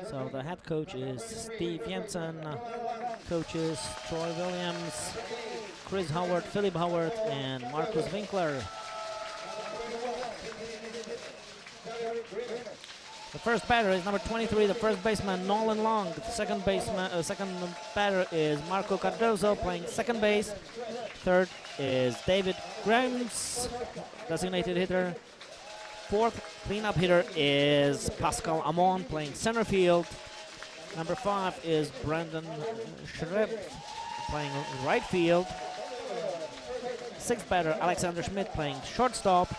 So the head coach is Steve Jensen, coaches Troy Williams, Chris Howard, Philip Howard, and Marcus Winkler. The first batter is number 23, the first baseman Nolan Long. The second batter is Marco Cardozo playing second base. Third is David Grimes, designated hitter. Fourth cleanup hitter is Pascal Amon playing center field. Number 5 is Brandon Schreb playing right field. Sixth batter Alexander Schmidt playing shortstop.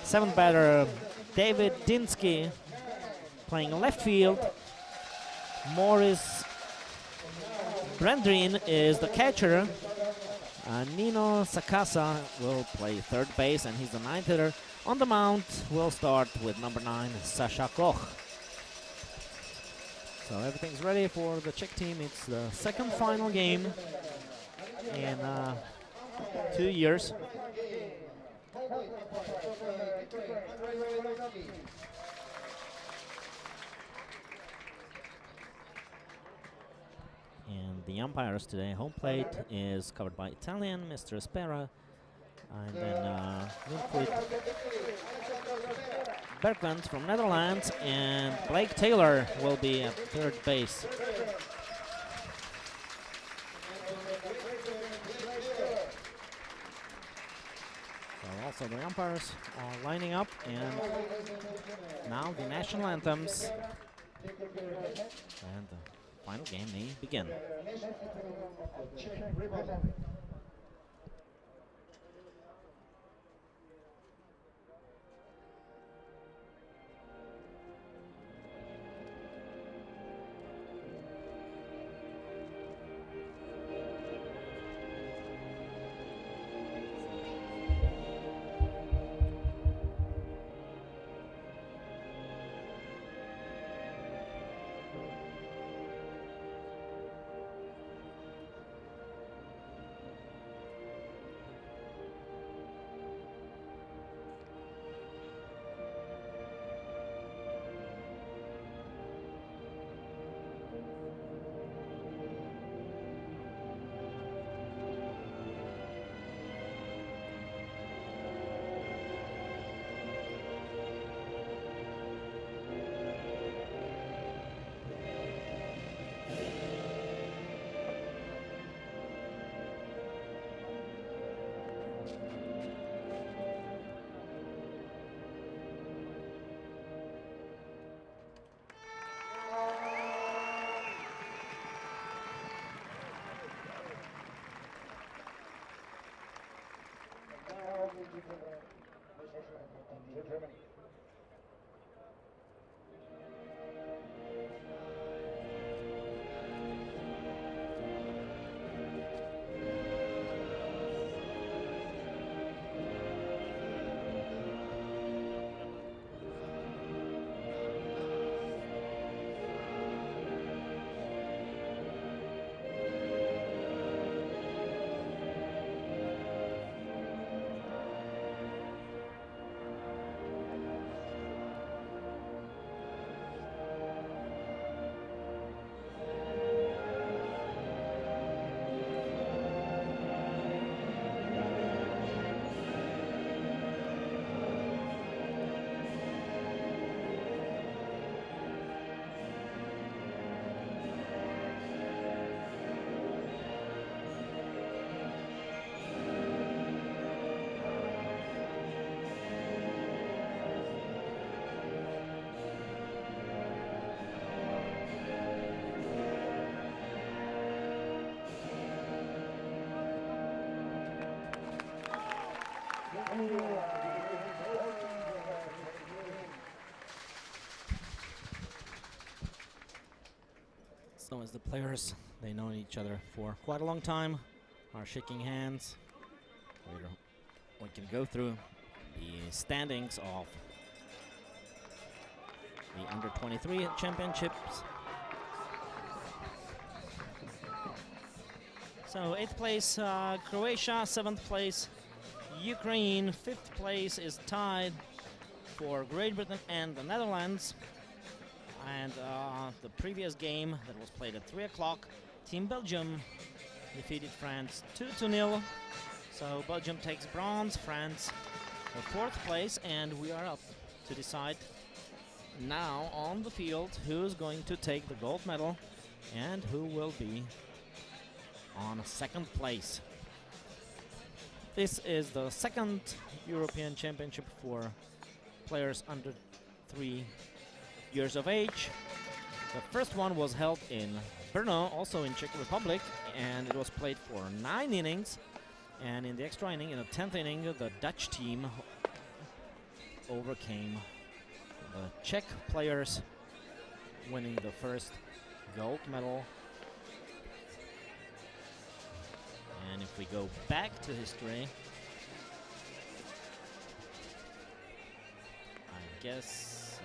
Seventh batter David Dinsky playing left field. Morris Brandrin is the catcher. Nino Sakasa will play third base, and he's the ninth hitter. On the mound, we'll start with number 9, Sasha Koch. So everything's ready for the Czech team. It's the second final game in 2 years. And the umpires today, home plate is covered by Italian, Mr. Spera, and then Wilfried Bergwijn from Netherlands, and Blake Taylor will be at third base. So also the umpires are lining up, and now the national anthems and the final game may begin. So as the players, they know each other for quite a long time, are shaking hands. Later we can go through the standings of the under-23 championships. So 8th place Croatia, 7th place Ukraine, 5th place is tied for Great Britain and the Netherlands. And the previous game that was played at 3 o'clock, Team Belgium defeated France 2-0. So Belgium takes bronze, France fourth place, and we are up to decide now on the field who's going to take the gold medal and who will be on second place. This is the second European Championship for players under 3 years of age. The first one was held in Brno, also in Czech Republic, and it was played for 9 innings. And in the extra inning, in the 10th inning, the Dutch team overcame the Czech players, winning the first gold medal. And if we go back to history, I guess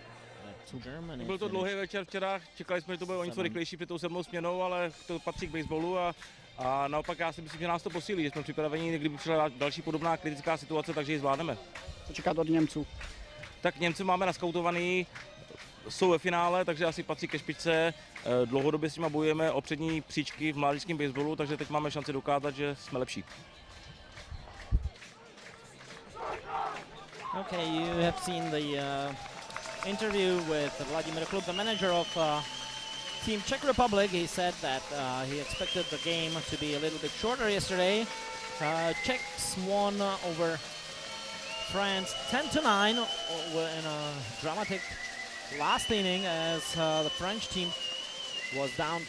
that Germany. Byl to dlouhý večer včera, čekali jsme, že to bude o něco rychlejší před tou 7. směnou, ale to patří k baseballu a naopak já si myslím, že nás to posílí, že jsme připraveni, kdyby přišla další podobná kritická situace, takže ji zvládneme. Co čekat od Němců? Tak Němce máme naskautovaný, jsou ve finále, takže asi patří ke špičce. Dlouhodobě s nimi bojujeme o přední příčky v mládežnickém baseballu, takže teď máme šanci dokázat, že jsme lepší. Okay, you have seen the interview with Vladimir Klub, the manager of Team Czech Republic. He said that he expected the game to be a little bit shorter yesterday. Czechs won over France 10-9 in a dramatic last inning, as the French team was down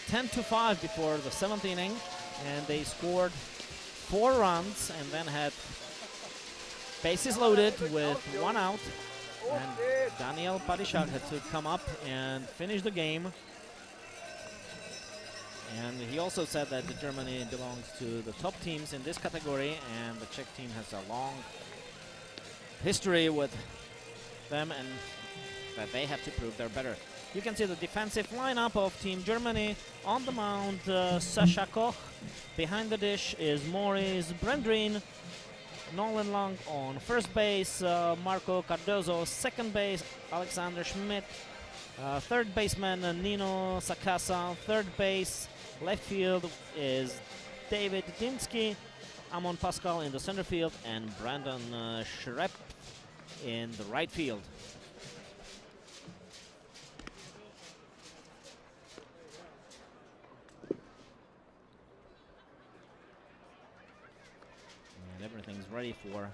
10-5 before the 7th inning, and they scored 4 runs and then had bases loaded with 1 out, and Daniel Padishak had to come up and finish the game. And he also said that Germany belongs to the top teams in this category, and the Czech team has a long history with them, and that they have to prove they're better. You can see the defensive lineup of Team Germany. On the mound, Sasha Koch. Behind the dish is Maurice Brendrin. Nolan Long on first base, Marco Cardozo second base, Alexander Schmidt third baseman, Nino Sakasa third base. Left field is David Dinsky, Amon Pascal in the center field, and Brandon Schrep in the right field. And everything's ready for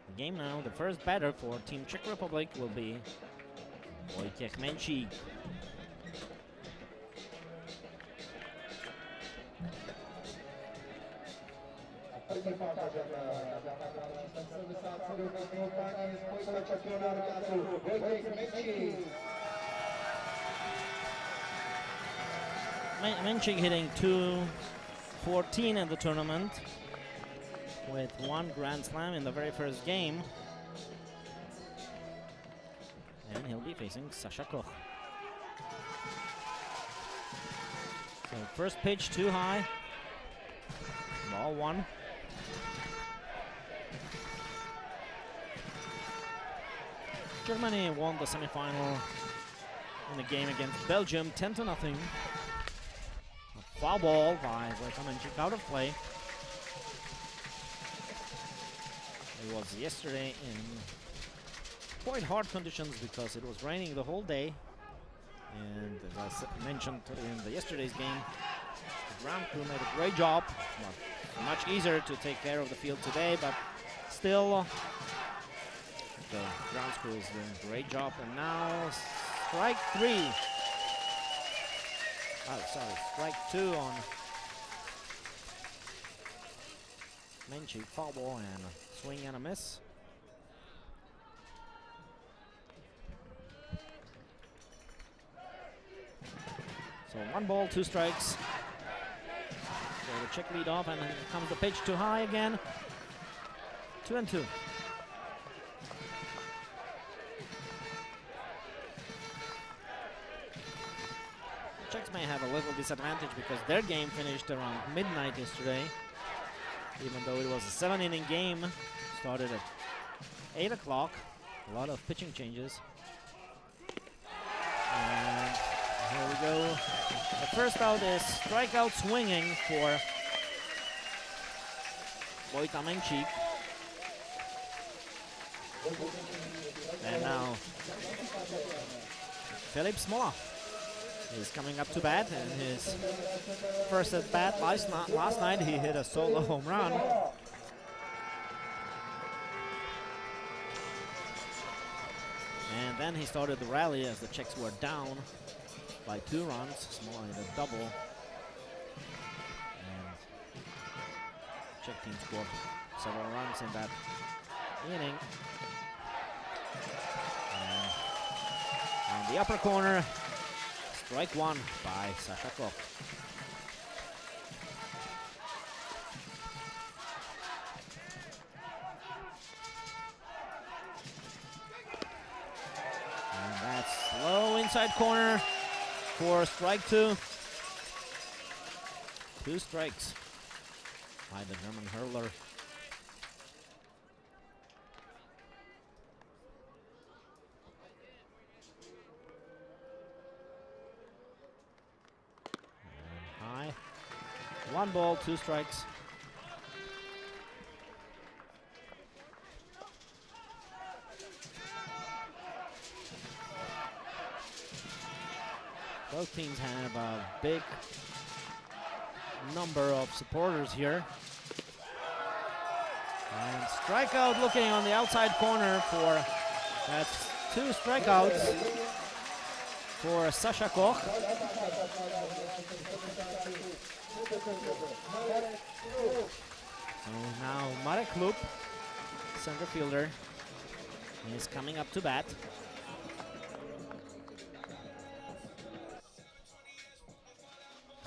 the game now. The first batter for Team Czech Republic will be Wojciech Menčík. Menčík hitting .214 in the tournament, with 1 grand slam in the very first game. And he'll be facing Sasha Koch. So first pitch too high. Ball 1. Germany won the semifinal in the game against Belgium 10-0. A foul ball by Wojciech Menčík out of play. It was yesterday in quite hard conditions because it was raining the whole day, and as I mentioned in yesterday's game, the ground crew made a great job. Well, much easier to take care of the field today, but still the ground crew is doing a great job. And now strike 3. Oh, sorry, strike 2 on Menčík. Foul ball and a swing and a miss. So 1 ball, 2 strikes. So the Czech lead off, and here comes the pitch too high again. 2-2. Czechs may have a little disadvantage because their game finished around midnight yesterday, even though it was a 7-inning game. Started at 8 o'clock. A lot of pitching changes. And here we go. The first out is strikeout swinging for Vojta Menčík. And now Filip Smola is coming up to bat. In his first at bat last night, he hit a solo home run. And then he started the rally as the Czechs were down by 2 runs. Smola hit a double. And Czech team scored several runs in that inning. And on the upper corner, strike 1 by Sasha Koch. And that's low inside corner for strike 2. 2 strikes by the German hurler. And high. 1 ball, 2 strikes. Both teams have a big number of supporters here. And strikeout looking on the outside corner for, that's 2 strikeouts for Sasha Koch. So now Marek Klub, center fielder, is coming up to bat.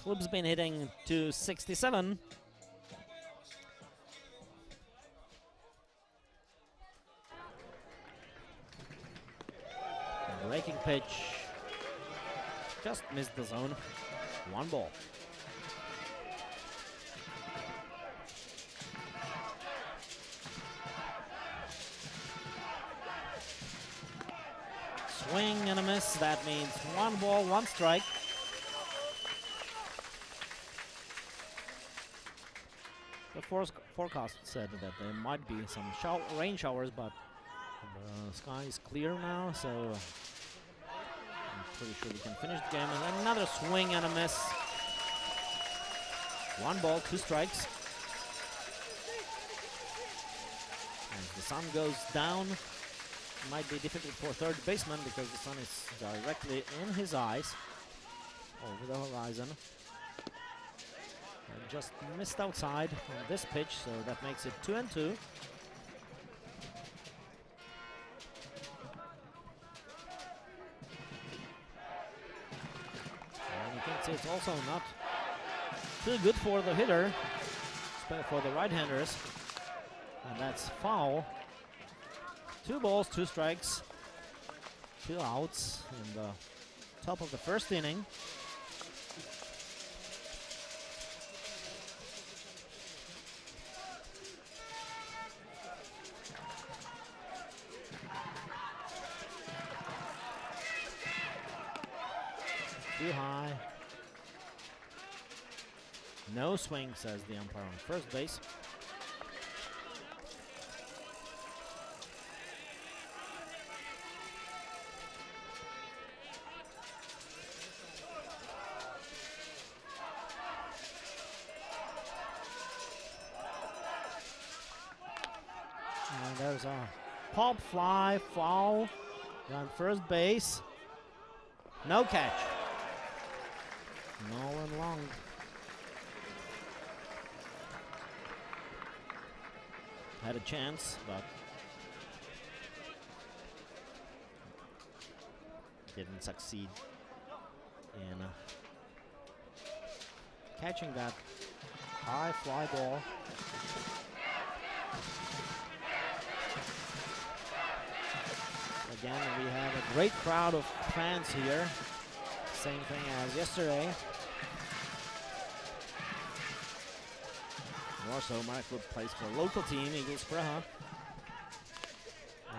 Klub's been hitting .267. Breaking pitch just missed the zone. 1 ball. Swing and a miss. That means 1 ball, 1 strike. The forecast said that there might be some rain showers, but the sky is clear now, so I'm pretty sure we can finish the game. And another swing and a miss. 1 ball, 2 strikes. As the sun goes down, it might be difficult for third baseman because the sun is directly in his eyes over the horizon. And just missed outside on this pitch, so that makes it 2-2. And you can see it's also not too good for the hitter, for the right-handers. And that's foul. 2 balls, 2 strikes, 2 outs in the top of the first inning. Too high. No swing, says the umpire on first base. And there's a pop fly, foul on first base. No catch. Nolan Long. Had a chance, but didn't succeed in catching that high fly ball. Again, we have a great crowd of fans here. Same thing as yesterday. More so, Marek Klub plays for a local team, Eagles Praha.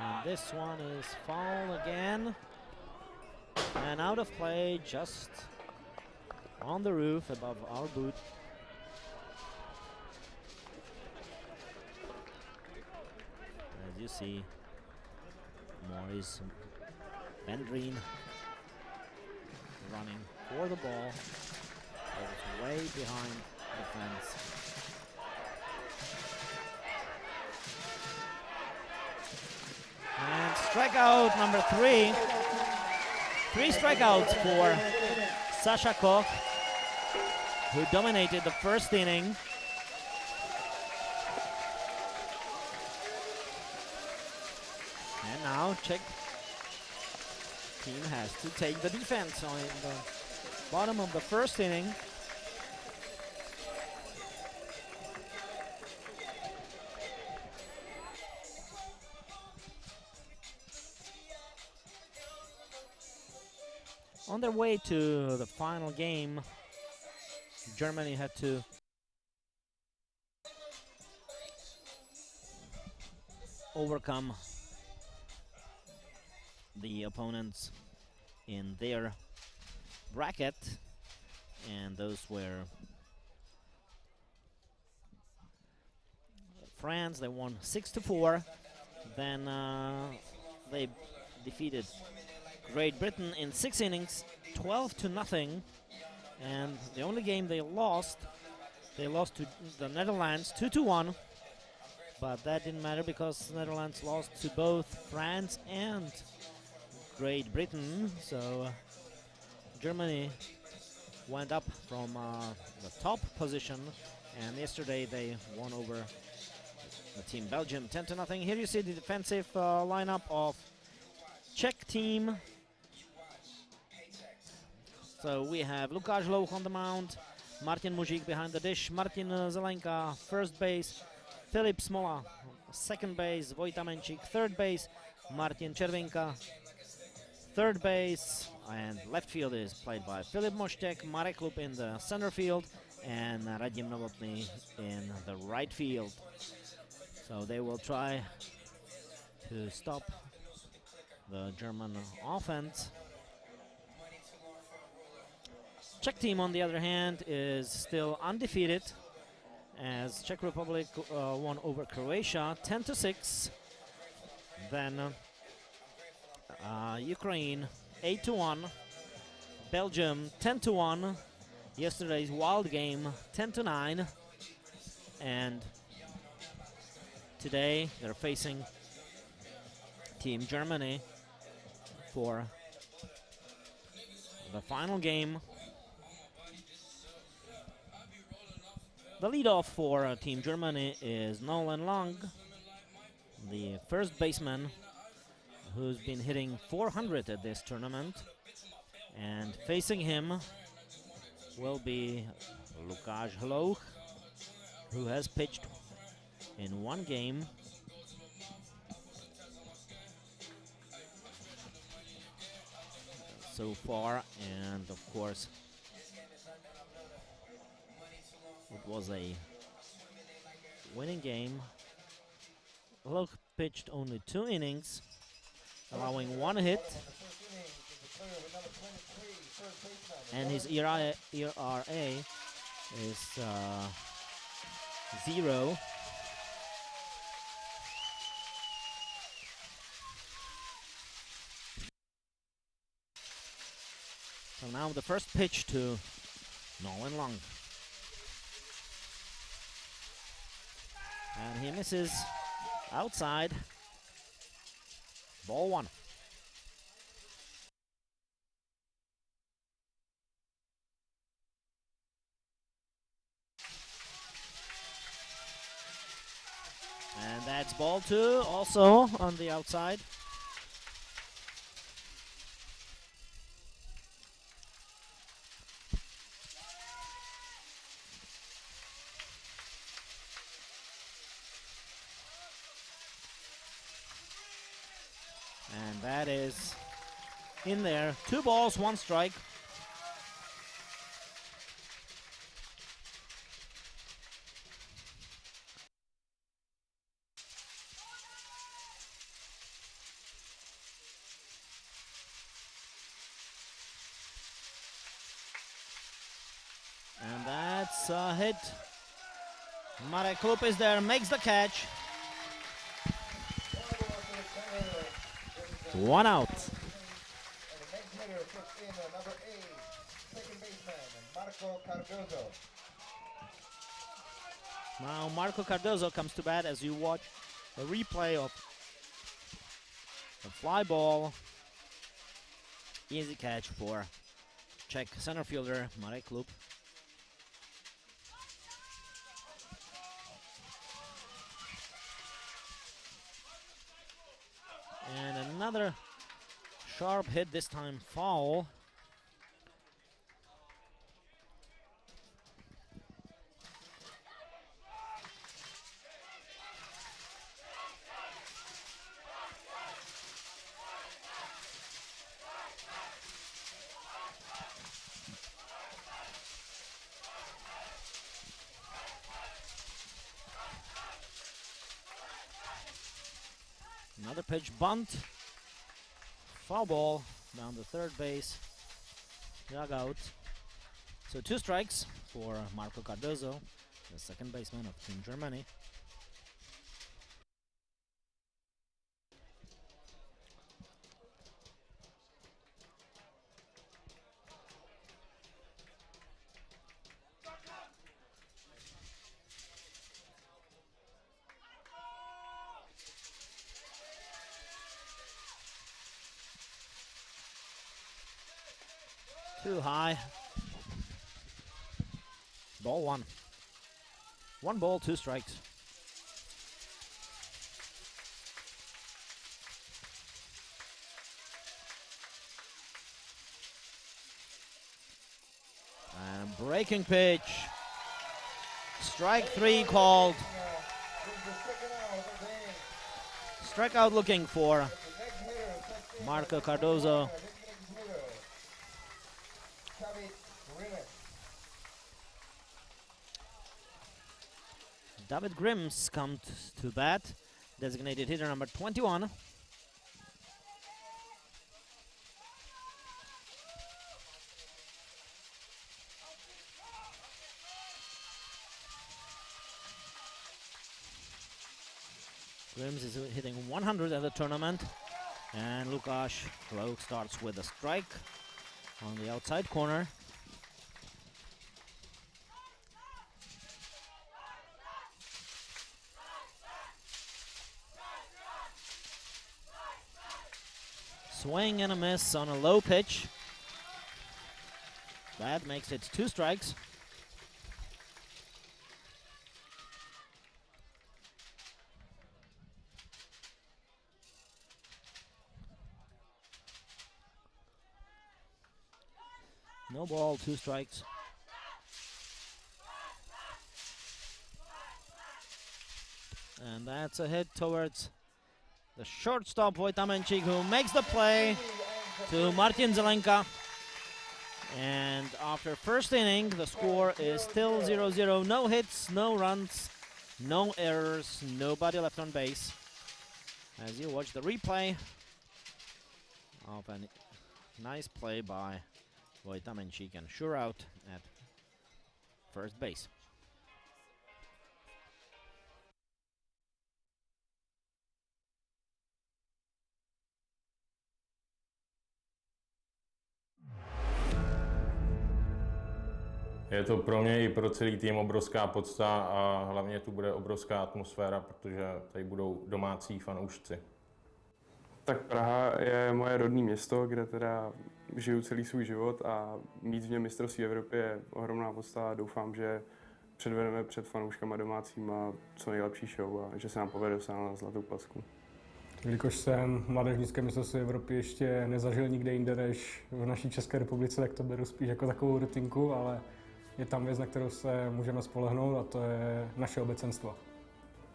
And this one is foul again. And out of play, just on the roof above our boot. As you see, Maurice Bendrine running for the ball. It was way behind the fence. And strikeout number 3. 3 strikeouts for Sasha Koch, who dominated the first inning. And now Czech team has to take the defense on the bottom of the first inning. On their way to the final game, Germany had to overcome the opponents in their bracket, and those were France. They won 6-4. Then they defeated Great Britain in 6 innings, 12-0. And the only game they lost to the Netherlands 2-1. But that didn't matter because the Netherlands lost to both France and Great Britain. So Germany went up from the top position, and yesterday they won over the team Belgium 10-0. Here you see the defensive lineup of Czech team. So we have Lukáš Hlouch on the mound, Martin Mužík behind the dish, Martin Zelenka first base, Filip Smola second base, Vojta Menčík third base, Martin Červinka third base, and left field is played by Filip Moštěk, Marek Lup in the center field, and Radim Novotný in the right field. So they will try to stop the German offense. Czech team, on the other hand, is still undefeated, as Czech Republic won over Croatia 10-6. Then Ukraine 8-1, Belgium 10-1. Yesterday's wild game 10-9, and today they're facing Team Germany for the final game. The leadoff for Team Germany is Nolan Long, the first baseman who's been hitting .400 at this tournament. And facing him will be Lukáš Hlouch, who has pitched in 1 game. So far, and of course it was a winning game. Hlouch pitched only 2 innings, allowing 1 hit, and his ERA is 0. So now the first pitch to Nolan Long. And he misses outside. Ball 1. And that's ball 2, also on the outside. And that is in there. 2 balls, 1 strike. Nice hit. Marek Klub is there, makes the catch. 1 out. Now Marco Cardozo comes to bat as you watch the replay of the fly ball. Easy catch for Czech center fielder Marek Klub. And another sharp hit, this time foul. Another pitch, bunt, foul ball down the third base dugout. So 2 strikes for Marco Cardozo, the second baseman of Team Germany. Too high. Ball 1. 1 ball, 2 strikes. And breaking pitch. Strike 3 called. Strikeout looking for Marco Cardozo. David Grims comes to bat, designated hitter number 21. Grims is hitting 100 at the tournament, and Lukáš Klouk starts with a strike on the outside corner. Swing and a miss on a low pitch. That makes it 2 strikes. No ball, 2 strikes. And that's a hit towards the shortstop Vojta Menčík, who makes the play to Martin Zelenka. And after first inning, the score is still 0-0. No hits, no runs, no errors, nobody left on base. As you watch the replay of a nice play by Vojta Menčík and sure out at first base. Je to pro mě i pro celý tým obrovská podsta a hlavně tu bude obrovská atmosféra, protože tady budou domácí fanoušci. Tak Praha je moje rodné město, kde teda žiju celý svůj život a mít v něm mistrovství Evropy je ohromná podsta a doufám, že předvedeme před fanouškama domácíma co nejlepší show a že se nám povede dosáhnout zlatou placku. Jelikož jsem mládežnické mistrovství Evropy ještě nezažil nikde jinde než v naší České republice, tak to beru spíš jako takovou rutinku, ale je tam věc, na kterou se můžeme spolehnout a to je naše obecenstvo.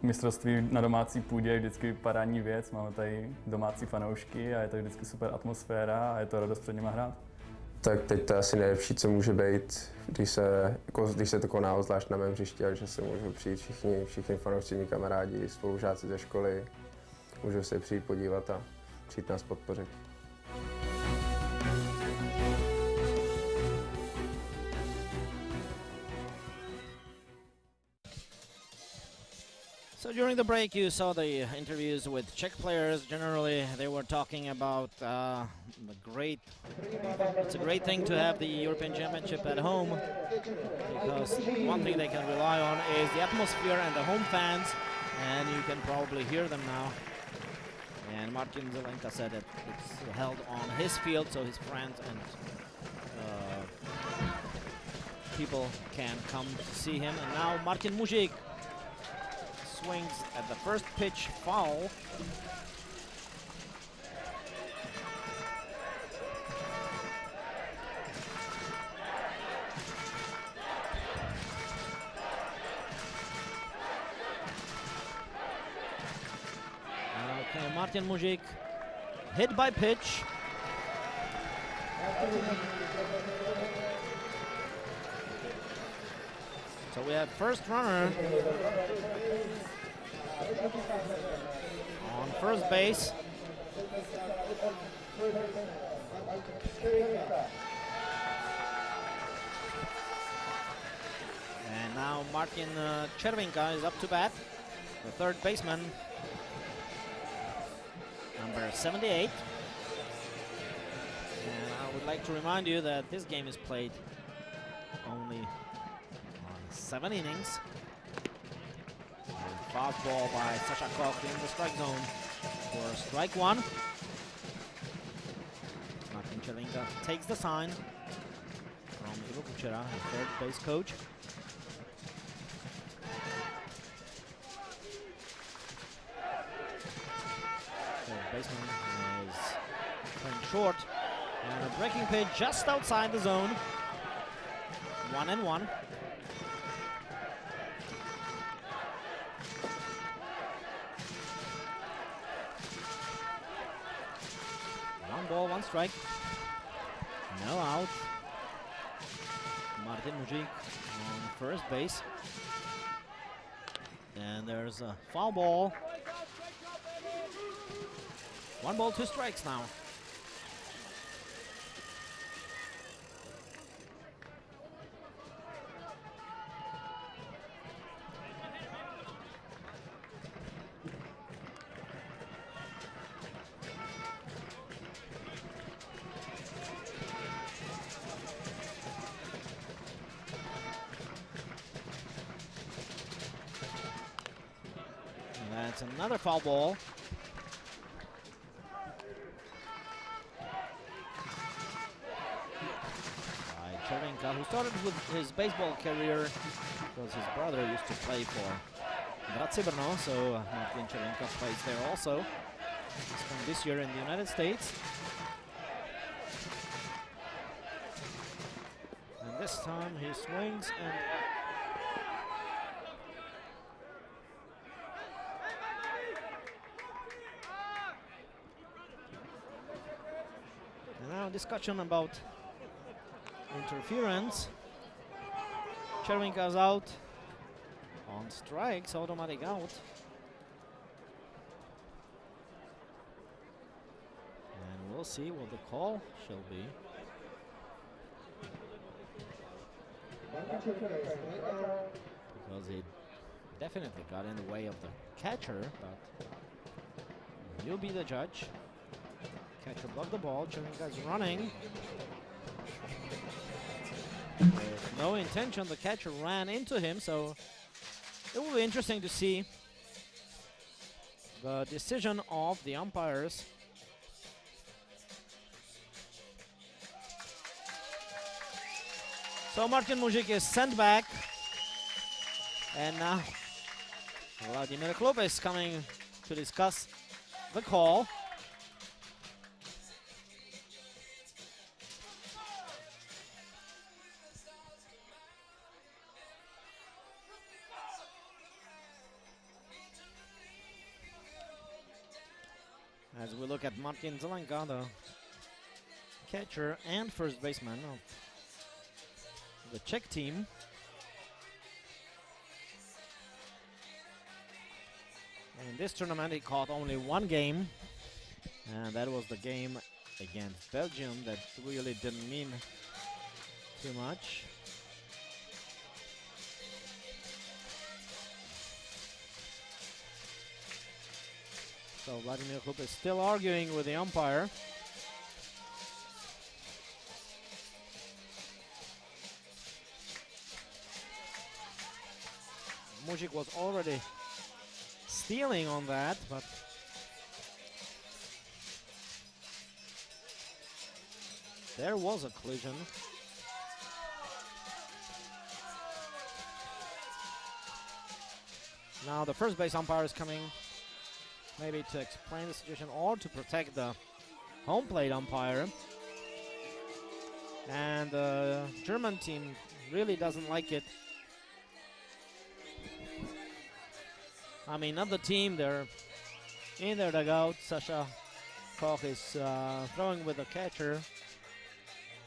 Mistrovství na domácí půdě je vždycky parádní věc, máme tady domácí fanoušky a je to vždycky super atmosféra a je to radost před nimi hrát. Tak teď to je asi nejlepší, co může být, když se to koná, zvlášť na mém hřišti, a že se můžou přijít všichni fanoušci, mý kamarádi, spolužáci ze školy, můžou se přijít podívat a přijít nás podpořit. during the break you saw the interviews with Czech players. Generally they were talking about it's a great thing to have the European Championship at home, because one thing they can rely on is the atmosphere and the home fans, and you can probably hear them now. And Martin Zelenka said that it's held on his field, so his friends and people can come to see him. And now Martin Mužík swings at the first pitch, foul. Okay, Martin Mužík hit by pitch. So we have first runner on first base. And now Martin Červinka is up to bat, the third baseman, number 78. And I would like to remind you that this game is played only on 7 innings. Foul ball by Sashakov in the strike zone for strike one. Martin Červinka takes the sign from Ivo Kuchera, his third base coach. Third baseman is playing short, and a breaking pitch just outside the zone. 1-1. Ball, one strike. No out. Martin Mužík on first base. And there's a foul ball. 1 ball, 2 strikes now. That's another foul ball. By Červinka, who started with his baseball career because his brother used to play for Hradci Brno, so Martin Červinka plays there also. He's from this year in the United States. And this time he swings and now discussion about interference. Červinka's out on strikes, automatic out. And we'll see what the call shall be. Because he definitely got in the way of the catcher, but he'll be the judge. Catcher blocked the ball. Červinka's running. With no intention, the catcher ran into him, so it will be interesting to see the decision of the umpires. So Martin Mužík is sent back, and now Vladimir Klub is coming to discuss the call. As we look at Martin Zelenka, the catcher and first baseman of the Czech team. In this tournament he caught only 1 game, and that was the game against Belgium that really didn't mean too much. So Vladimir Krup is still arguing with the umpire. Mužík was already stealing on that, but there was a collision. Now the first base umpire is coming, maybe to explain the situation or to protect the home plate umpire. And the German team really doesn't like it. I mean, not the team, they're in their dugout. Sasha Koch is throwing with the catcher,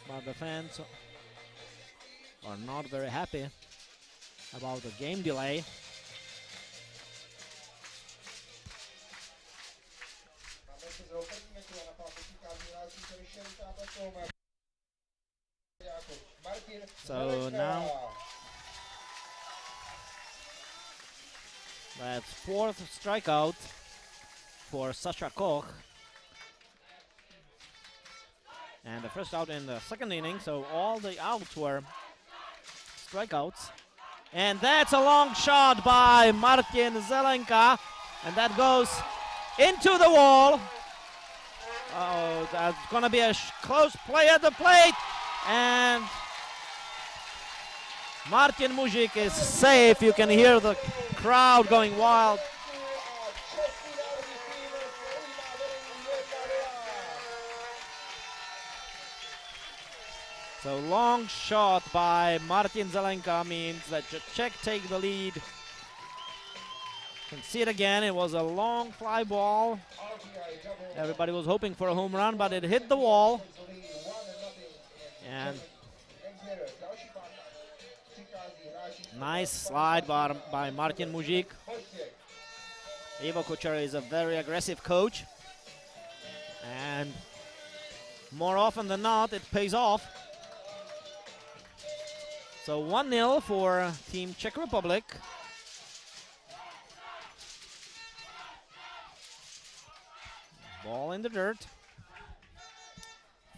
but the fans are not very happy about the game delay. So now that's fourth strikeout for Sasha Koch. And the first out in the second inning, so all the outs were strikeouts. And that's a long shot by Martin Zelenka, and that goes into the wall. Oh, that's gonna be a close play at the plate, and Martin Mužík is safe. You can hear the crowd going wild. So long shot by Martin Zelenka means that the Czech take the lead. You can see it again, it was a long fly ball. Everybody was hoping for a home run, but it hit the wall. And nice slide by Martin Mužík. Ivo Kočar is a very aggressive coach, and more often than not it pays off. So 1-0 for Team Czech Republic. Ball in the dirt.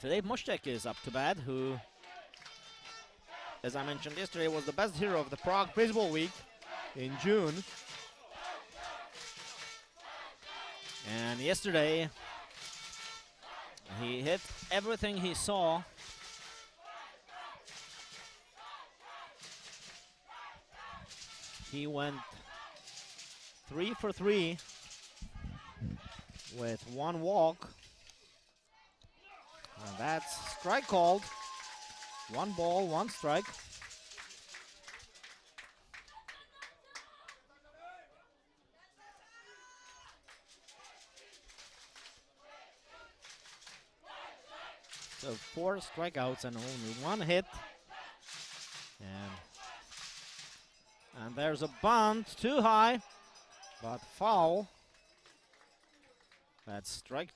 Filip Moštěk is up to bat, who, as I mentioned yesterday, was the best hero of the Prague Baseball Week in June. And yesterday, he hit everything he saw. He went 3 for 3 with 1 walk. And that's strike called. 1 ball, 1 strike. So 4 strikeouts and only 1 hit. And there's a bunt, too high, but foul. That's strike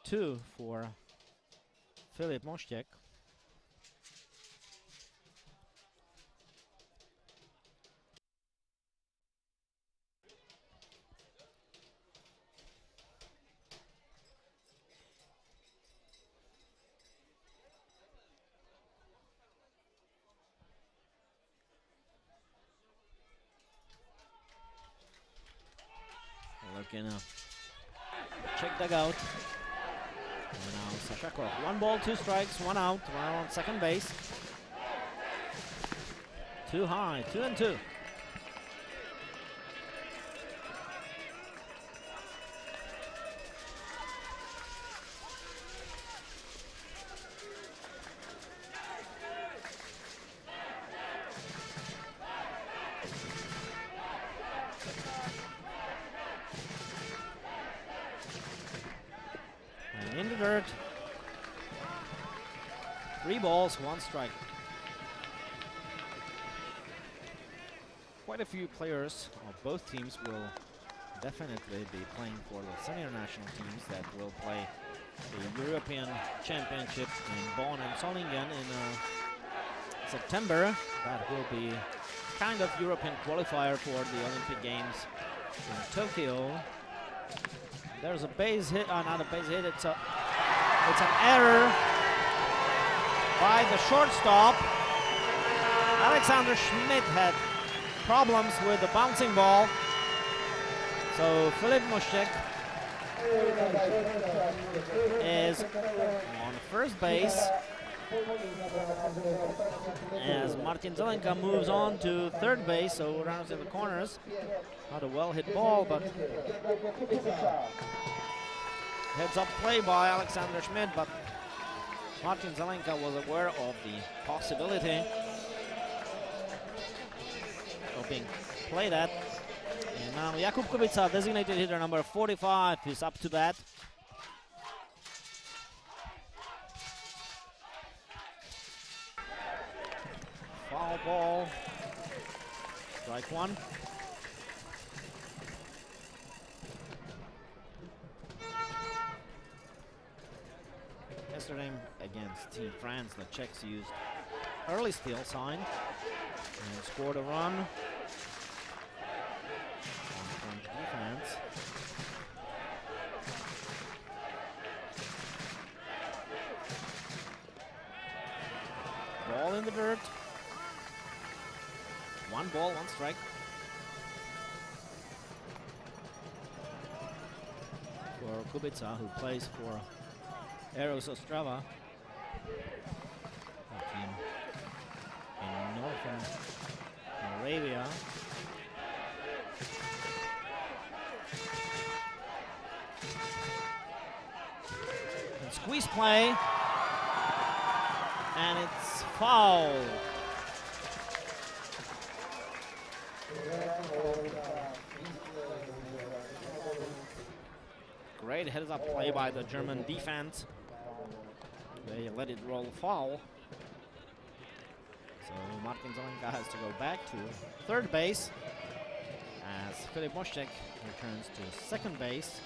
2 for Filip Moštěk. Looking up. Check dugout. And now Sasha Koch. 1 ball, 2 strikes, 1 out. Runner on second base. Too high, 2-2. In the dirt. 3 balls, 1 strike. Quite a few players of both teams will definitely be playing for the senior national teams that will play the European Championship in Bonn and Solingen in September. That will be kind of European qualifier for the Olympic Games in Tokyo. there's a base hit, not a base hit, it's an error by the shortstop. Alexander Schmidt had problems with the bouncing ball. So Filip Moštěk is on first base as Martin Zelenka moves on to third base, so runners in the corners. Not a well-hit ball, but heads-up play by Alexander Schmidt, but Martin Zelenka was aware of the possibility of being played at. And now Jakub Kubica, designated hitter number 45, is up to bat. Foul ball. Strike one. Yesterday against Team France, the Czechs used early steal sign and scored a run on French defense. Ball in the dirt. 1 ball, 1 strike. For Kubica, who plays for Eros Ostrava, a team in northern Moravia. And squeeze play, and it's foul. Great heads-up play by the German defense. They let it roll foul. So Martin Zelenka has to go back to third base as Filip Moštěk returns to second base.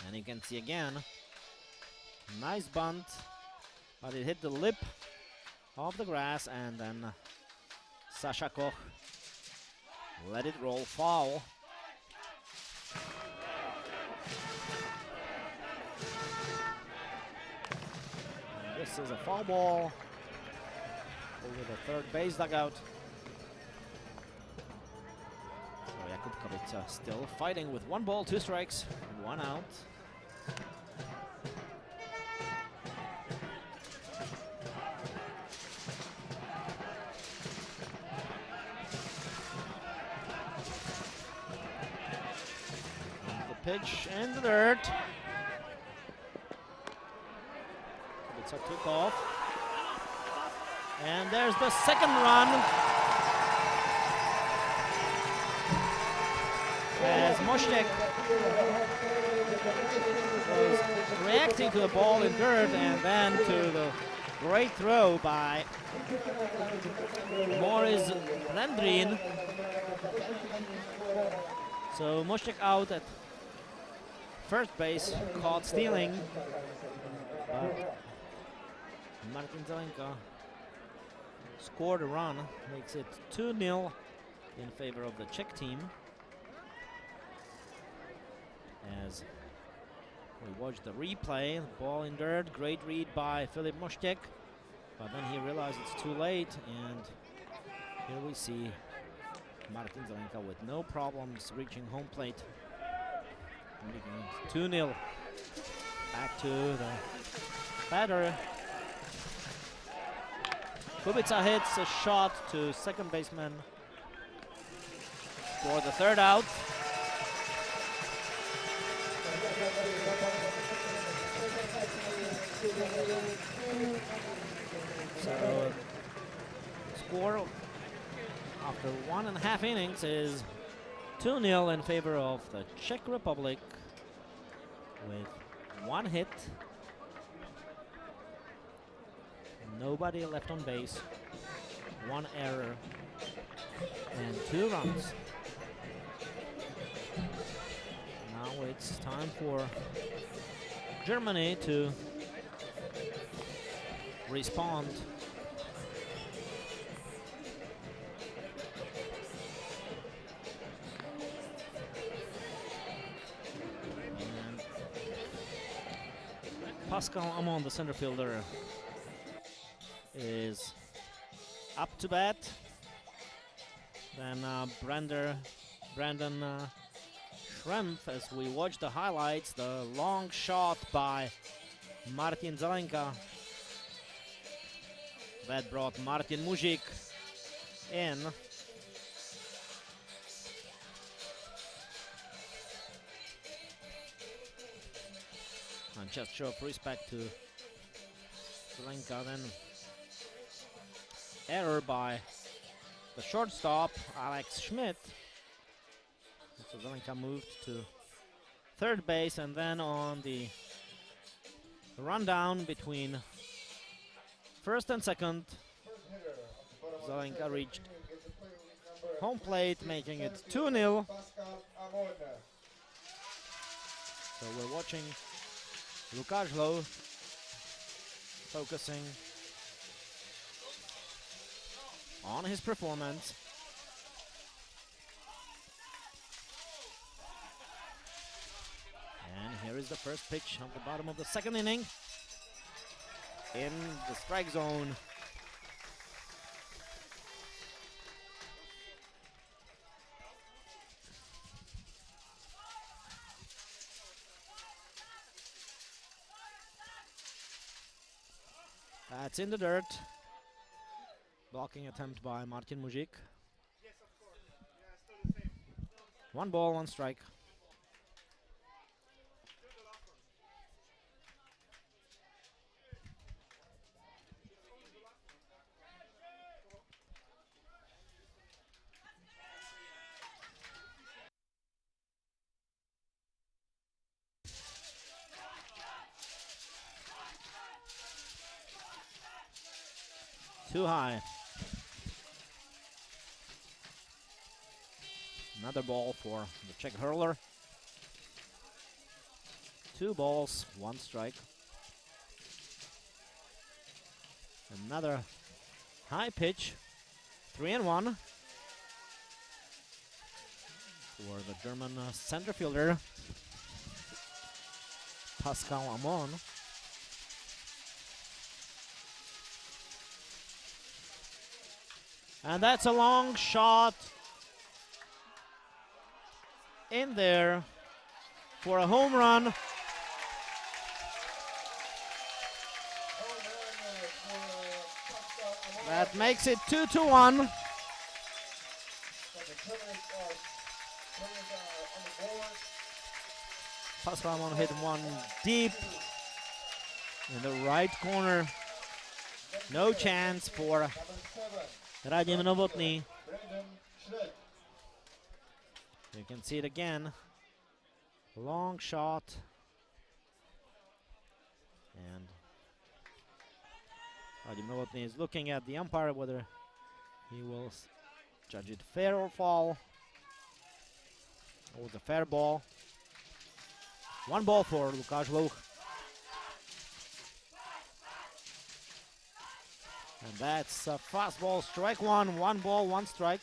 And you can see again, nice bunt, but it hit the lip of the grass, and then Sasha Koch let it roll foul. And this is a foul ball over the third base dugout. So Jakub Kubica still fighting with 1 ball, 2 strikes, 1 out. Pitch in the dirt. Kubica took off. And there's the second run. As Moštěk was reacting to the ball in dirt and then to the great throw by Morris Landrin. So Moštěk out at first base, caught stealing, but Martin Zelenka scored a run, makes it 2-0 in favor of the Czech team. As we watch the replay, ball in dirt, great read by Filip Moštěk, but then he realized it's too late, and here we see Martin Zelenka with no problems reaching home plate. 2-0. Back to the batter. Kubica hits a shot to second baseman for the third out. So score after 1.5 innings is 2-0 in favor of the Czech Republic with 1 hit, nobody left on base, 1 error, and 2 runs. Now it's time for Germany to respond. Pascal Amon, the center fielder, is up to bat. Then Brandon Schrempf, as we watch the highlights, the long shot by Martin Zelenka that brought Martin Muzik in. And just show of respect to Zelenka. Then error by the shortstop, Alex Schmidt. So Zelenka moved to third base, and then on the rundown between first and second, Zelenka reached home plate, making it 2-0. So we're watching Lukáš Hloh focusing on his performance. And here is the first pitch of the bottom of the second inning in the strike zone. That's in the dirt. Blocking attempt by Martin Muzik. 1 ball, 1 strike. Too high. Another ball for the Czech hurler. 2 balls, 1 strike. Another high pitch. 3-1 for the German center fielder Pascal Amon. And that's a long shot in there for a home run. That makes it 2-1. Pascal Amon hit one deep in the right corner. No chance for Radim Novotný. You can see it again. Long shot. And Radim Novotný is looking at the umpire whether he will judge it fair or foul. It was a fair ball. 1 ball for Lukáš Hloh. And that's a fastball, strike 1, 1 ball, 1 strike.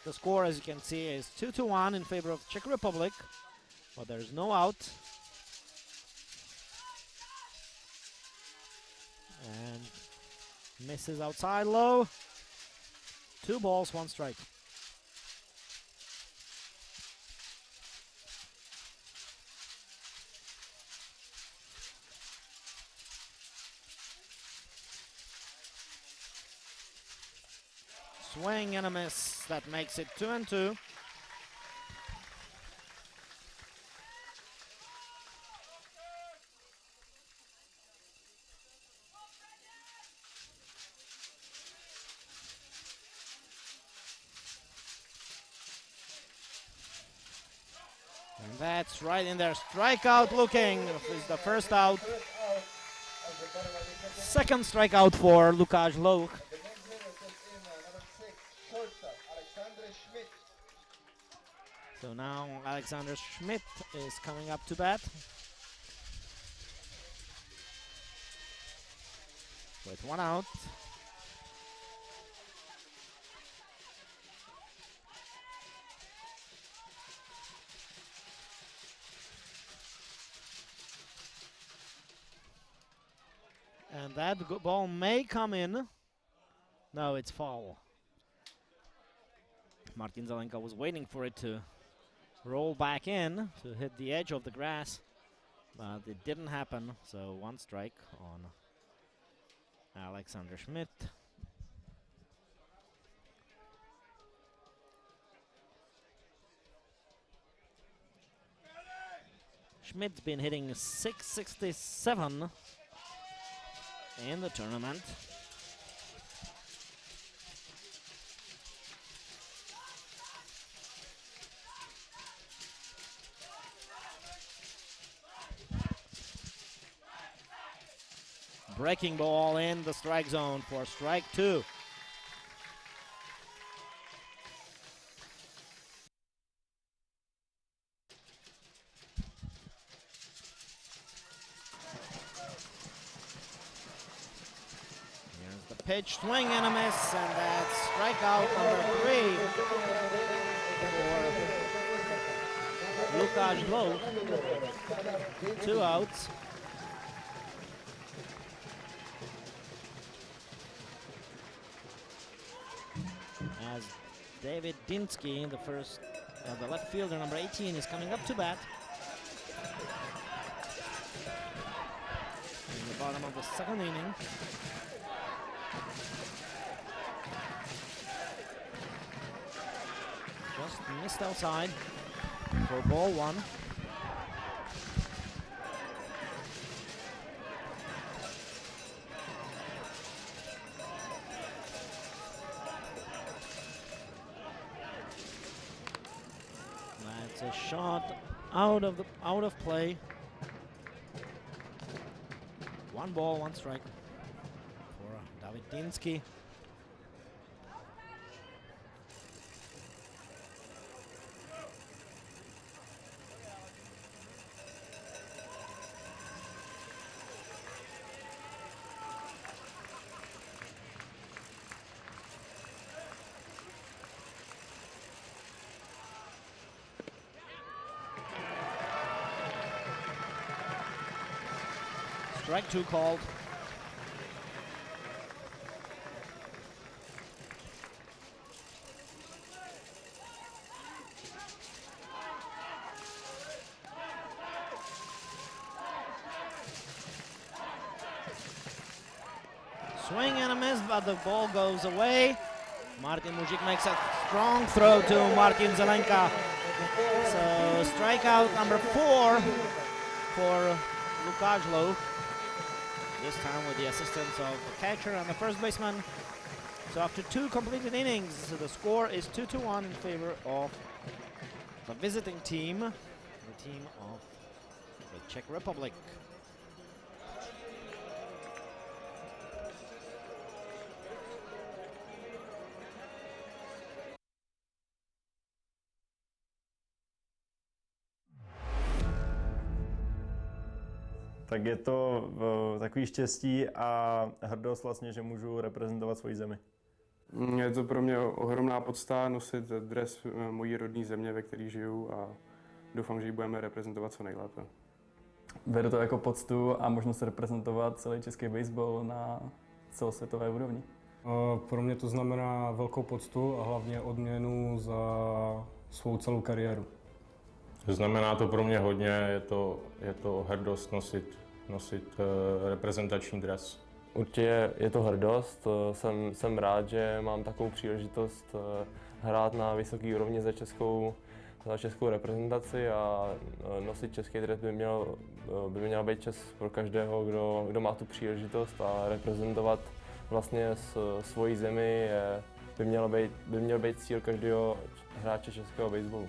The score, as you can see, is 2-1 in favor of Czech Republic, but there's no out. And misses outside low. 2 balls, 1 strike. Swing and a miss. That makes it 2-2. And that's right in there. Strikeout looking is the first out. Second strikeout for Lukáš Hloh. So now Alexander Schmidt is coming up to bat with 1 out. And that ball may come in. No, it's foul. Martin Zelenka was waiting for it to roll back in to hit the edge of the grass, but it didn't happen. So 1 strike on Alexander Schmidt. Schmidt's been hitting .667 in the tournament. Breaking ball in the strike zone for strike 2. Here's the pitch, swing and a miss, and that's strikeout number 3 for Lukáš Dlouh. 2 outs. As David Dinsky, the left fielder, number 18, is coming up to bat. In the bottom of the 2nd inning. Just missed outside for ball 1. That's a shot out of play. 1 ball, 1 strike for David Dinsky. Strike 2 called. Swing and a miss, but the ball goes away. Martin Mužík makes a strong throw to Martin Zelenka. So strikeout number 4 for Lukáš Dlouh. This time with the assistance of the catcher and the first baseman. So after 2 completed innings, the score is 2-1 in favor of the visiting team, the team of the Czech Republic. Tak je to takový štěstí a hrdost vlastně, že můžu reprezentovat svoji zemi. Je to pro mě ohromná podsta nosit dres mojí rodné země, ve které žiju, a doufám, že ji budeme reprezentovat co nejlépe. Beru to jako poctu a možnost reprezentovat celý český baseball na celosvětové úrovni. Pro mě to znamená velkou poctu a hlavně odměnu za svou celou kariéru. Znamená to pro mě hodně, je to hrdost nosit reprezentační dres. Určitě je to hrdost, jsem rád, že mám takovou příležitost hrát na vysoké úrovni za českou reprezentaci, a nosit český dres by měl být čest pro každého, kdo má tu příležitost, a reprezentovat vlastně svoji zemi by měl být cíl každého hráče českého baseballu.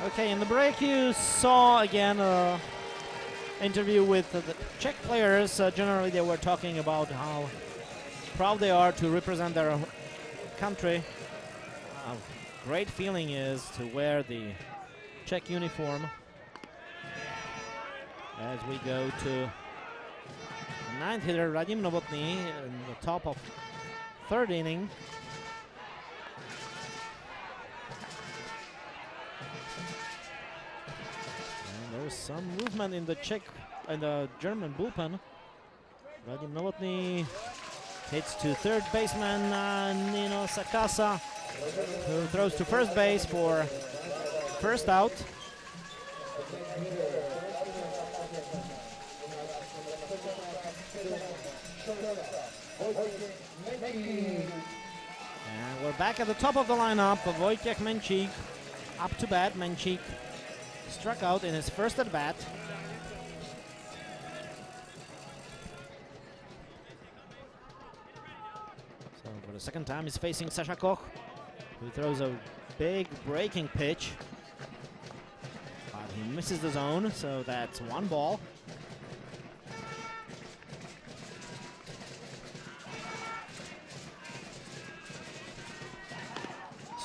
Okay, in the break you saw again an interview with the Czech players. Generally they were talking about how proud they are to represent their country. A great feeling is to wear the Czech uniform. As we go to the ninth hitter, Radim Novotný, in the top of third inning. And there's some movement in the Czech and the German bullpen. Radim Novotný hits to third baseman Nino Sakasa, who throws to first base for first out. And we're back at the top of the lineup. Wojciech Menchik up to bat. Menchik struck out in his first at bat. So for the second time he's facing Sasha Koch, who throws a big breaking pitch. But he misses the zone, so that's one ball.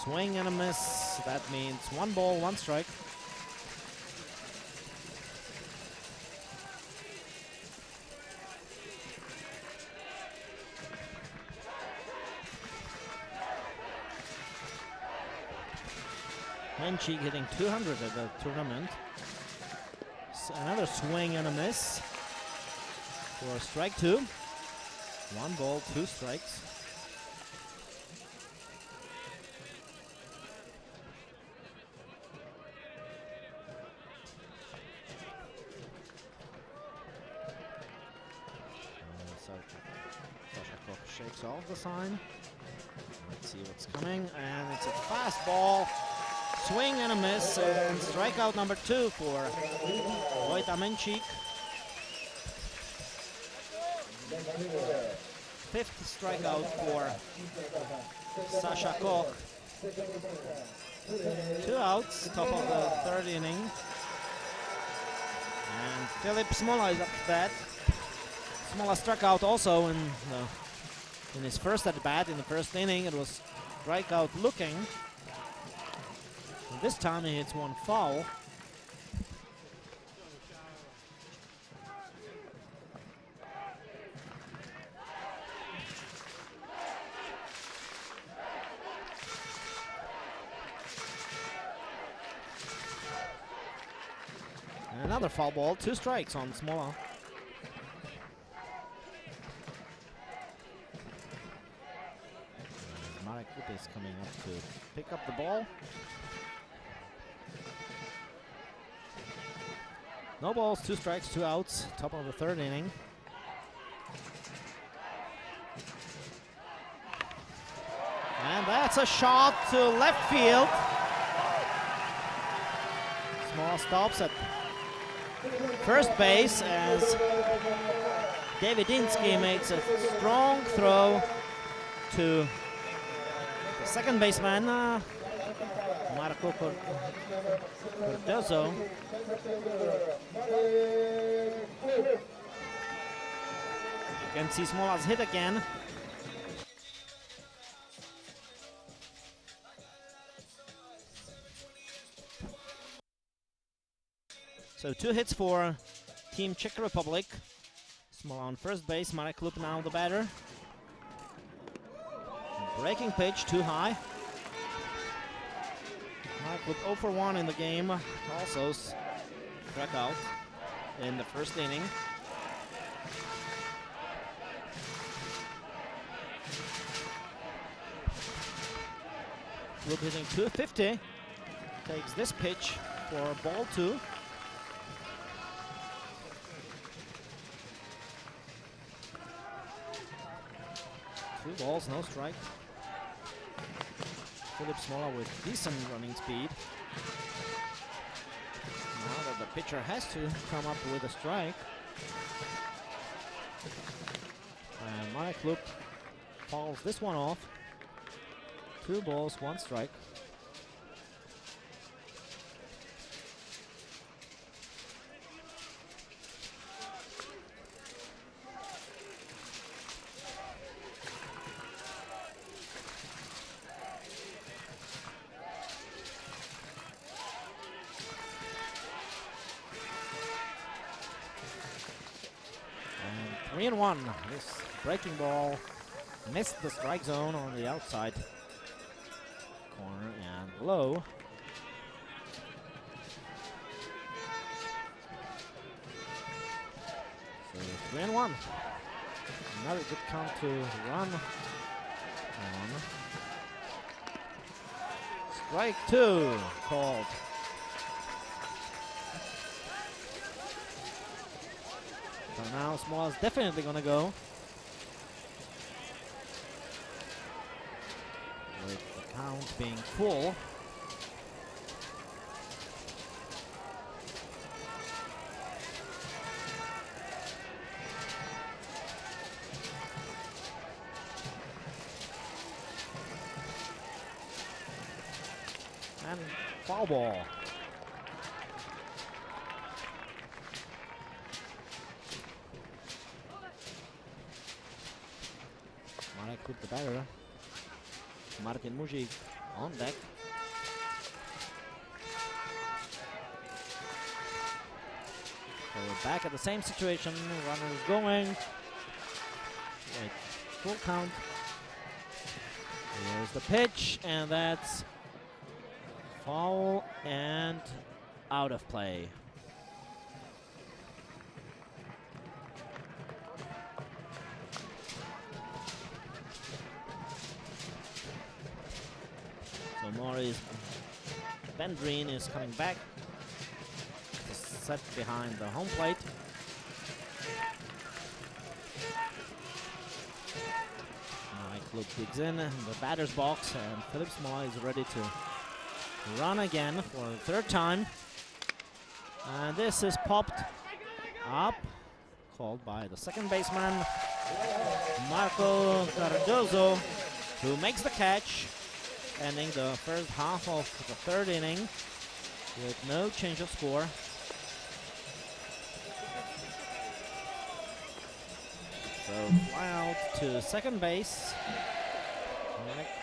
Swing and a miss. That means one ball, one strike. Menchik hitting 200 at the tournament. Another swing and a miss for strike two. One ball, two strikes. Sasha Koch shakes off the sign. Let's see what's coming, and it's a fastball. Swing and a miss, and strikeout number two for Wojta Menchik. Fifth strikeout for Sasha Koch. Two outs, top of the third inning. And Filip Smola is up to bat. Smola struck out also in his first at bat in the first inning. It was strikeout looking. And this time he hits one foul. And another foul ball, two strikes on Smola. Marek Kup is coming up to pick up the ball. No balls, two strikes, two outs, top of the third inning. And that's a shot to left field. Small stops at first base as Davidinsky makes a strong throw to the second baseman, Marco Cardozo. You can see Smola's hit again. So two hits for Team Czech Republic. Smola on first base, Marek Klub now the batter. Breaking pitch, too high. Marek Klub 0 for 1 in the game, also struck out in the first inning. Klub hitting 250, takes this pitch for ball two. Two balls, no strike. Filip Smola with decent running speed. Now that the pitcher has to come up with a strike. And Marek Klub fouls this one off. Two balls, one strike. 3-1. This breaking ball missed the strike zone on the outside corner and low. So 3-1. Another good count to run on. Strike 2 called. So now Small is definitely gonna go. With the count being full. And foul ball. Marek with the batter. Martin Mužík on deck. So we're back at the same situation. Runners going. Wait, full count. Here's the pitch, and that's foul and out of play. So Maurice Bendrine is coming back to set behind the home plate. Mike Luke digs in the batter's box, and Philip Small is ready to run again for the third time. And this is popped up, called by the second baseman, Marco Cardozo, who makes the catch, ending the first half of the third inning with no change of score. So fly out to second base.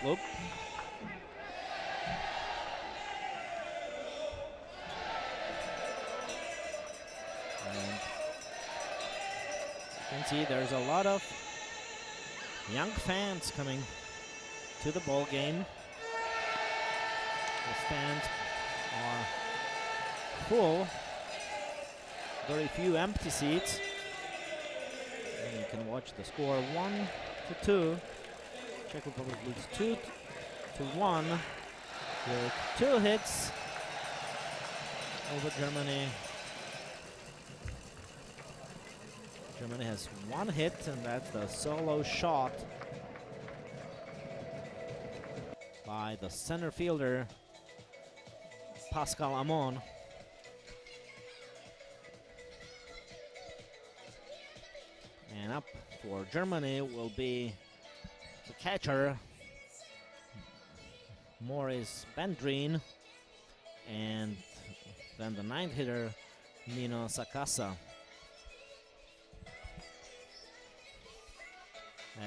Look. And you can see there's a lot of young fans coming to the ball game. The stands are full, very few empty seats. And you can watch the score 1-2. Czech Republic leads 2-1 with 2 hits over Germany. Germany has 1 hit, and that's the solo shot by the center fielder Pascal Amon. And up for Germany will be the catcher Maurice Bendrine, and then the ninth hitter Nino Sakasa.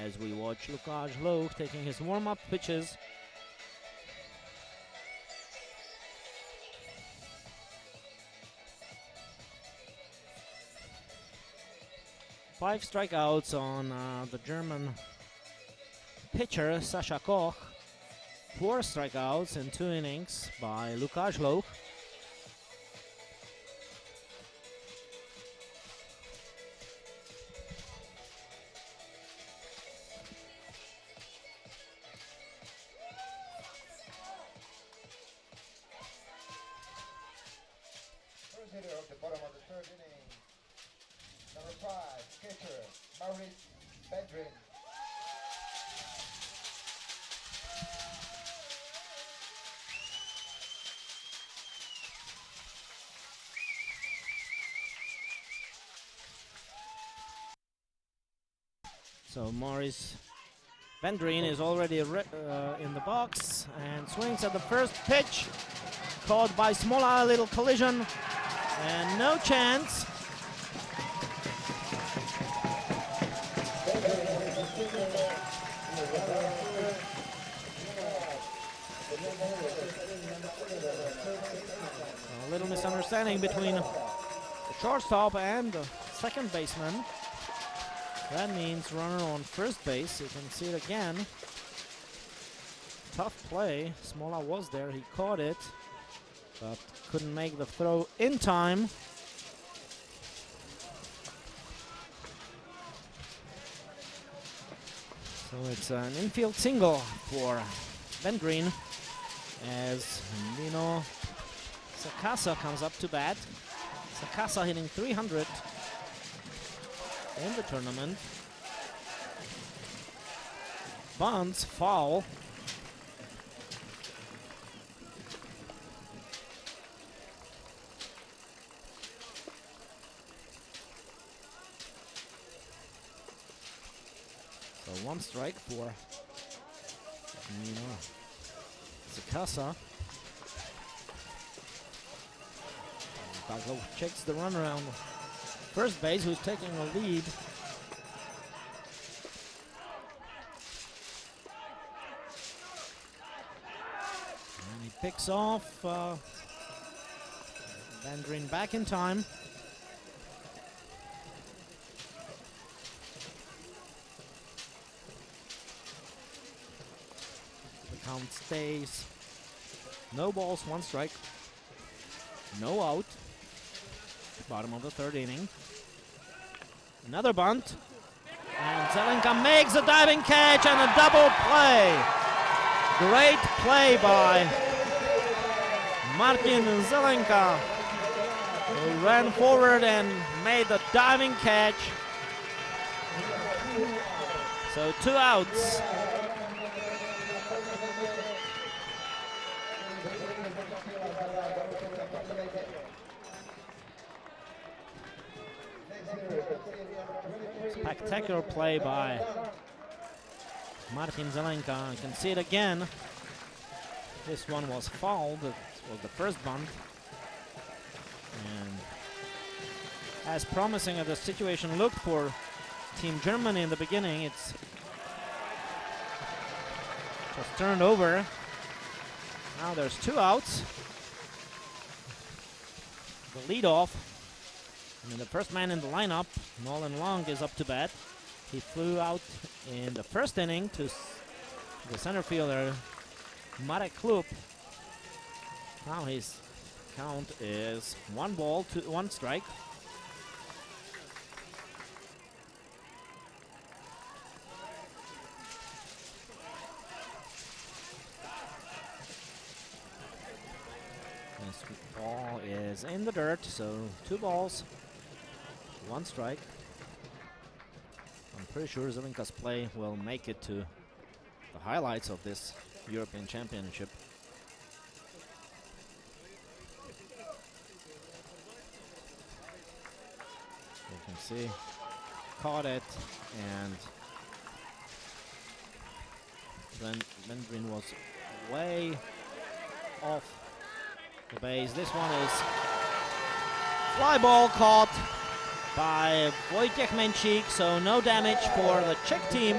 As we watch Lukáš Louch taking his warm-up pitches. Five strikeouts on the German pitcher Sascha Koch. 4 strikeouts in 2 innings by Lukáš Louch. First hitter of the bottom of the third inning, number 5, catcher Maurice Bendrine. So Maurice Bendrine is already in the box and swings at the first pitch. Caught by Smola, a little collision and no chance. A little misunderstanding between the shortstop and the second baseman. That means runner on first base. You can see it again. Tough play. Smola was there. He caught it, but couldn't make the throw in time. So it's an infield single for Ben Green as Nino Sakasa comes up to bat. Sakasa hitting 300 in the tournament. Bunts, foul. So 1 strike for Nino Sakasa. Bago checks the run around first base, who's taking a lead. And he picks off Ben Green back in time. The count stays no balls, 1 strike, no out. Bottom of the 3rd inning. Another bunt. And Zelenka makes a diving catch and a double play. Great play by Martin Zelenka, who ran forward and made the diving catch. So 2 outs. Spectacular play by Martin Zelenka. You can see it again. This one was fouled. It was the first bunt. And as promising as the situation looked for Team Germany in the beginning, it's just turned over. Now there's 2 outs. The leadoff. And the first man in the lineup, Nolan Long, is up to bat. He flew out in the 1st inning to the center fielder, Marek Klub. Now his count is 1 ball to 1 strike. This ball is in the dirt, so 2 balls. 1 strike. I'm pretty sure Zelenka's play will make it to the highlights of this European Championship. You can see, caught it, and Ben Green was way off the base. This one is fly ball caught by Wojciech Menchik, so no damage for the Czech team.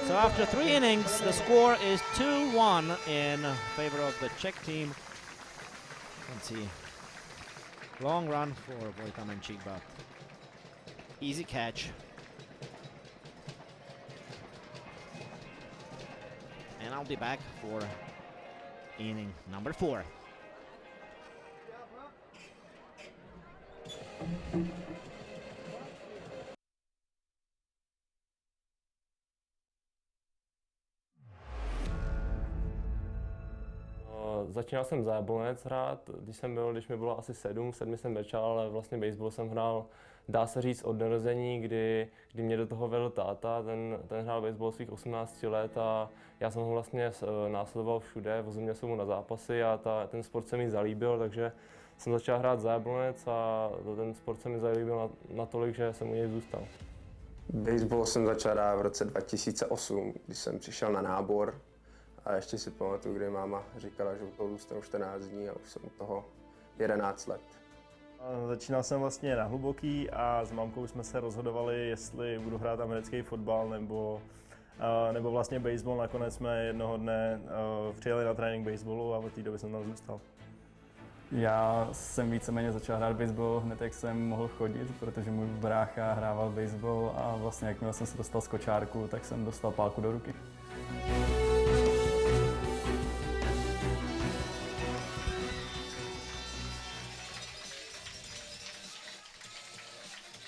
So after 3 innings, the score is 2-1 in favor of the Czech team. Let's see, long run for Wojciech Menchik, but easy catch. And I'll be back for inning number 4. Začínal jsem za Jablonec hrát, když mi bylo asi 7 jsem začal, ale vlastně baseball jsem hrál, dá se říct, od narození, kdy mě do toho vedl táta, ten hrál baseball svých 18 let a já jsem ho vlastně následoval všude, vozil mě se mu na zápasy a ten sport se mi zalíbil, takže jsem začal hrát za Jablonec a ten sport se mi zalíbil natolik, že jsem u něj zůstal. Baseball jsem začal hrát v roce 2008, když jsem přišel na nábor. A ještě si pamatuju, kdy máma říkala, že u toho zůstanu 14 dní a už jsem u toho 11 let. Začínal jsem vlastně na hluboký a s mámkou jsme se rozhodovali, jestli budu hrát americký fotbal nebo vlastně baseball. Nakonec jsme jednoho dne přijeli na trénink baseballu a od té doby jsem tam zůstal. Já jsem víceméně začal hrát baseball hned, jak jsem mohl chodit, protože můj brácha hrával baseball a vlastně jakmile jsem se dostal z kočárku, tak jsem dostal pálku do ruky.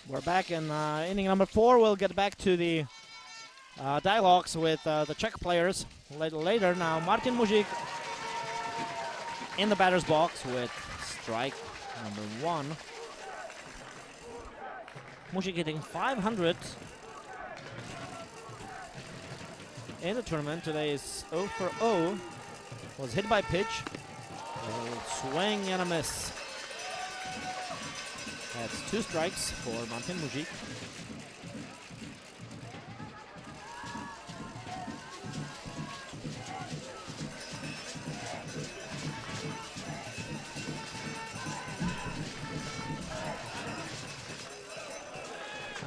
We're back in inning number 4. We'll get back to the dialogues with the Czech players later. Now Martin Mužík in the batter's box with strike number 1. Mužík hitting 500 in the tournament. Today is 0 for 0. Was hit by pitch. A little swing and a miss. That's 2 strikes for Martin Mužík.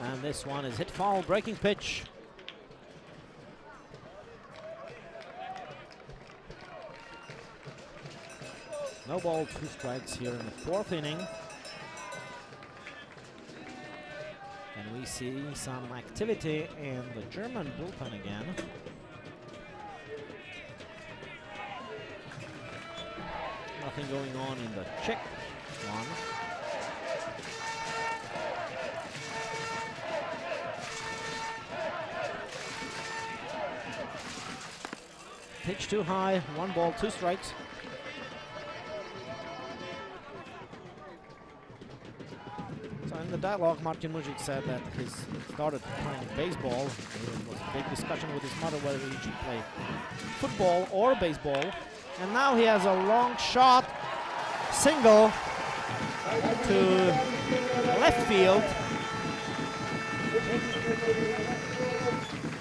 And this one is hit foul, breaking pitch. No ball, 2 strikes here in the 4th inning. And we see some activity in the German bullpen again. Nothing going on in the Czech one. Pitch too high, 1 ball, 2 strikes. So in the dialogue, Martin Mužík said that he started playing baseball. There was a big discussion with his mother whether he should play football or baseball. And now he has a long shot, single to left field.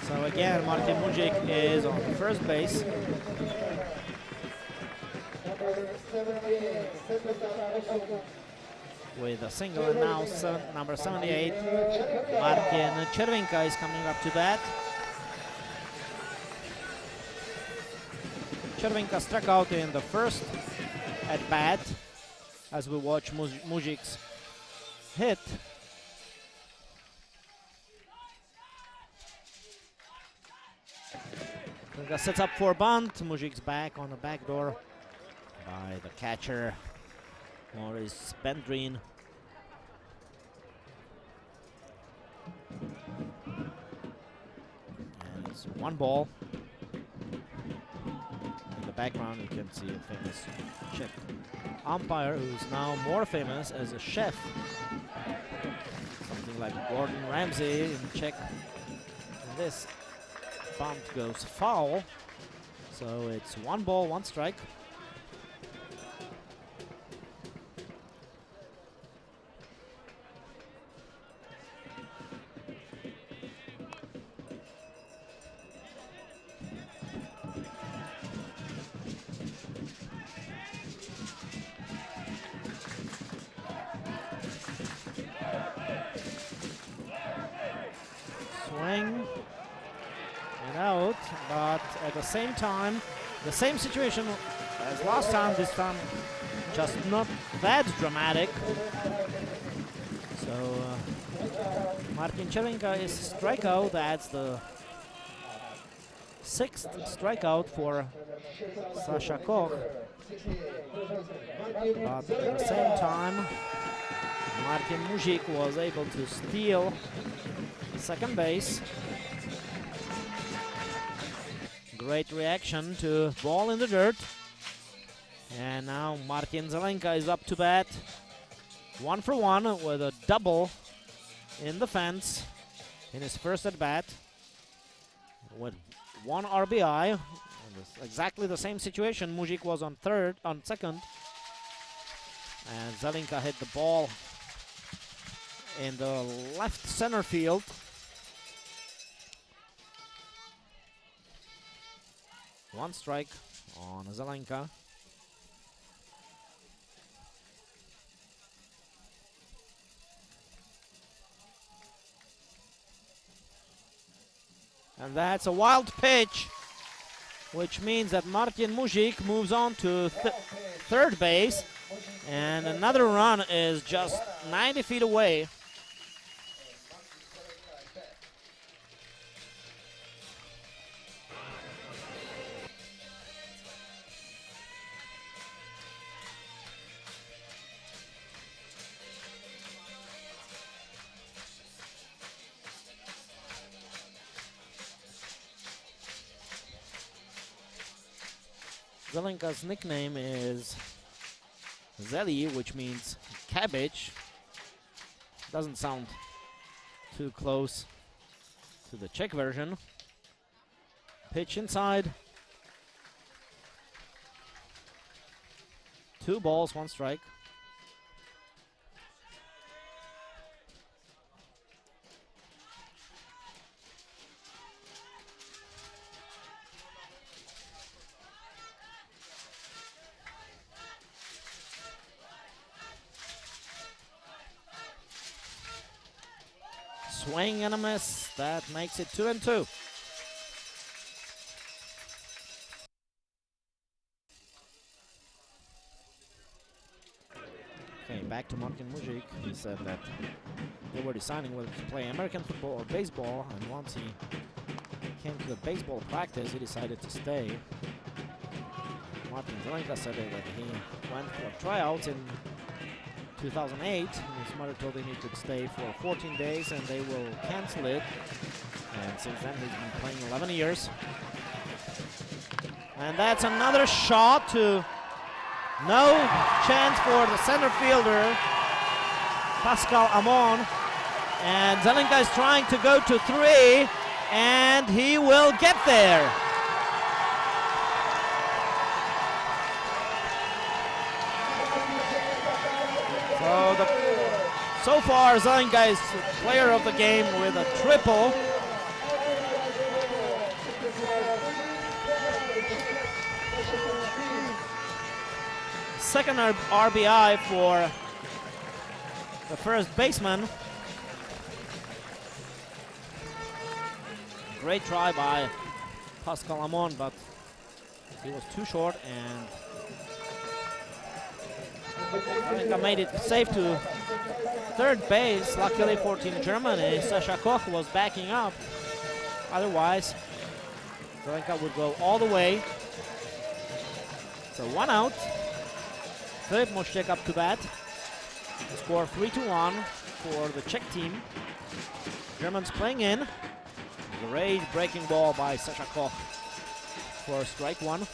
So again, Martin Mužík is on first base. With a single, and now number 78, Martin Červinka is coming up to bat. Červinka struck out in the first at bat as we watch Mužík's hit. Červinka sets up for bunt. Mužík's back on the back door by the catcher, Maurice Bendrine. And it's 1 ball. In the background you can see a famous Czech umpire who's now more famous as a chef. Something like Gordon Ramsay in Czech. And this bunt goes foul. So it's 1 ball, 1 strike. Swing and out, but at the same time, the same situation as last time, this time just not that dramatic. So Martin Červinka is strikeout. That's the 6th strikeout for Sasha Koch. But at the same time, Martin Mužík was able to steal second base. Great reaction to ball in the dirt. And now Martin Zelenka is up to bat. 1 for 1 with a double in the fence in his first at bat with 1 RBI. Exactly the same situation. Mužík was on second. And Zelenka hit the ball in the left center field. One strike on Zelenka. And that's a wild pitch, which means that Martin Mužík moves on to third base. And another run is just 90 feet away. Zelenka's nickname is Zeli, which means cabbage. Doesn't sound too close to the Czech version. Pitch inside. 2 balls, 1 strike. Swing and a miss. That makes it 2-2. Okay, back to Martin Mujic. He said that they were deciding whether to play American football or baseball, and once he came to the baseball practice, he decided to stay. Martin Zelenka said that he went for tryouts in 2008. His mother told him he could stay for 14 days and they will cancel it. And since then he's been playing 11 years. And that's another shot to no chance for the center fielder, Pascal Amon. And Zelenka is trying to go to 3 and he will get there. So far, Zelenka is player of the game with a triple. Second RBI for the first baseman. Great try by Pascal Amon, but he was too short, and Zelenka made it safe to third base. Luckily for Team Germany, Sasha Koch was backing up. Otherwise, Zelenka would go all the way. So 1 out. Filip Moštěk up to bat. The score 3-1 for the Czech team. Germans playing in. Great breaking ball by Sasha Koch for strike 1.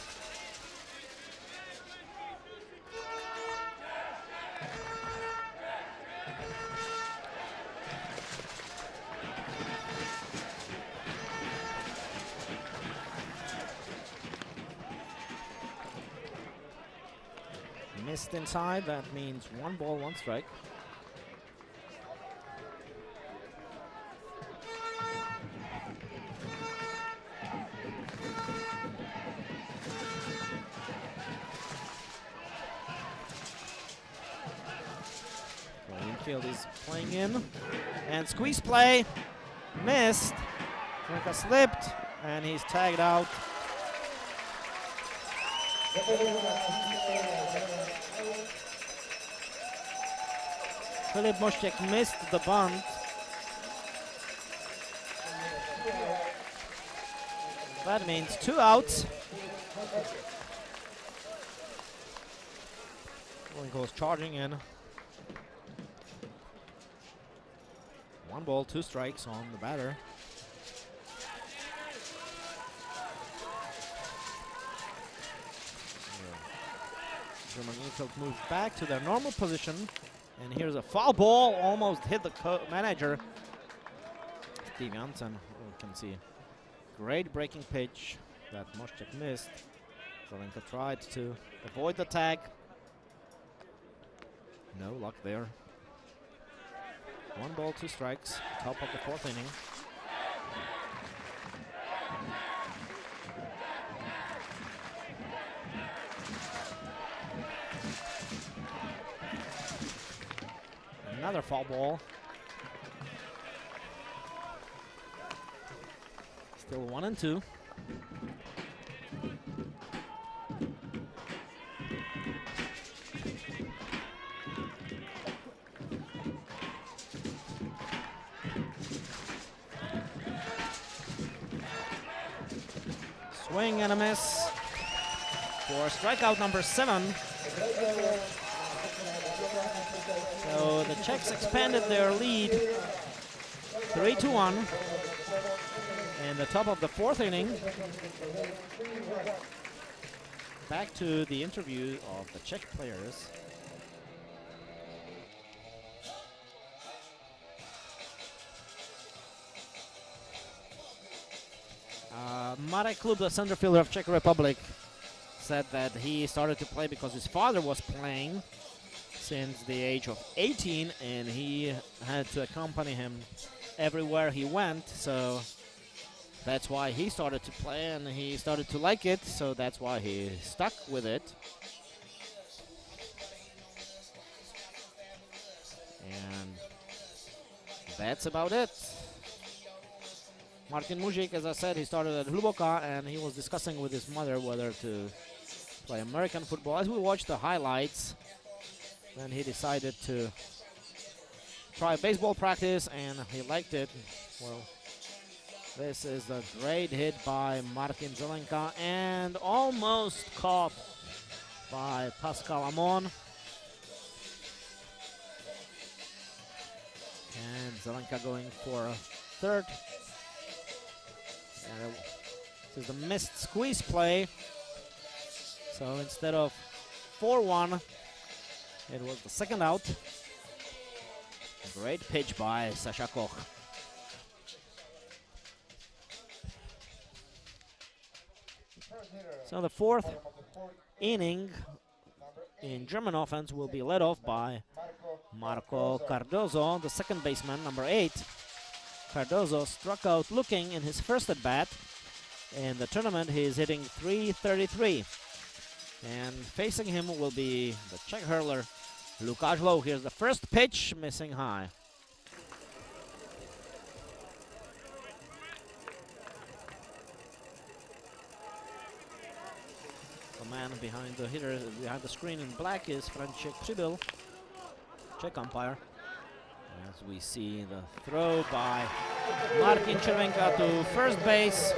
Missed inside, that means 1 ball, 1 strike. Infield is playing in, and squeeze play, missed. Zelenka slipped, and he's tagged out. Filip Moštěk missed the bunt. That means 2 outs. One goes charging in. 1 ball, 2 strikes on the batter. German infield moves back to their normal position. And here's a foul ball, almost hit the manager, Steve Janssen. You can see great breaking pitch that Moštěk missed. Zelenka tried to avoid the tag. No luck there. 1 ball, 2 strikes, top of the 4th inning. Another foul ball. Still 1-2. Swing and a miss for strikeout number 7. So the Czechs expanded their lead 3-1 in the top of the 4th inning. Back to the interview of the Czech players. Marek Klub, the center fielder of Czech Republic, said that he started to play because his father was playing since the age of 18, and he had to accompany him everywhere he went, so that's why he started to play, and he started to like it, so that's why he stuck with it. And that's about it. Martin Mužík, as I said, he started at Hluboká, and he was discussing with his mother whether to play American football. As we watched the highlights, then he decided to try baseball practice, and he liked it. Well, this is a great hit by Martin Zelenka, and almost caught by Pascal Amon. And Zelenka going for a third. And this is the missed squeeze play. So instead of 4-1, it was the second out. Great pitch by Sasha Koch. So the 4th inning in German offense will be led off by Marco Cardozo, the second baseman, number 8. Cardozo struck out looking in his first at-bat. In the tournament, he is hitting .333. And facing him will be the Czech hurler, Lukáš Louch. Here's the first pitch, missing high. The man behind the hitter, behind the screen in black, is František Přibyl, Czech umpire. As we see the throw by Martin Červenka to first base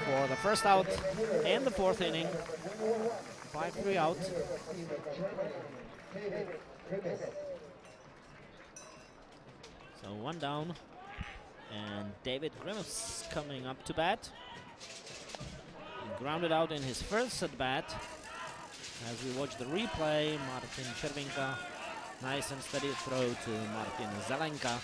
for the first out in the 4th inning. 5-3 out. So 1 down, and David Grimm's coming up to bat. He grounded out in his first at bat. As we watch the replay, Martin Červenka, nice and steady throw to Martin Zelenka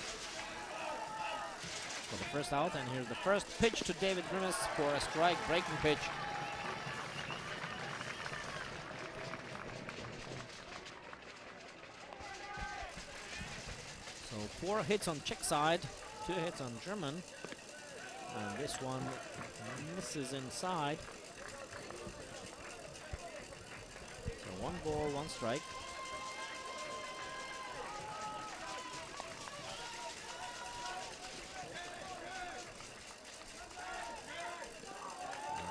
for the first out. And here's the first pitch to David Grimes for a strike breaking pitch. So 4 hits on Czech side, 2 hits on German. And this one misses inside. So 1 ball, 1 strike.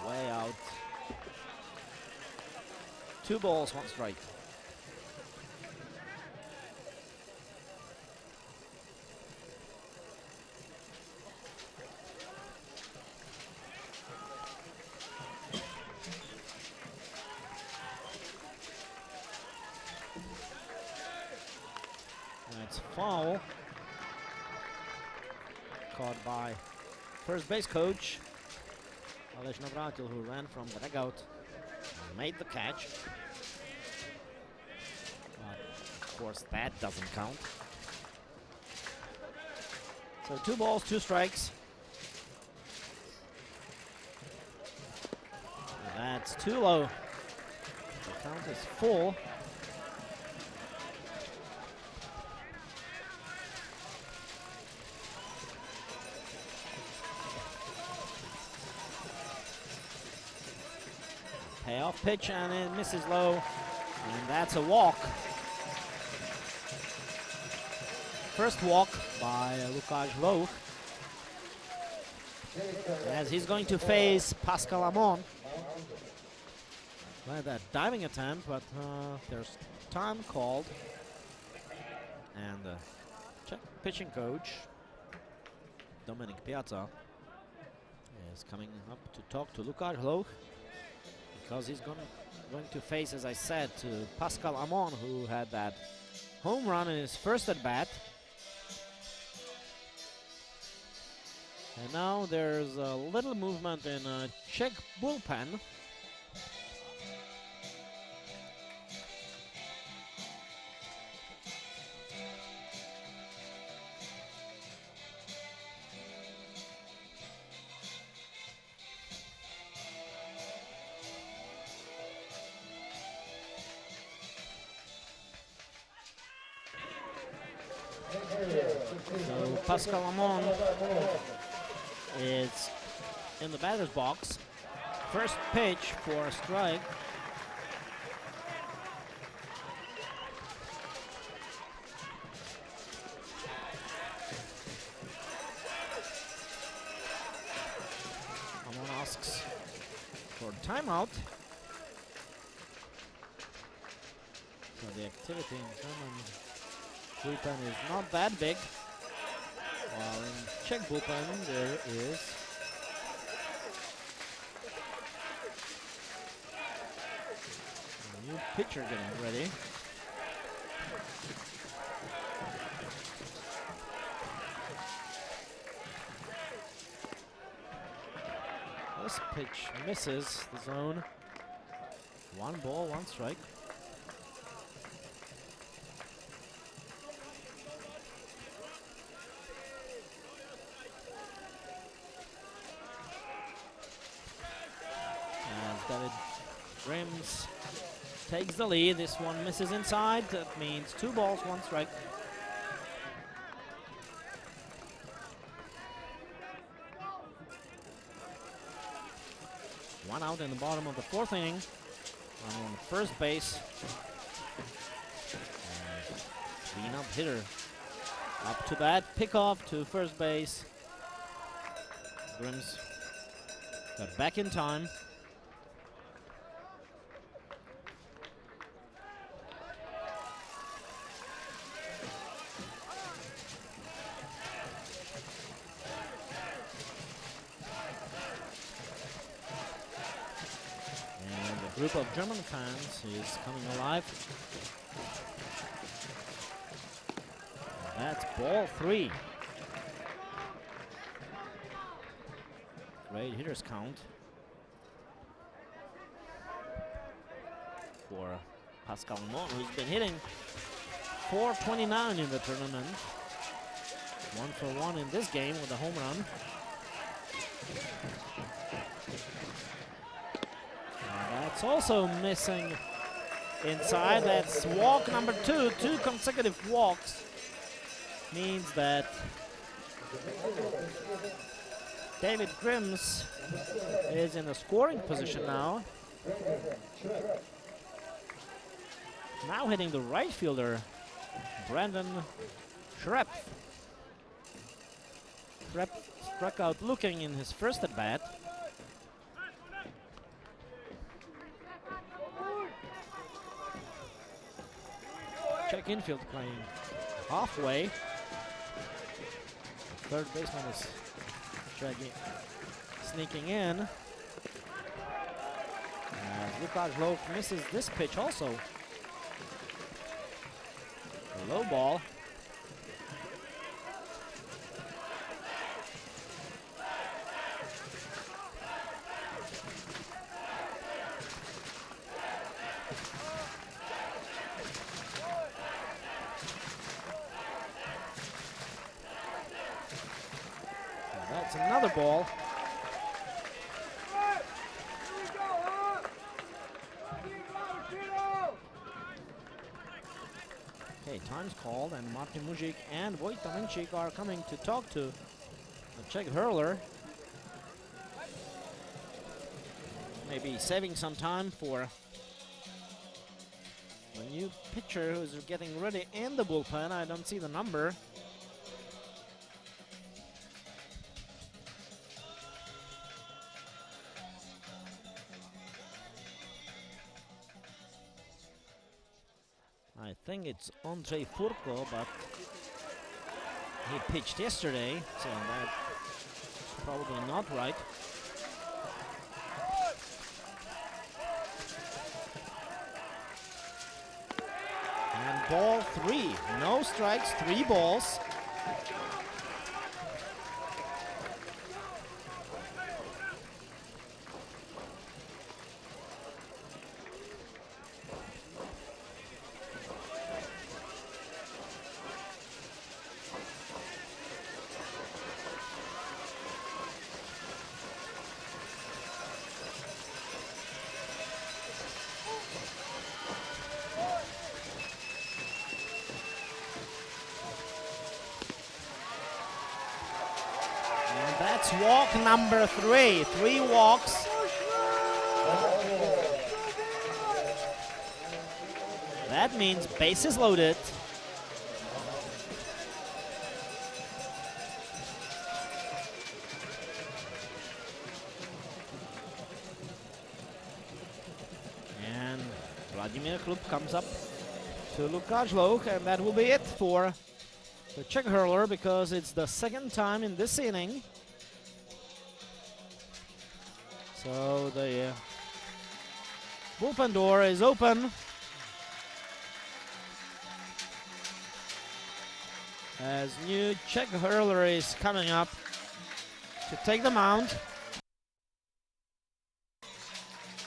Way out. 2 balls, 1 strike. That's foul. Caught by first base coach Aleš Navrátil, who ran from the dugout and made the catch. But of course that doesn't count. So 2 balls, 2 strikes. That's too low. The count is full. Payoff pitch, and it misses low, and that's a walk. First walk by Lukáš Louch, as he's going to face Pascal Amon. Well, that diving attempt, but there's time called, and the Czech pitching coach Dominik Piazza is coming up to talk to Lukáš Hlouch, because he's going to face, as I said, to Pascal Amon, who had that home run in his first at bat. And now there's a little movement in a Czech bullpen. So Pascal Amon is in the batter's box. First pitch for a strike. Amon asks for timeout. So the activity in German bullpen is not that big, while in Czech bullpen there is a new pitcher getting ready. This pitch misses the zone. 1 ball, 1 strike. David Grims takes the lead. This one misses inside. That means 2 balls, 1 strike. One out in the bottom of the 4th inning. On first base. Clean-up hitter. Up to bat. Pickoff to first base. Grims got back in time. Group of German fans is coming alive. And that's ball 3. Great hitters count for Pascal Amon, who's been hitting .429 in the tournament. 1 for 1 in this game with a home run. It's also missing inside. That's walk number 2. 2 consecutive walks means that David Grims is in a scoring position now. Now hitting the right fielder, Brandon Schrepp. Schrepp struck out looking in his first at bat. Czech infield playing halfway. The third baseman is sneaking in. As Lukáš Hlouch misses this pitch also. A low ball. That's another ball. Okay, time's called, and Martin Mužík and Vojta Minčík are coming to talk to the Czech hurler. Maybe saving some time for the new pitcher who's getting ready in the bullpen. I don't see the number. I think it's Ondřej Furko, but he pitched yesterday, so that's probably not right. ball 3. No strikes, 3 balls. And that's walk number 3. 3 walks. That means bases loaded. And Vladimir Klub comes up to Lukáš Louch, and that will be it for the Czech hurler, because it's the second time in this inning. So the bullpen door is open. As new Czech hurler is coming up to take the mound.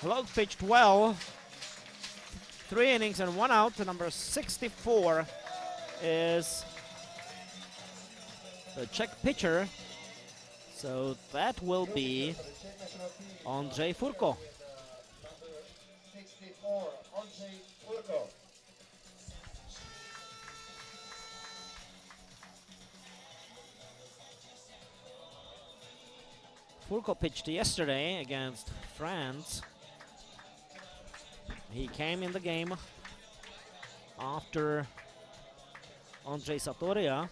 Louch pitched well. 3 innings and 1 out. The number 64 is the Czech pitcher. So that will be Ondřej Furko. 64, Ondřej Furko. Furko pitched yesterday against France. He came in the game after Ondřej Satoria.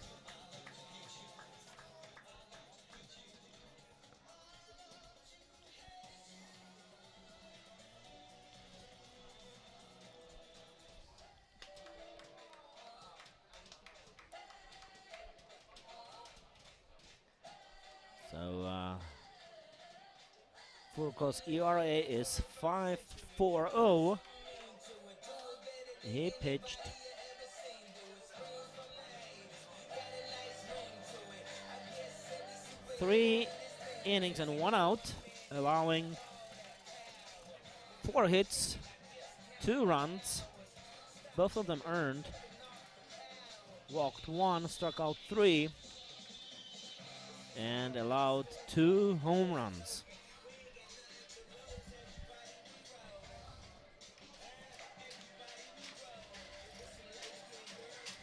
So Furko's ERA is 5.40. He pitched 3 innings and 1 out, allowing 4 hits, 2 runs, both of them earned. Walked 1, struck out 3, and allowed 2 home runs.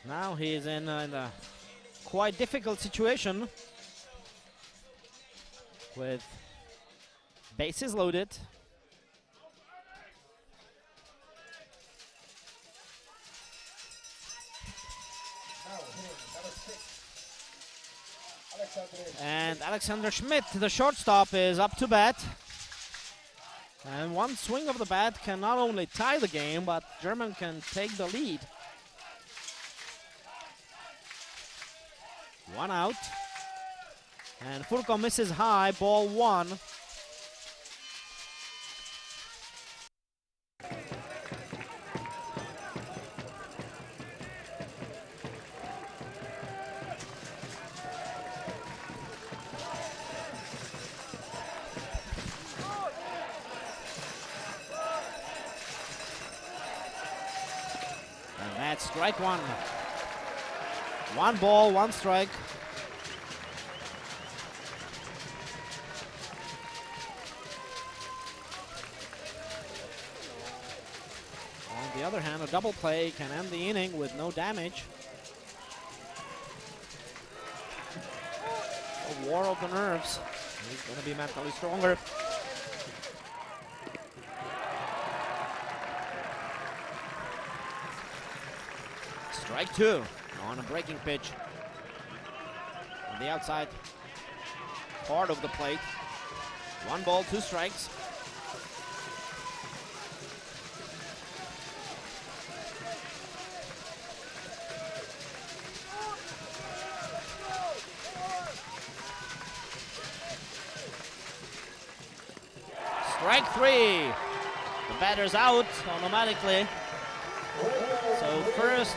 Now he is in a quite difficult situation with bases loaded. And Alexander Schmidt, the shortstop, is up to bat. And one swing of the bat can not only tie the game, but German can take the lead. 1 out. And Furko misses high, ball 1. And that's strike 1. 1 ball, 1 strike. On the other hand, a double play can end the inning with no damage. A war of the nerves. He's going to be mentally stronger. Strike 2 on a breaking pitch. On the outside part of the plate. 1 ball, 2 strikes. Strike 3. The batter's out automatically. So So first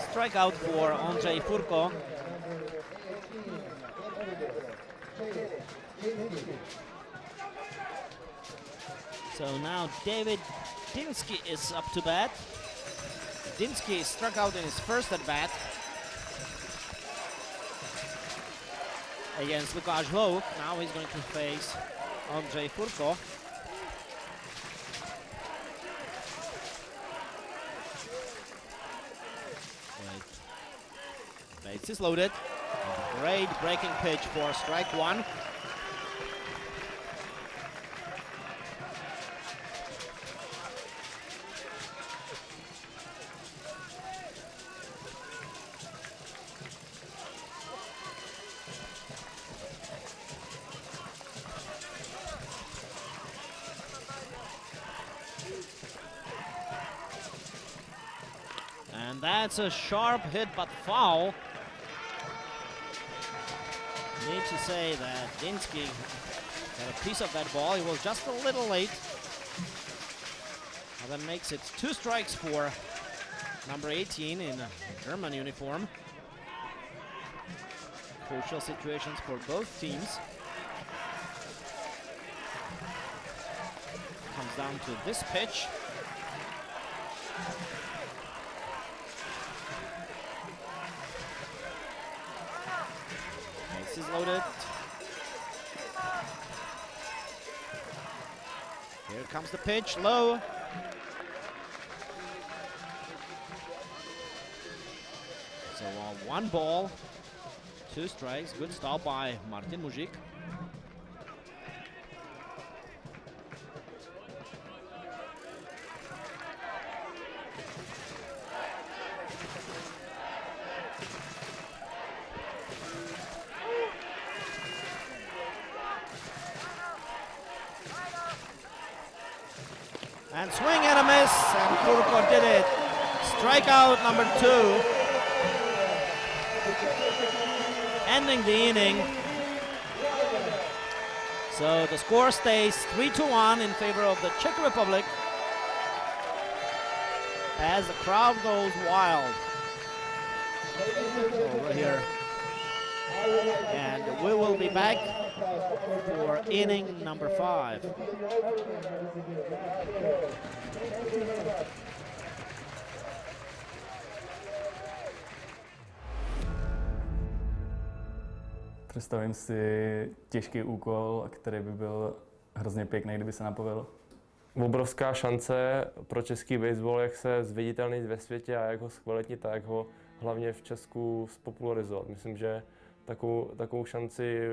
strikeout for Ondřej Furko. So now David Dinsky is up to bat. Dinsky struck out in his first at bat against Lukáš Hlouk. Now he's going to face Ondřej Furko. Base is loaded. Great breaking pitch for strike one. And that's a sharp hit but foul. Need to say that Dinsky got a piece of that ball. He was just a little late. And that makes it 2 strikes for number 18 in a German uniform. Crucial situations for both teams. Comes down to this pitch. Base is loaded. Here comes the pitch, low. So 1 ball, 2 strikes. Good stop by Martin Mužík. And swing and a miss, and Furko did it. Strikeout number 2. Ending the inning. So the score stays 3-1 in favor of the Czech Republic as the crowd goes wild over here. And we will be back for inning number 5. Představím si těžký úkol, který by byl hrozně pěkný, kdyby se napovedl. Obrovská šance pro český baseball, jak se zviditelnit ve světě a jak ho zkvalitnit a jak ho hlavně v Česku spopularizovat. Myslím, že takovou šanci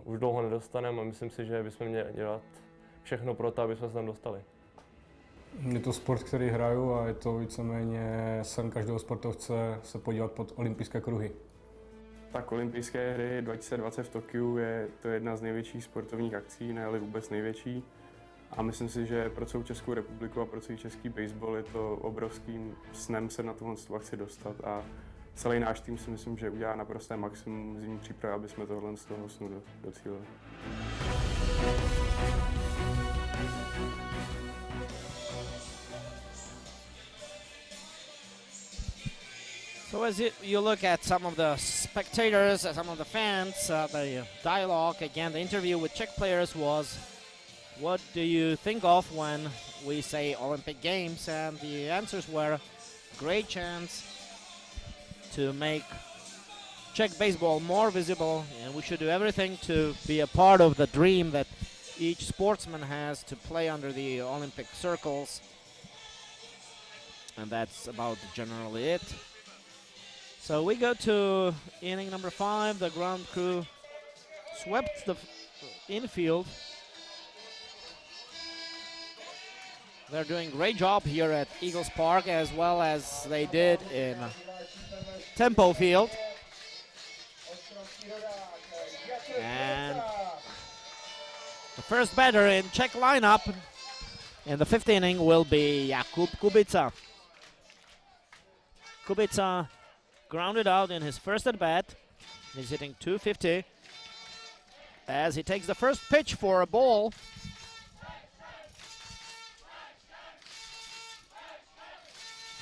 už dlouho nedostaneme a myslím si, že bychom měli dělat všechno pro to, aby jsme se tam dostali. Je to sport, který hraju a je to víceméně sen každého sportovce se podívat pod olympijské kruhy. Tak olympijské hry 2020 v Tokiu je to jedna z největších sportovních akcí, ne-li vůbec největší. A myslím si, že pro celou Českou republiku a pro celý český baseball je to obrovským snem se na tuhle akci dostat. A celý náš tým si myslím, že udělá naprosté maximum zimní přípravy, aby jsme tohle z toho snu docílili. So as you look at some of the spectators, some of the fans, the dialogue, again, the interview with Czech players was, what do you think of when we say Olympic Games? And the answers were, great chance to make Czech baseball more visible, and we should do everything to be a part of the dream that each sportsman has to play under the Olympic circles. And that's about generally it. So we go to inning number 5. The ground crew swept the infield. They're doing a great job here at Eagles Park, as well as they did in Tempo Field. And the first batter in Czech lineup in the 5th inning will be Jakub Kubica. Kubica grounded out in his first at bat. He's hitting .250 as he takes the first pitch for a ball.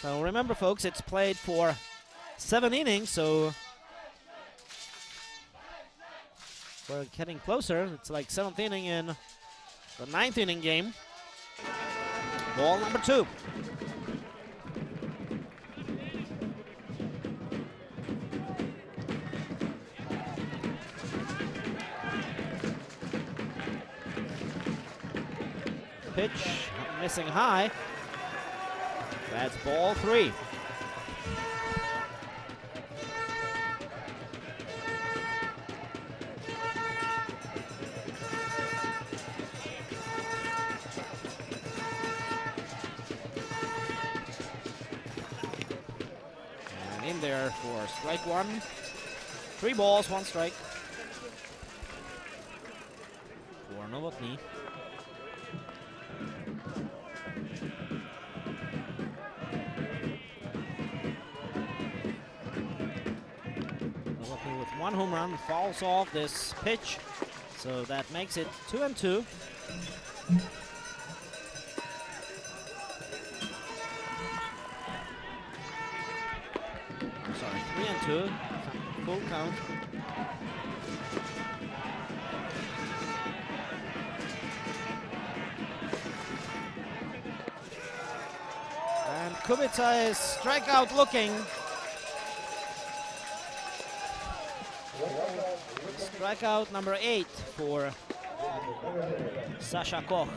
So remember, folks, it's played for 7 innings, so we're getting closer. It's like 7th inning in the 9th inning game. Ball number 2. Pitch missing high. That's ball 3. And in there for strike 1. 3 balls, 1 strike for Novotny. With 1 home run, fouls off this pitch, so that makes it 2-2. I'm sorry, 3-2. Full count. And Kubica is strikeout looking. Strikeout number 8 for Sasha Koch.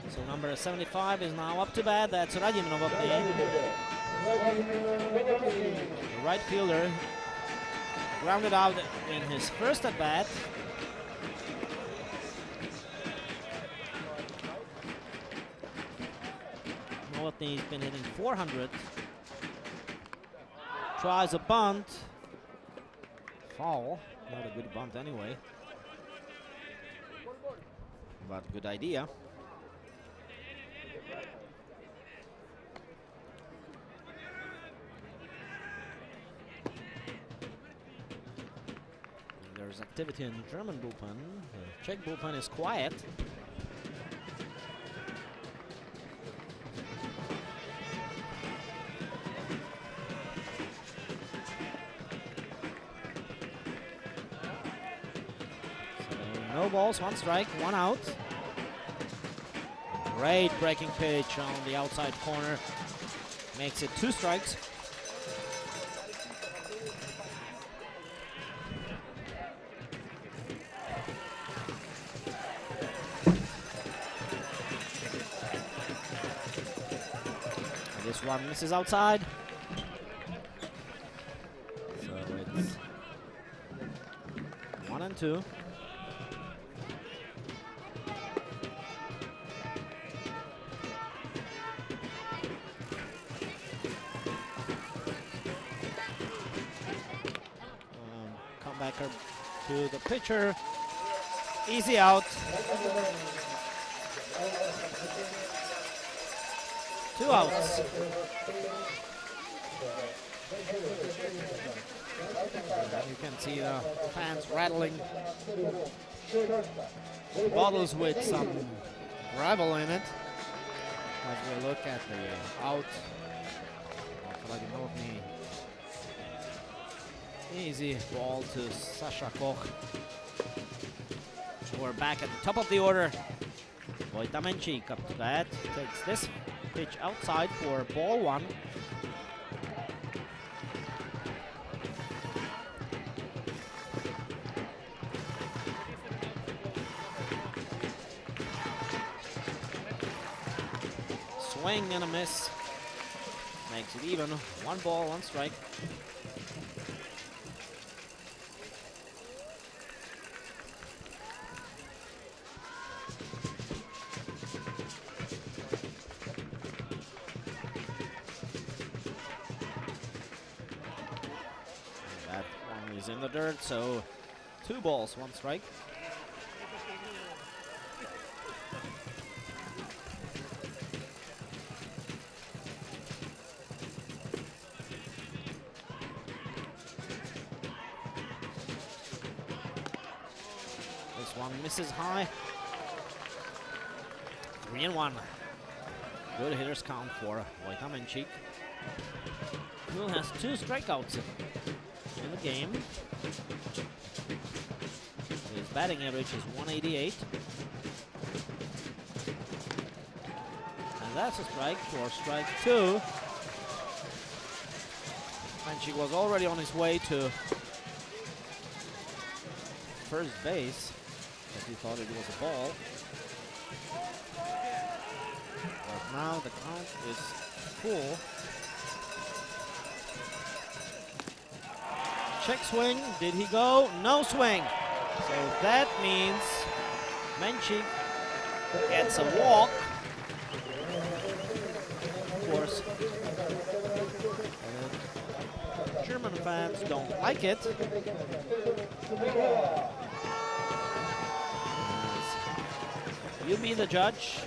So number 75 is now up to bat. That's Radim Novotny. The right fielder grounded out in his first at bat. Novotny's been hitting 400. Tries a bunt. Foul. Not a good bunt anyway. But good idea. And there's activity in the German bullpen. The Czech bullpen is quiet. No balls, 1 strike, 1 out. Great breaking pitch on the outside corner. Makes it 2 strikes. And this one misses outside. So it's 1-2. Backer to the pitcher. Easy out. 2 outs. And you can see the fans rattling bottles with some gravel in it as we look at the out of Novotny. Easy ball to Sasha Koch. We're back at the top of the order. Vojta Menchik up to bat. Takes this pitch outside for ball 1. Swing and a miss. Makes it even. 1 ball, 1 strike. Is in the dirt, so 2 balls, 1 strike. This one misses high. 3-1. Good hitters count for Vojta Menčík, who has 2 strikeouts in the game. His batting average is 188. And that's a strike for strike 2. Menčík was already on his way to first base, as he thought it was a ball. But now the count is full. Check swing, did he go? No swing. So that means Menčík gets a walk. Of course, German fans don't like it. You be the judge.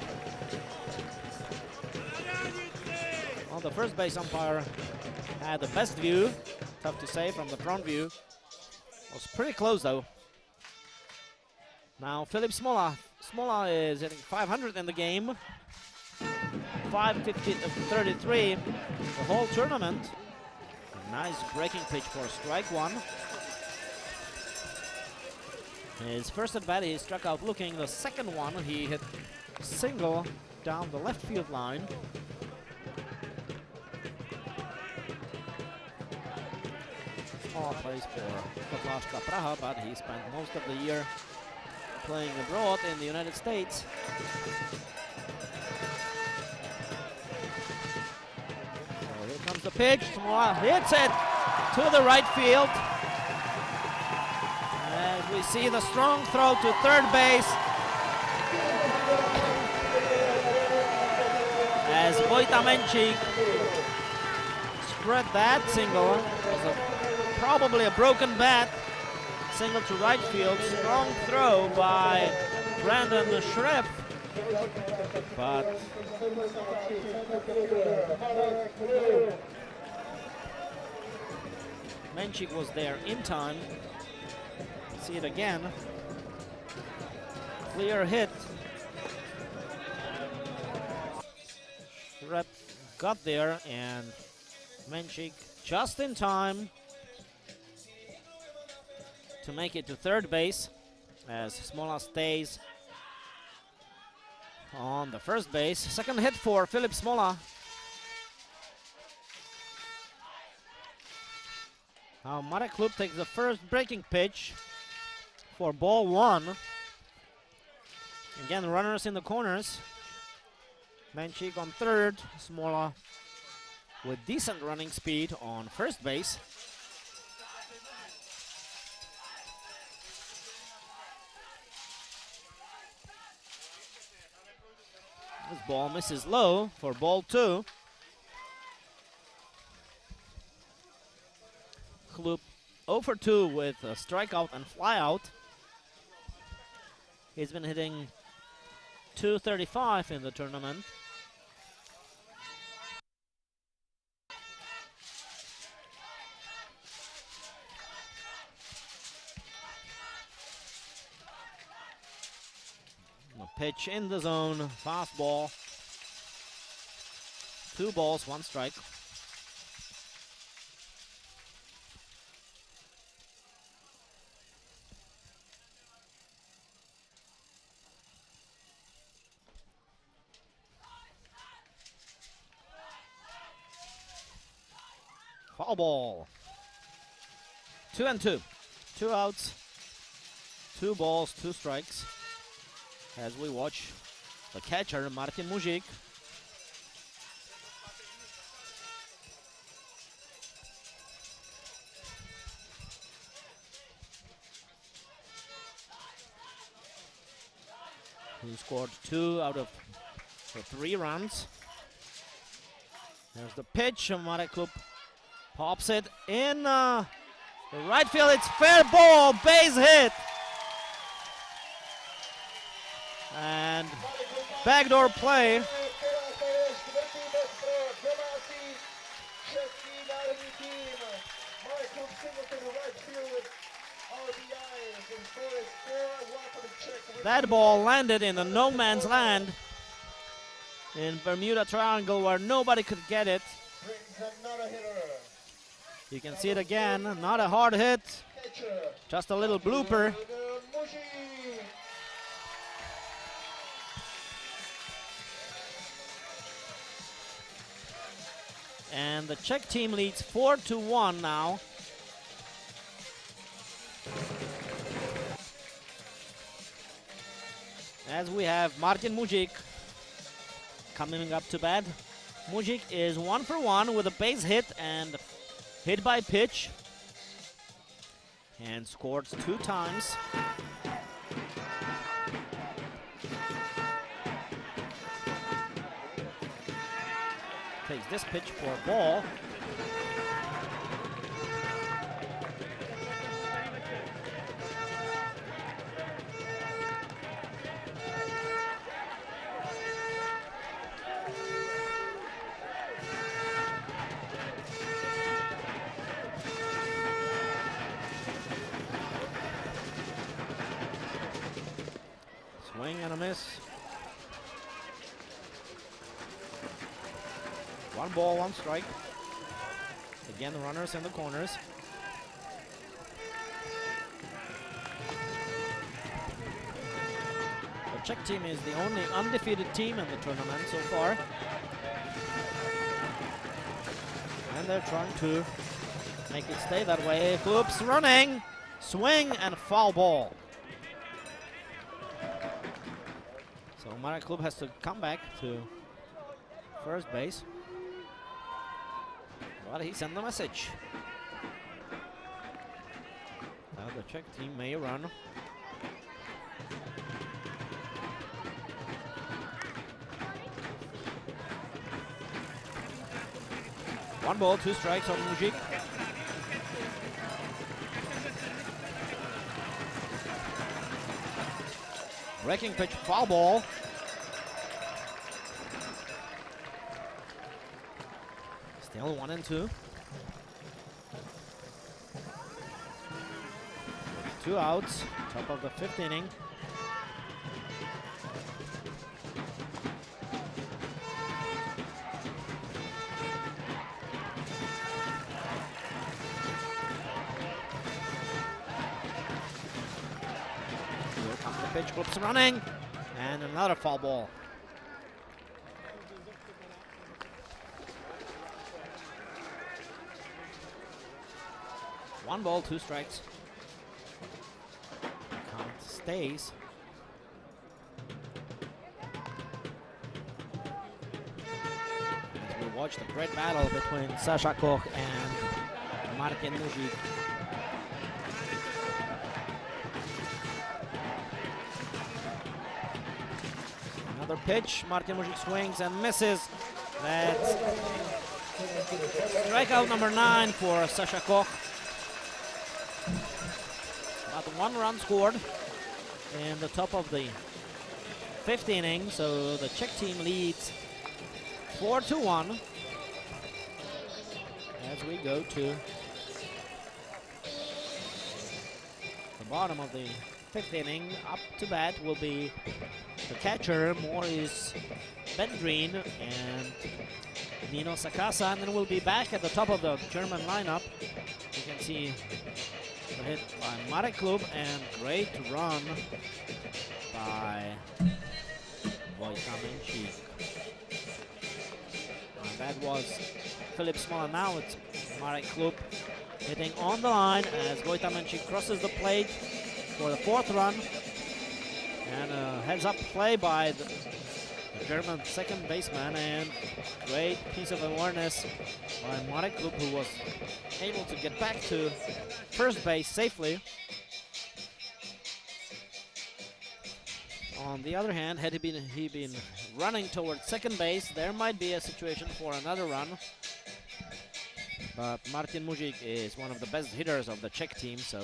Well, the first base umpire had the best view. Tough to say from the front view. Was pretty close though. Now Filip Smola. Smola is hitting 500 in the game. 550-33 the whole tournament. A nice breaking pitch for strike 1. His first at bat he struck out looking. The second one he hit single down the left field line. Smola plays for Playo.tv Praha, but he spent most of the year playing abroad in the United States. So here comes the pitch. Smola hits it to the right field. As we see the strong throw to third base. As Vojta Menčík spread that single. It was probably a broken bat. Single to right field. Strong throw by Brandon Schreff. But Menčík was there in time. See it again. Clear hit. Schrepp got there and Menčík just in time to make it to third base as Smola stays on the first base. Second hit for Filip Smola. Now Marek Klub takes the first breaking pitch for ball 1. Again, runners in the corners. Menčík on third. Smola with decent running speed on first base. This ball misses low for ball 2. Klub 0 for 2 with a strikeout and flyout. He's been hitting .235 in the tournament. A pitch in the zone, fastball. 2 balls, 1 strike. Foul ball. 2-2. 2 outs, 2 balls, 2 strikes. As we watch the catcher, Martin Mužík. Who scored 2 out of the 3 runs. There's the pitch, Marek Klub pops it in the right field. It's fair ball, base hit. And backdoor play. That ball landed in the no man's land. in Bermuda Triangle where nobody could get it. Brings another hitter. You can see it again, not a hard hit, Catcher. just a little blooper. Mujic. And the Czech team leads 4-1 now. As we have Martin Mujic coming up to bat. Mujic is 1 for 1 with a base hit and hit by pitch. And scored 2 times. Takes this pitch for a ball. Swing and a miss. 1 ball, 1 strike. Again, the runners in the corners. The Czech team is the only undefeated team in the tournament so far. And they're trying to make it stay that way. Klub's running, swing and foul ball. So Marek Klub has to come back to first base. But he sent the message. Now the Czech team may run. One ball, 2 strikes on Mujic. Breaking pitch, foul ball. Still 1-2. 2 outs, top of the 5th inning. Here comes the pitch, Klub's running, and another foul ball. One ball, 2 strikes. Count stays. As we watch the great battle between Sasha Koch and Martin Mujic. Another pitch, Martin Mujic swings and misses. That's strikeout number 9 for Sasha Koch. About 1 run scored in the top of the 5th inning, so the Czech team leads 4-1 as we go to the bottom of the 5th inning. Up to bat will be the catcher, Maurice Bendreen and Nino Sakasa, and then we'll be back at the top of the German lineup. You can see the hit by Marek Klub and great run by Wojtamenchik. And that was Philip Smola. Now it's Marek Klub hitting on the line as Wojtamenchik crosses the plate for the 4th run. And a heads-up play by the German second baseman, and great piece of awareness by Marek Klub, who was able to get back to first base safely. On the other hand, had he been running towards second base, there might be a situation for another run. But Martin Mujic is one of the best hitters of the Czech team, so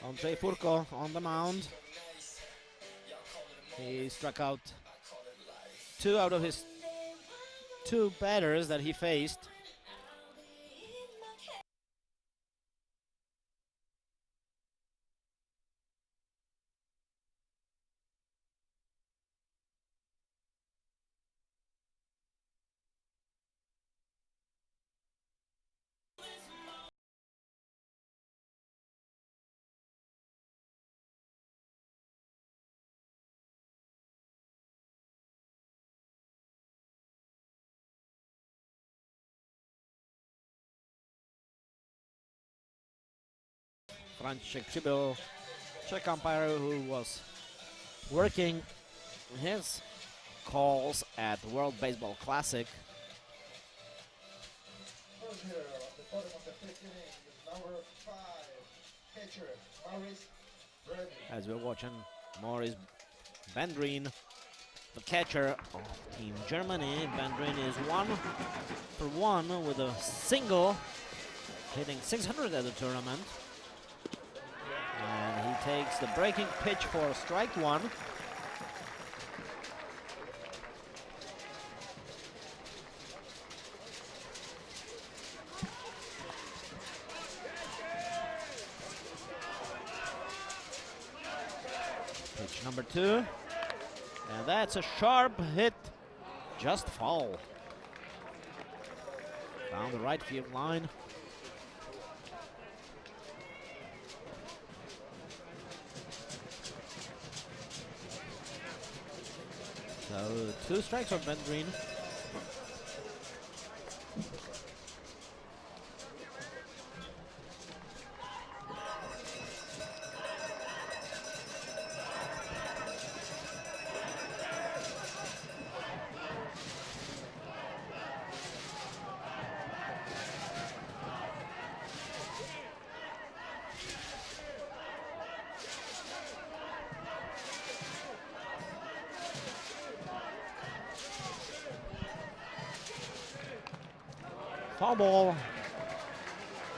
Andrzej Furko on the mound. He struck out 2 out of his 2 batters that he faced. František Přibyl, Czech umpire who was working his calls at the World Baseball Classic. First hitter at the bottom of the 5th inning is number 5, catcher Maurice Brennan. As we're watching Maurice Bendrin, the catcher of Team Germany. Bendrin is 1 for 1 with a single, hitting 600 at the tournament. And he takes the breaking pitch for strike 1. Pitch number 2. And that's a sharp hit, just foul. Down the right field line. So 2 strikes for Bendrin. Foul ball.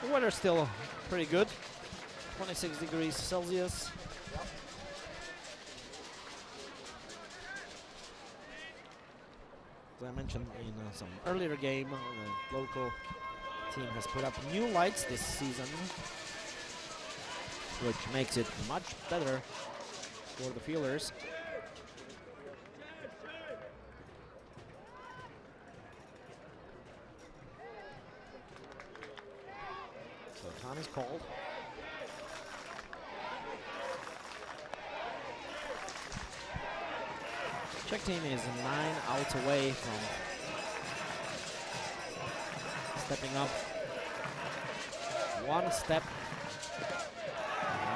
The weather's still pretty good. 26 degrees Celsius. As I mentioned in some earlier game, the local team has put up new lights this season, which makes it much better for the fielders. So time is called. Czech team is 9 outs away from stepping up one step.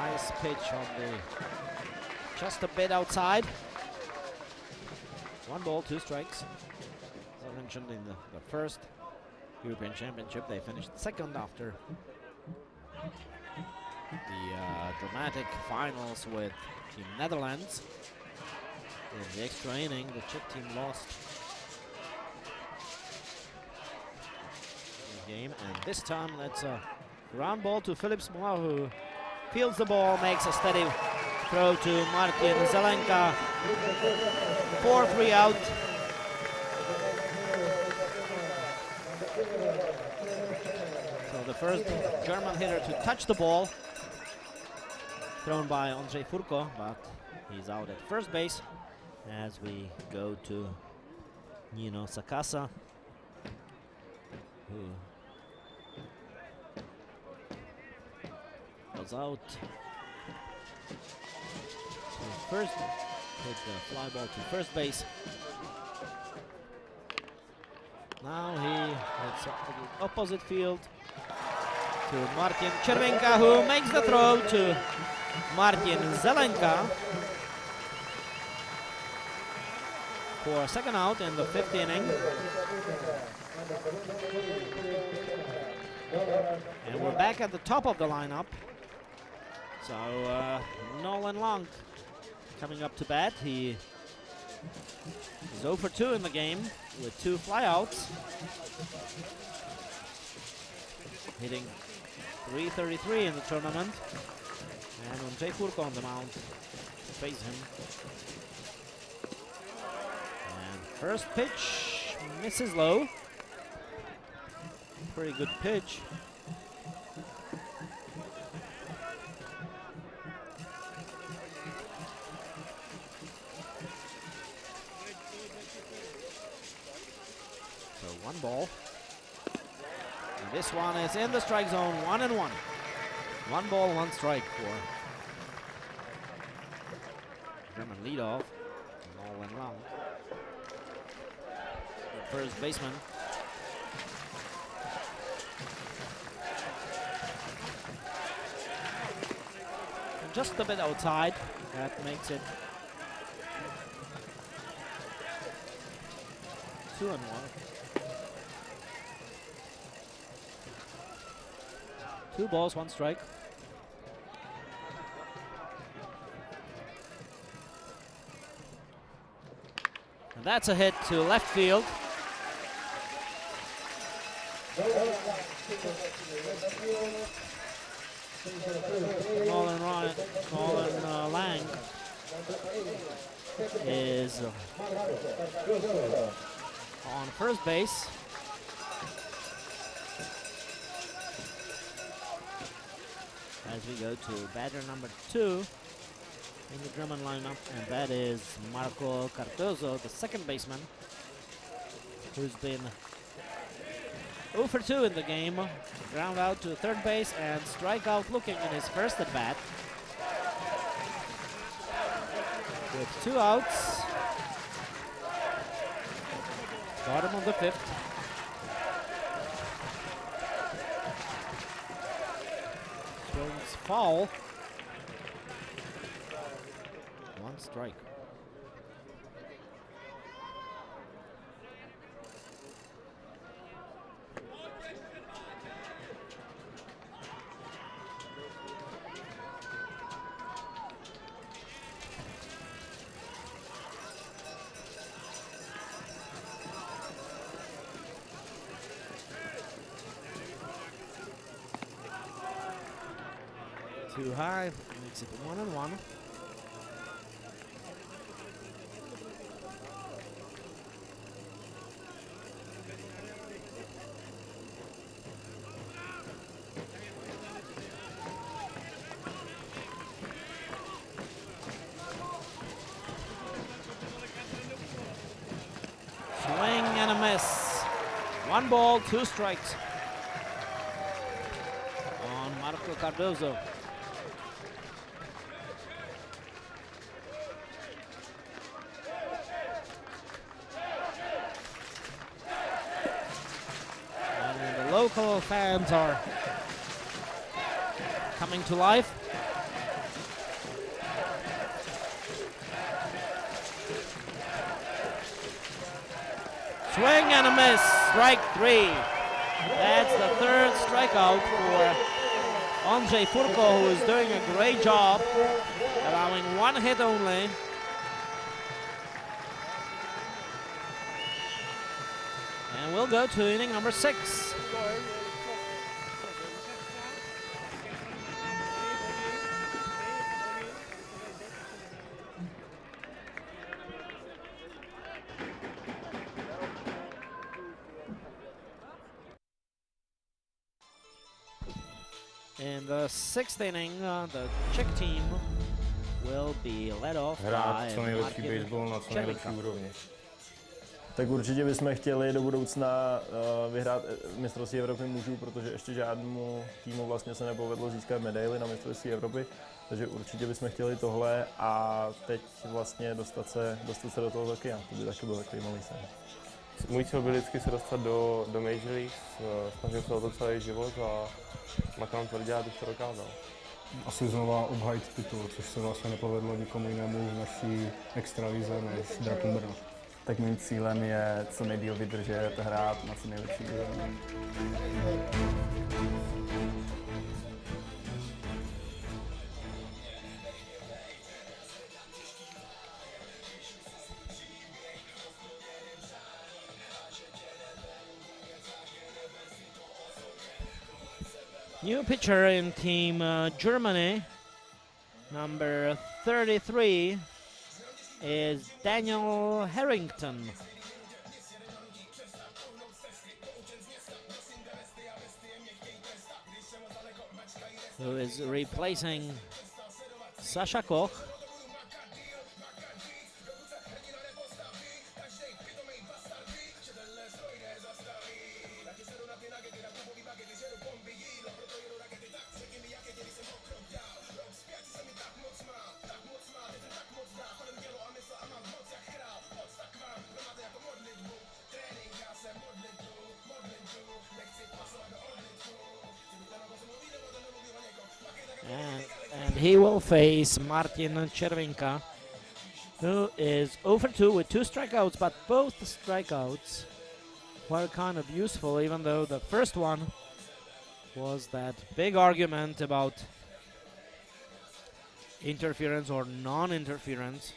Nice pitch on the just a bit outside. 1 ball, 2 strikes. As I mentioned in the first European Championship, they finished second after the dramatic finals with Team Netherlands. In the extra inning, the Czech team lost the game, and this time that's a ground ball to Filip Smola, who fields the ball, makes a steady throw to Martin Zelenka. 4-3 out. So the first German hitter to touch the ball, thrown by Ondřej Furko, but he's out at first base. As we go to Nino Sakasa, who was out to first, hit the fly ball to first base. Now he heads up to the opposite field to Martin Červenka, who makes the throw to Martin Zelenka for a second out in the 5th inning. And we're back at the top of the lineup. So Nolan Long coming up to bat. He is 0 for 2 in the game with 2 flyouts, hitting .333 in the tournament. And Ondřej Furko on the mound to face him. First pitch misses low. Pretty good pitch. So 1 ball. And this one is in the strike zone, 1-1. 1 ball, 1 strike for German leadoff. Nolan Long. The first baseman. And just a bit outside. That makes it 2-1. 2 balls, 1 strike. And that's a hit to left field. Nolan Lang is on first base. As we go to batter number 2 in the German lineup, and that is Marco Cardozo, the second baseman, who's been 0 for 2 in the game. Ground out to third base and strikeout looking in his first at bat. With 2 outs. Bottom of the 5th. Swings foul. 1 strike. Too high, makes it 1-1. Swing and a miss. 1 ball, 2 strikes on Marco Cardozo. Local fans are coming to life. Swing and a miss, strike 3. That's the 3rd strikeout for Andrzej Furko, who is doing a great job, allowing 1 hit only. And we'll go to inning number 6. In the 6th inning, the Czech team will be led off Hrát by co nejlepší Martin baseball na co nejlepší úrovni. Tak určitě bychom chtěli do budoucna vyhrát mistrovství Evropy mužů, protože ještě žádnému týmu vlastně se nepovedlo získat medaili na mistrovství Evropy, takže určitě bychom chtěli tohle a teď vlastně dostat se do toho hokeja. To by taky byl takový malý sen. Můj cíl byl vždycky se dostat do Major League, snažil se o to celý život a makám tvrdě, abych to dokázal. Asi znova obhajit titul, což se vlastně nepovedlo nikomu jinému v naší extralize než Drakům Brno. Tak mým cílem je co nejdýl vydržet, hrát na co nejlepší úrovni. New pitcher in Team Germany, number 33, is Daniel Harrington. who is replacing Sasha Koch. And he will face Martin Červinka, who is 0 for 2 with 2 strikeouts, but both the strikeouts were kind of useful, even though the first one was that big argument about interference or non-interference.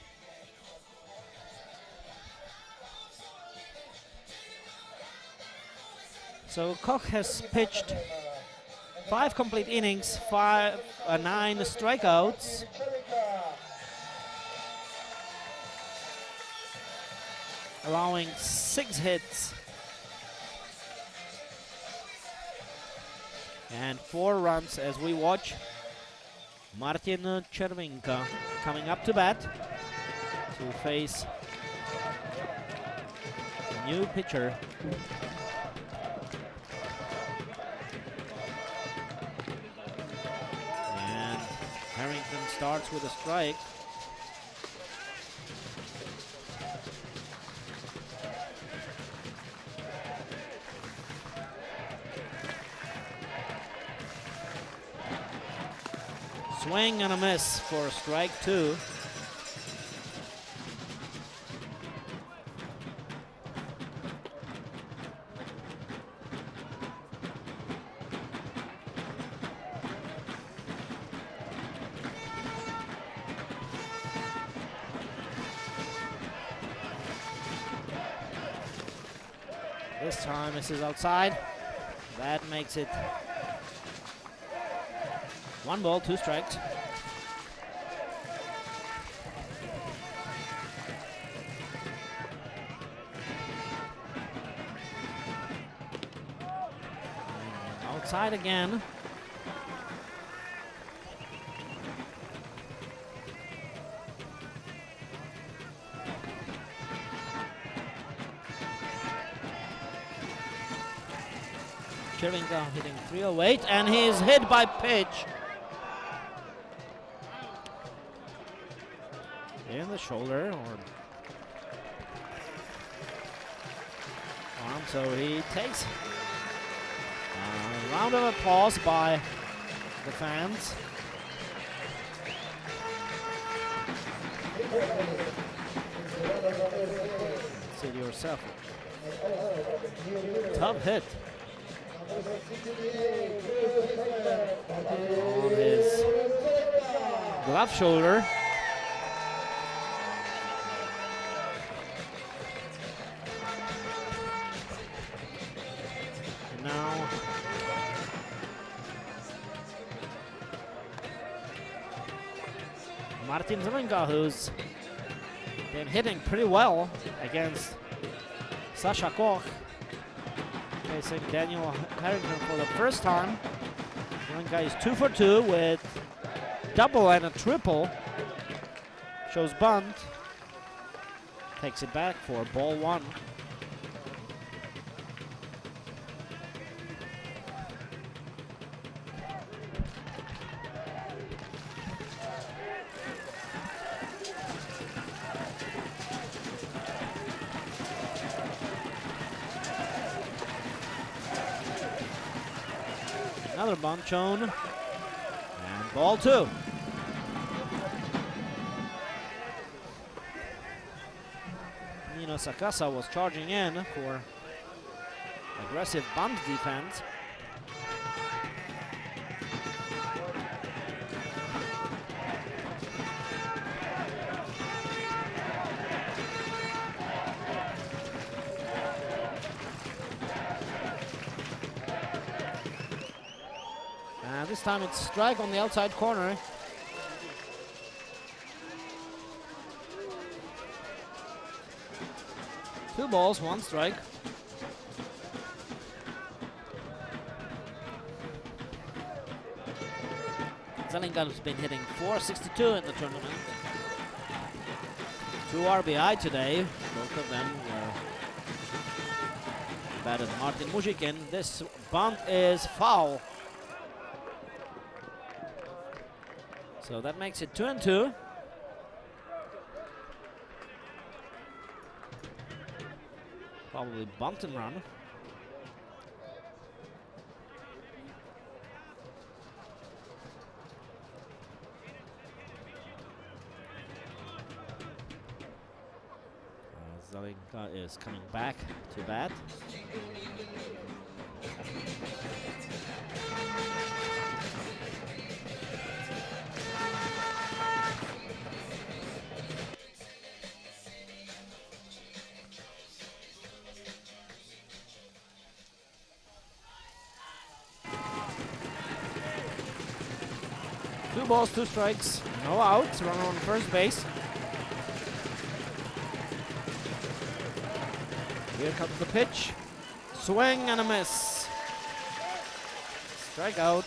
So Koch has pitched 5 complete innings, 9 strikeouts. Allowing 6 hits and 4 runs as we watch Martin Červinka coming up to bat to face a new pitcher. And Harrington starts with a strike. Swing and a miss for strike 2. This time this is outside. That makes it 1 ball, 2 strikes. Outside again. Červinka hitting 308, and he's hit by pitch. In the shoulder or arm, so he takes a round of applause by the fans. See it yourself. Tough hit on his glove shoulder. Now Martin Červinka, who's been hitting pretty well against Sasha Koch, facing Daniel Harrington for the first time. Červinka is 2 for 2 with double and a triple. Shows bunt. Takes it back for ball 1. Another bunt shown, and ball 2. Nino Sakasa was charging in for aggressive bunt defense. This time it's strike on the outside corner. Two balls, 1 strike. Zelinka's been hitting .462 in the tournament. 2 RBI today. Both of them were batted Martin Mujikin. This bunt is foul. So that makes it 2-2. Probably bunt and run. Zelinka is coming back to bat. Two balls, 2 strikes, no outs, runner on first base. Here comes the pitch. Swing and a miss. Strikeout.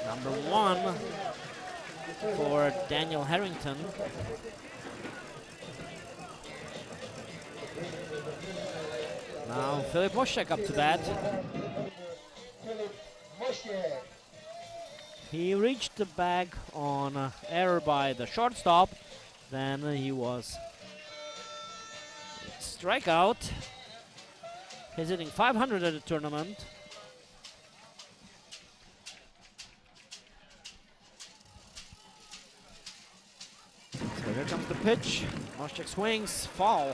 Number 1 for Daniel Harrington. Now Filip Moštěk up to bat. He reached the bag on error by the shortstop. Then he was strikeout. He's hitting .500 at the tournament. So here comes the pitch. Moštěk swings, foul.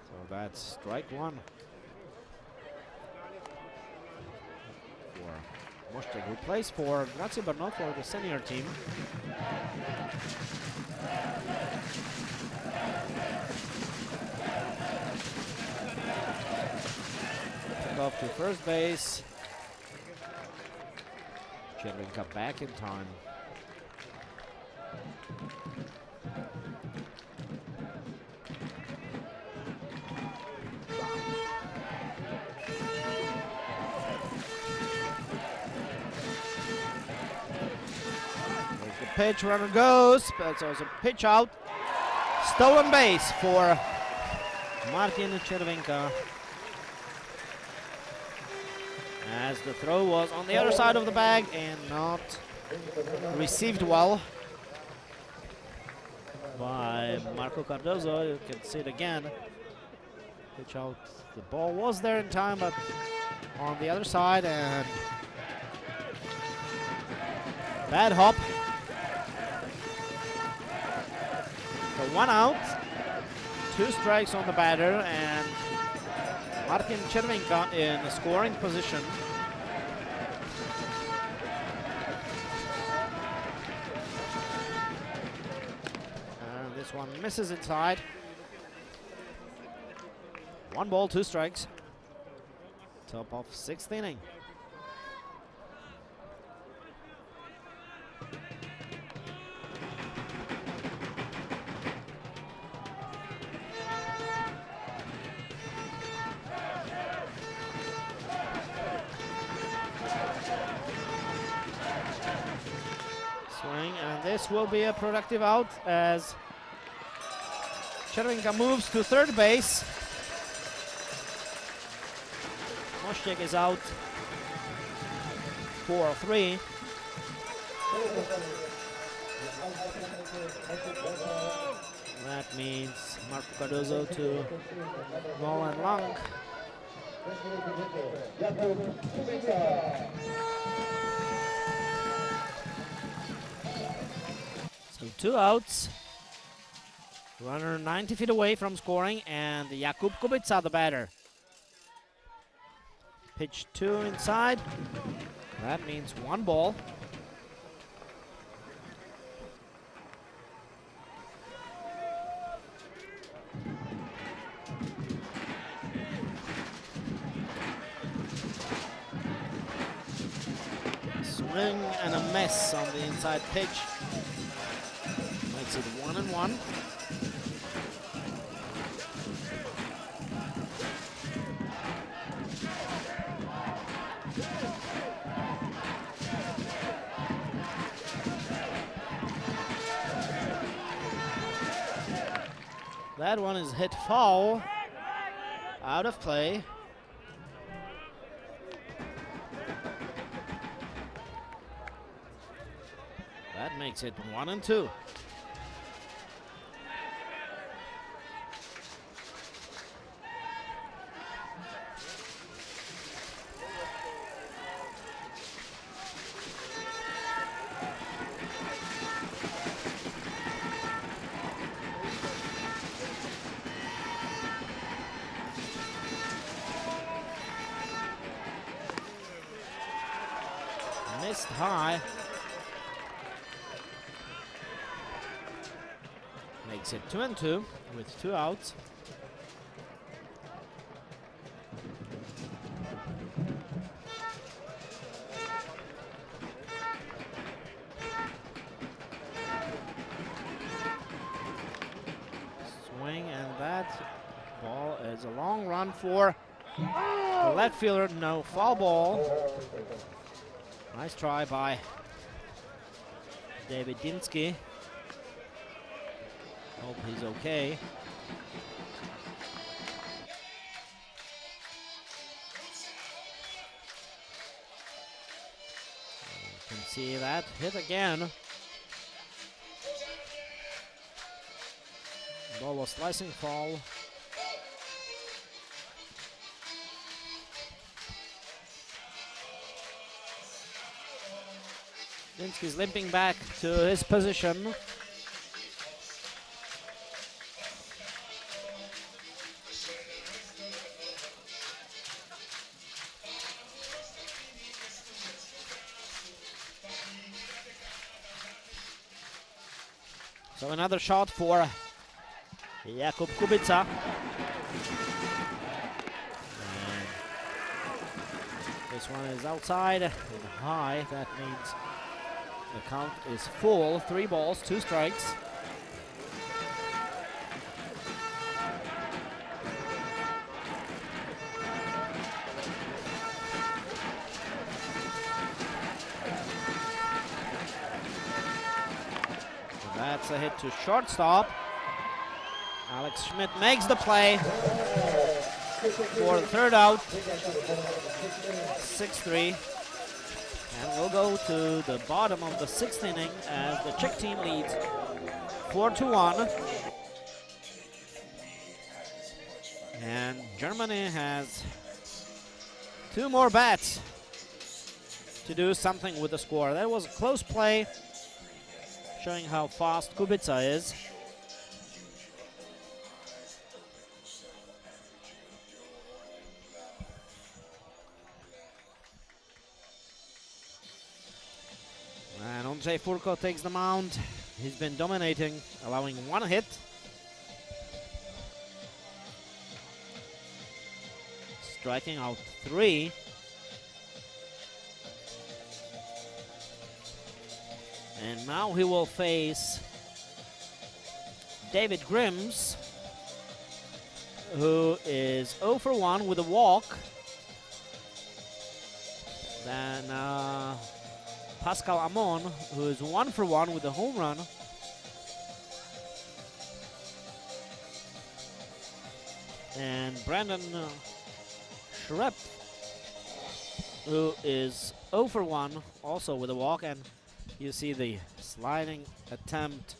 So that's strike 1. Moštěk, who plays for Grazie Brno for the senior team. Took off to first base. Červenka back in time. Pitch, runner goes, but it's a pitch out. Stolen base for Martin Červenka. As the throw was on the other side of the bag and not received well by Marco Cardozo. You can see it again. Pitch out. The ball was there in time, but on the other side, and bad hop. So 1 out, 2 strikes on the batter, and Martin Červenka in the scoring position. And this one misses inside. 1 ball, 2 strikes. Top of 6th inning. And this will be a productive out as Červenka moves to third base. Moštěk is out 4-3. That means Marco Cardozo to Nolan Long. So 2 outs. Runner 90 feet away from scoring, and Jakub Kubica, the batter. Pitch 2 inside. That means 1 ball. Swing and a miss on the inside pitch. Makes it 1-1. That one is hit foul, out of play. That makes it 1-2. Missed high. Makes it 2-2 with 2 outs. Swing, and that ball is a long run for the left fielder. No, foul ball. Nice try by David Dinsky. Hope he's okay. You can see that hit again. Ball was slicing foul. Dinsky's limping back to his position. So another shot for Jakub Kubica. And this one is outside and high. That means the count is full. 3 balls, 2 strikes. That's a hit to shortstop. Alex Schmidt makes the play for the 3rd out. 6-3. And we'll go to the bottom of the 6th inning as the Czech team leads 4-1. And Germany has 2 more bats to do something with the score. That was a close play, showing how fast Kubica is. And Ondřej Furko takes the mound. He's been dominating, allowing 1 hit. Striking out 3. And now he will face David Grims, who is 0 for 1 with a walk. Then Pascal Amon, who is 1 for 1 with a home run. And Brandon Schrepp, who is 0 for 1, also with a walk. And you see the sliding attempt.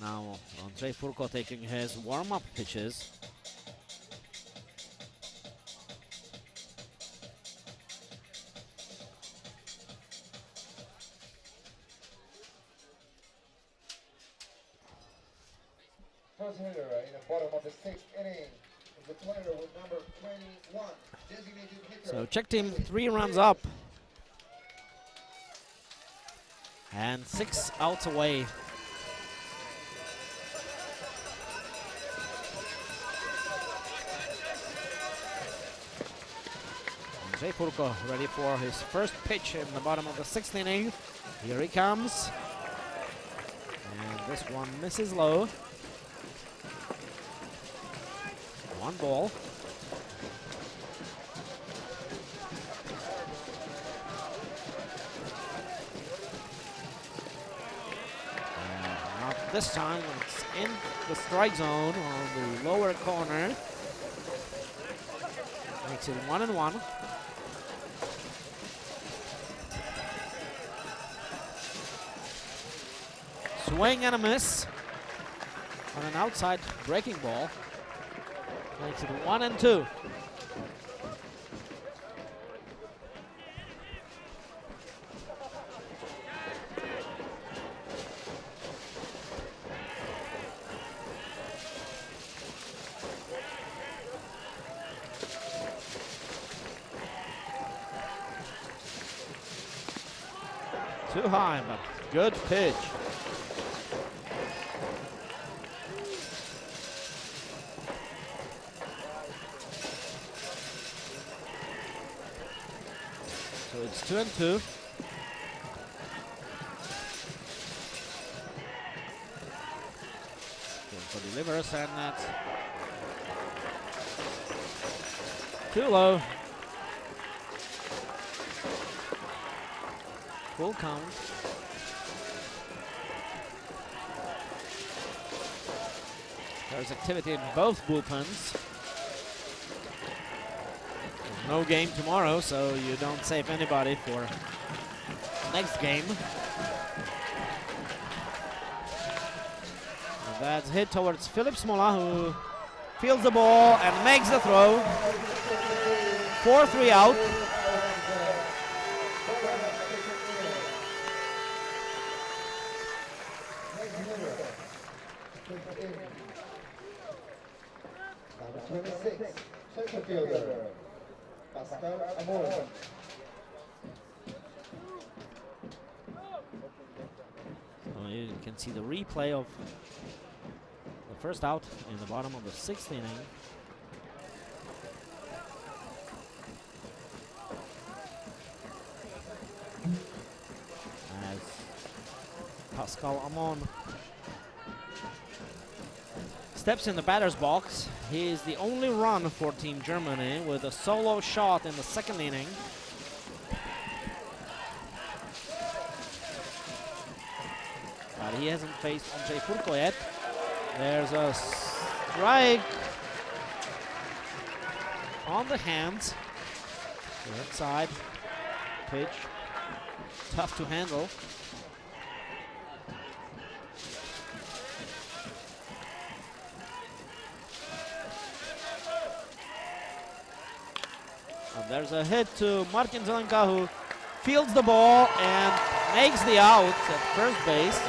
Now Ondřej Furko taking his warm-up pitches. First hitter in the bottom of the 6th inning is the player with number 21, designated hitter. So Czech team 3 runs up. And 6 outs away. Jay Furko ready for his first pitch in the bottom of the 6th inning. Here he comes. And this one misses low. 1 ball. And not this time, it's in the strike zone on the lower corner. Makes it 1-1. Swing and a miss on an outside breaking ball. Makes it 1-2. Too high, but good pitch. So it's 2-2. For delivers, and that's too low. Full count. There's activity in both bullpens. There's no game tomorrow, so you don't save anybody for next game. And that's hit towards Filip Smola, who fields the ball and makes the throw. 4-3 out. Number 26, center fielder, Amor. So you can see the replay of the first out in the bottom of the 6th inning. As Pascal Amon steps in the batter's box. He is the only run for Team Germany with a solo shot in the 2nd inning. But he hasn't faced Andrzej Furko yet. There's a strike on the hands. The inside pitch, tough to handle. And there's a hit to Martin Zelenka, who fields the ball and makes the out at first base.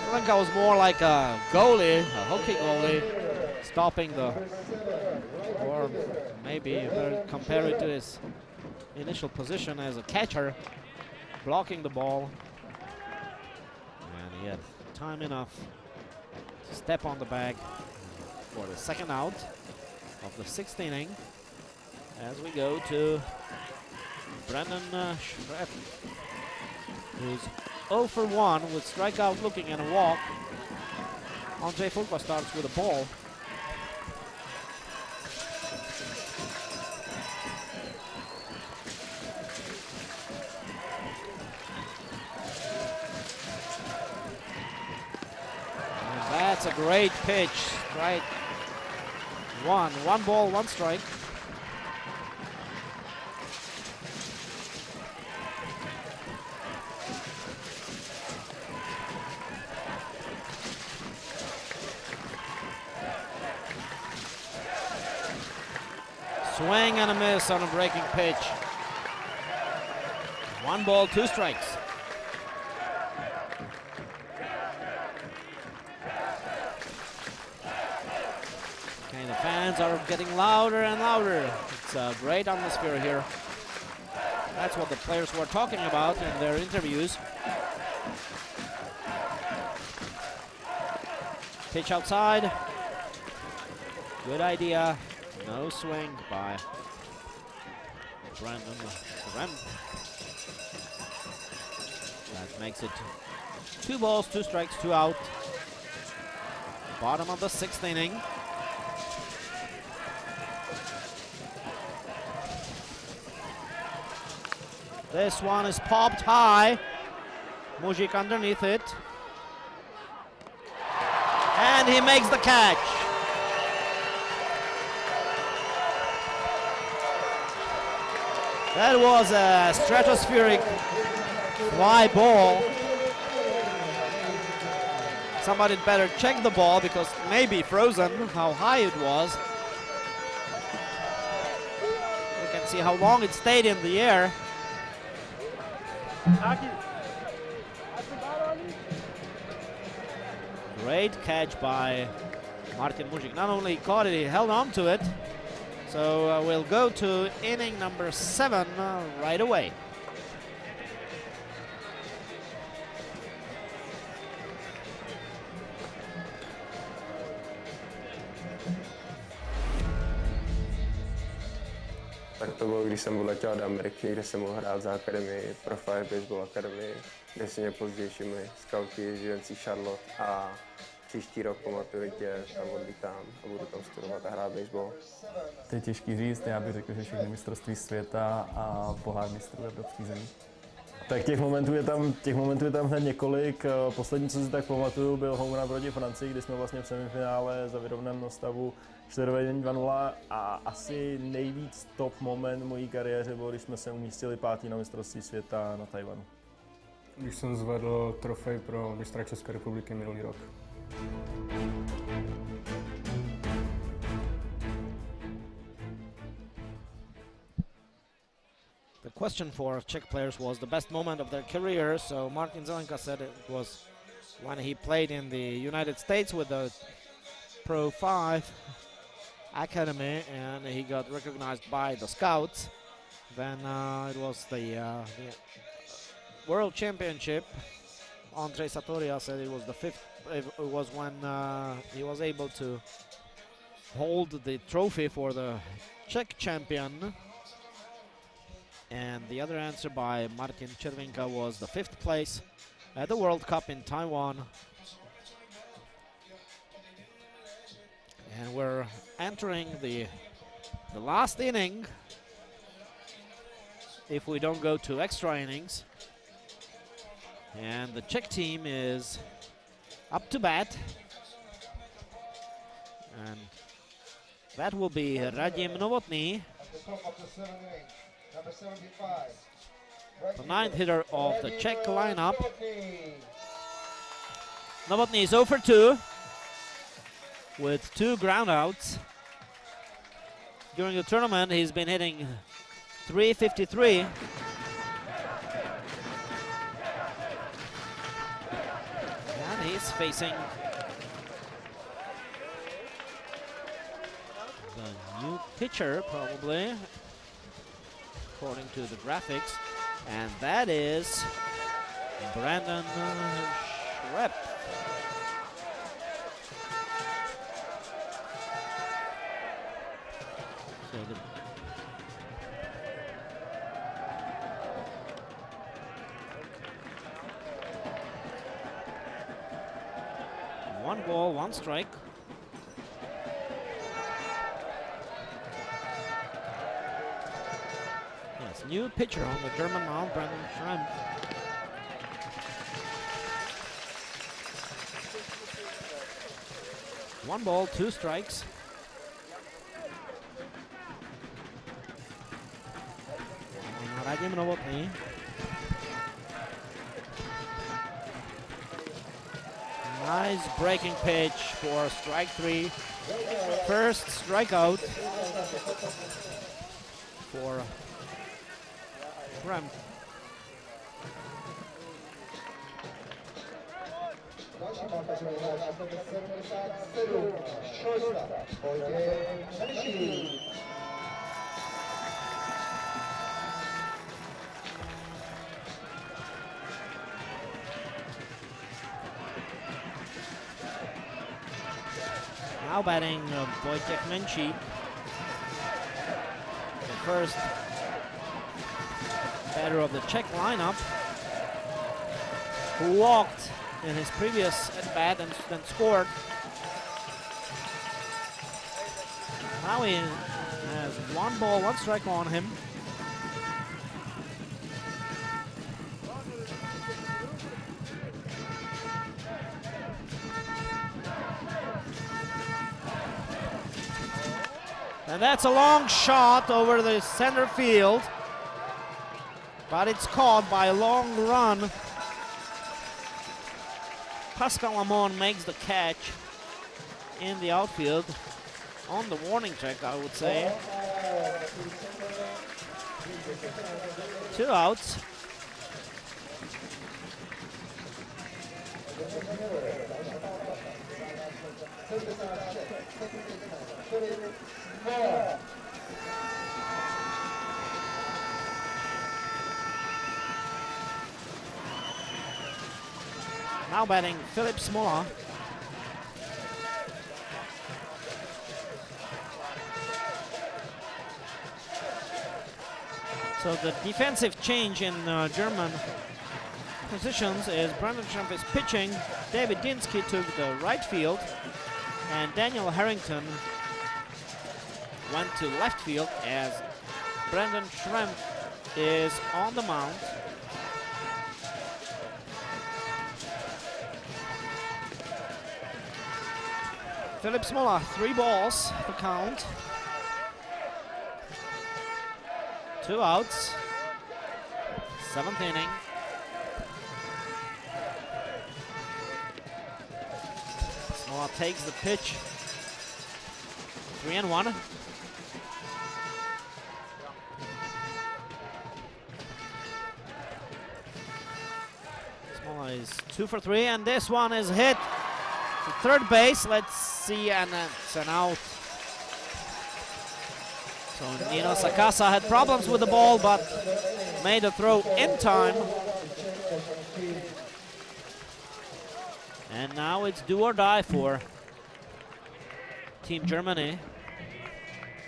Zelenka was more like a goalie, a hockey goalie, stopping the, or maybe compare it to his initial position as a catcher, blocking the ball. And he had time enough to step on the bag for the 2nd out of the 6th inning. As we go to Brennan Schrepp, who's 0 for 1 with strikeout looking and a walk. Andrzej Furko starts with a ball. And that's a great pitch. Strike 1. 1 ball, 1 strike. Swing and a miss on a breaking pitch. 1 ball, 2 strikes. Okay, the fans are getting louder and louder. It's a great atmosphere here. That's what the players were talking about in their interviews. Pitch outside. Good idea. No swing by Brandon Rem. That makes it 2 balls, 2 strikes, 2 out. Bottom of the 6th inning. This one is popped high. Mužík underneath it. And he makes the catch. That was a stratospheric fly ball. Somebody better check the ball because it may be frozen, how high it was. You can see how long it stayed in the air. Great catch by Martin Mužík. Not only caught it, he held on to it. So we'll go to inning number 7 right away. Tak to bylo, když jsem odletěl do Ameriky, kde jsem mohl hrát za akademii, Profile Baseball Academy, kde si mě později všimli skauti z UNC Charlotte a příští rok po maturitě tam odlítám a budu tam studovat a hrát baseball. To je těžký říct, já bych řekl, že všechny mistrovství světa a pohár mistrů evropských zemí. Tak těch momentů je tam hned několik. Poslední, co si tak pamatuju, byl home run proti Francii, kdy jsme vlastně v semifinále za vyrovnaném stavu 4-2-0 a asi nejvíc top moment v mojí kariéře byl, když jsme se umístili 5. na mistrovství světa na Tajvanu. Když jsem zvedl trofej pro mistra České republiky minulý rok. The question for Czech players was the best moment of their career, so Martin Zelenka said it was when he played in the United States with the Pro 5 Academy and he got recognized by the scouts. Then it was the World Championship. Andrei Satoria said it was the 5th. It was when he was able to hold the trophy for the Czech champion. And the other answer by Martin Červinka was the 5th place at the World Cup in Taiwan. And we're entering the last inning if we don't go to extra innings. And the Czech team is up to bat. And that will be Radim Novotný, the 9th hitter of the Czech lineup. Novotný is 0 for 2 with 2 groundouts. During the tournament, he's been hitting .353. And he's facing the new pitcher, probably, according to the graphics, and that is Brandon Schrepp. So the one ball, 1 strike. Yes, new pitcher on the German mound, Brandon Schrepp. One ball, 2 strikes. Radim Novotný. Nice breaking pitch for strike 3. First strikeout for Schrepp. Další markař je číslo 77, shortstop, Vojtěch Šenčík. Now batting Wojciech Menchik. The first batter of the Czech lineup, who walked in his previous at-bat and then scored. Now he has 1 ball, 1 strike on him. And that's a long shot over the center field, but it's caught by a long run. Pascal Lamon makes the catch in the outfield on the warning track, I would say. 2 outs. Now batting Filip Smola. So the defensive change in German positions is Brandon Trump is pitching, David Dinsky took the right field, and Daniel Harrington went to left field as Brandon Trump is on the mound. Filip Smola, 3 balls to count. 2 outs. 7th inning. Smola takes the pitch. 3-1. Smola is 2 for 3, and this one is hit to third base. Let's see, and it's an out. So Nino Sakasa had problems with the ball, but made a throw in time. And now it's do or die for Team Germany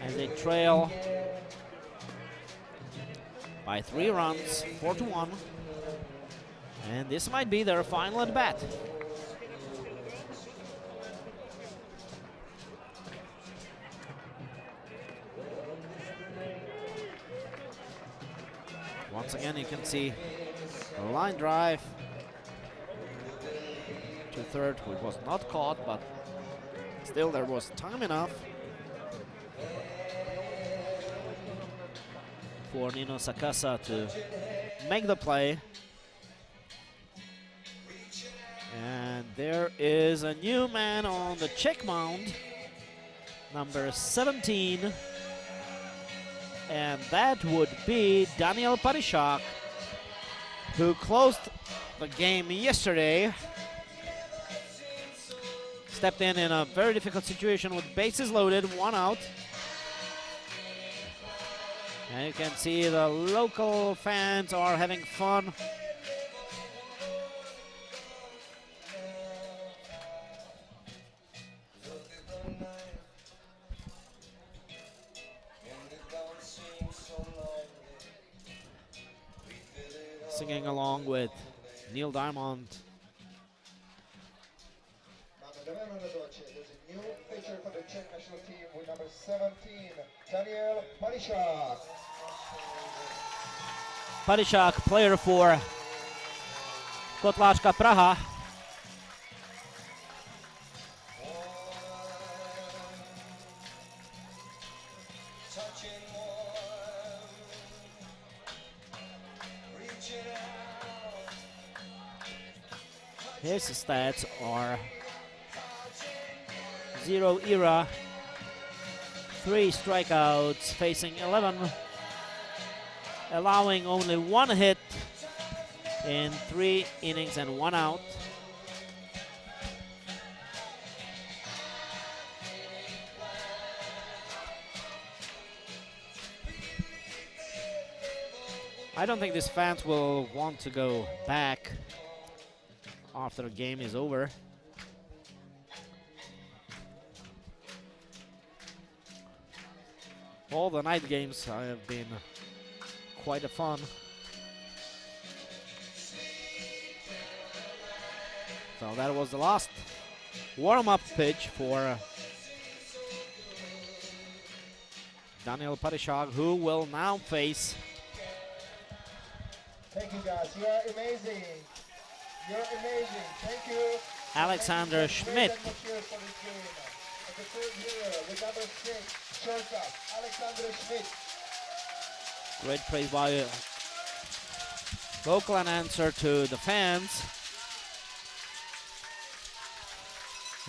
as they trail by 3 runs, 4-1. And this might be their final at bat. Once again, you can see a line drive to third, which was not caught, but still there was time enough for Nino Sakasa to make the play. And there is a new man on the Czech mound, number 17. And that would be Daniel Paryšák, who closed the game yesterday. Stepped in a very difficult situation with bases loaded, 1 out. And you can see the local fans are having fun. Singing along with Neil Diamond. There's a new pitcher for the Czech national team with number 17, Daniel Paryšák. Paryšák, player for Kotlářka Praha. His stats are 0 ERA, 3 strikeouts, facing 11, allowing only 1 hit in 3 innings and 1 out. I don't think these fans will want to go back after the game is over. All the night games have been quite a fun. So that was the last warm-up pitch for Daniel Paryshak, who will now face Thank you guys, you are amazing. You're amazing. Thank you. Alexander Thank you. Schmidt. Great atmosphere for this game. And the third hero with number 6, shortstop, Alexander Schmidt. Great praise by vocal and answer to the fans.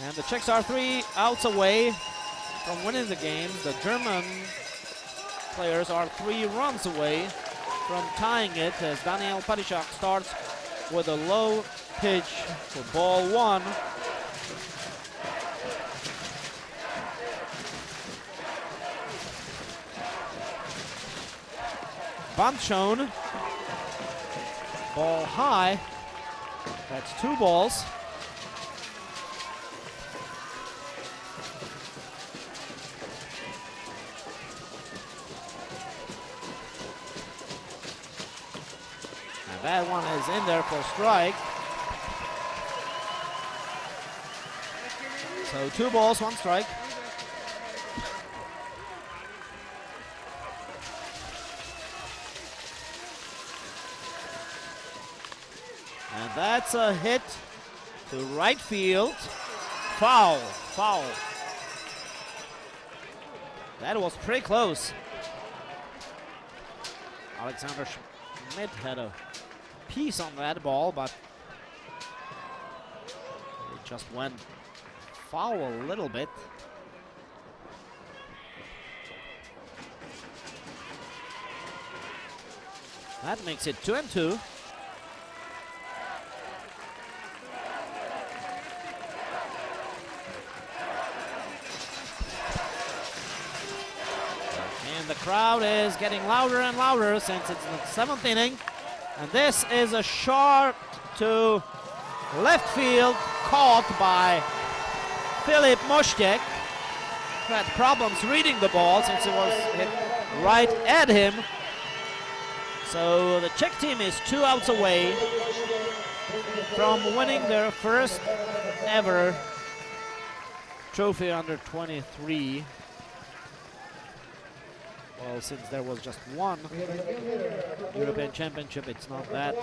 And the Czechs are 3 outs away from winning the game. The German players are 3 runs away from tying it as Daniel Paryshak starts with a low pitch for ball 1. Bunt shown. Ball high. That's 2 balls. And that one is in there for strike. So 2 balls, 1 strike. And that's a hit to right field. Foul, foul. That was pretty close. Alexander Schmidt had a piece on that ball, but it just went foul a little bit. That makes it 2-2. And the crowd is getting louder and louder since it's the 7th inning. And this is a shot to left field, caught by Filip Moštěk, who had problems reading the ball since it was hit right at him. So the Czech team is 2 outs away from winning their first ever trophy under 23. Well, since there was just one European Championship, it's not that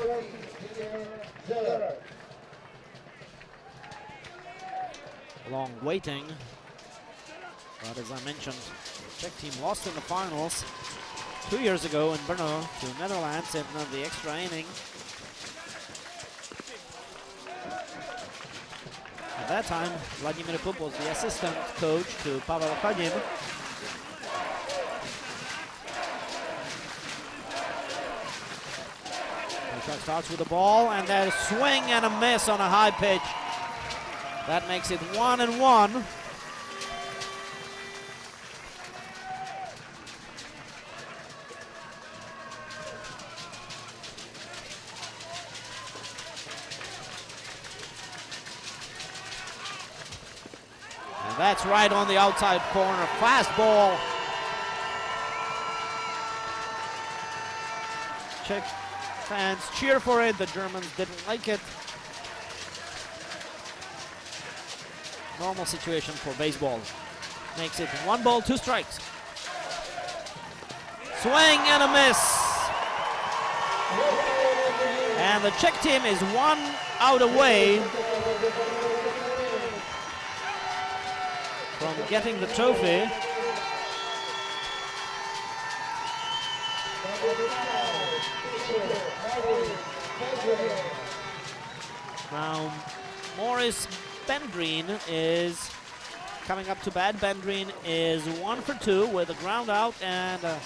long waiting. But as I mentioned, the Czech team lost in the finals 2 years ago in Brno to the Netherlands in the extra inning. At that time, Vladimir Pup was the assistant coach to Pavel Chadin. Paryshak starts with the ball, and there's a swing and a miss on a high pitch. That makes it 1-1. And that's right on the outside corner. Fastball. Czech fans cheer for it. The Germans didn't like it. Normal situation for baseball. Makes it 1 ball, 2 strikes. Swing and a miss. And the Czech team is 1 out away from getting the trophy. Now, Morris Bendrine is coming up to bat. Bendrine is 1 for 2 with a ground out and a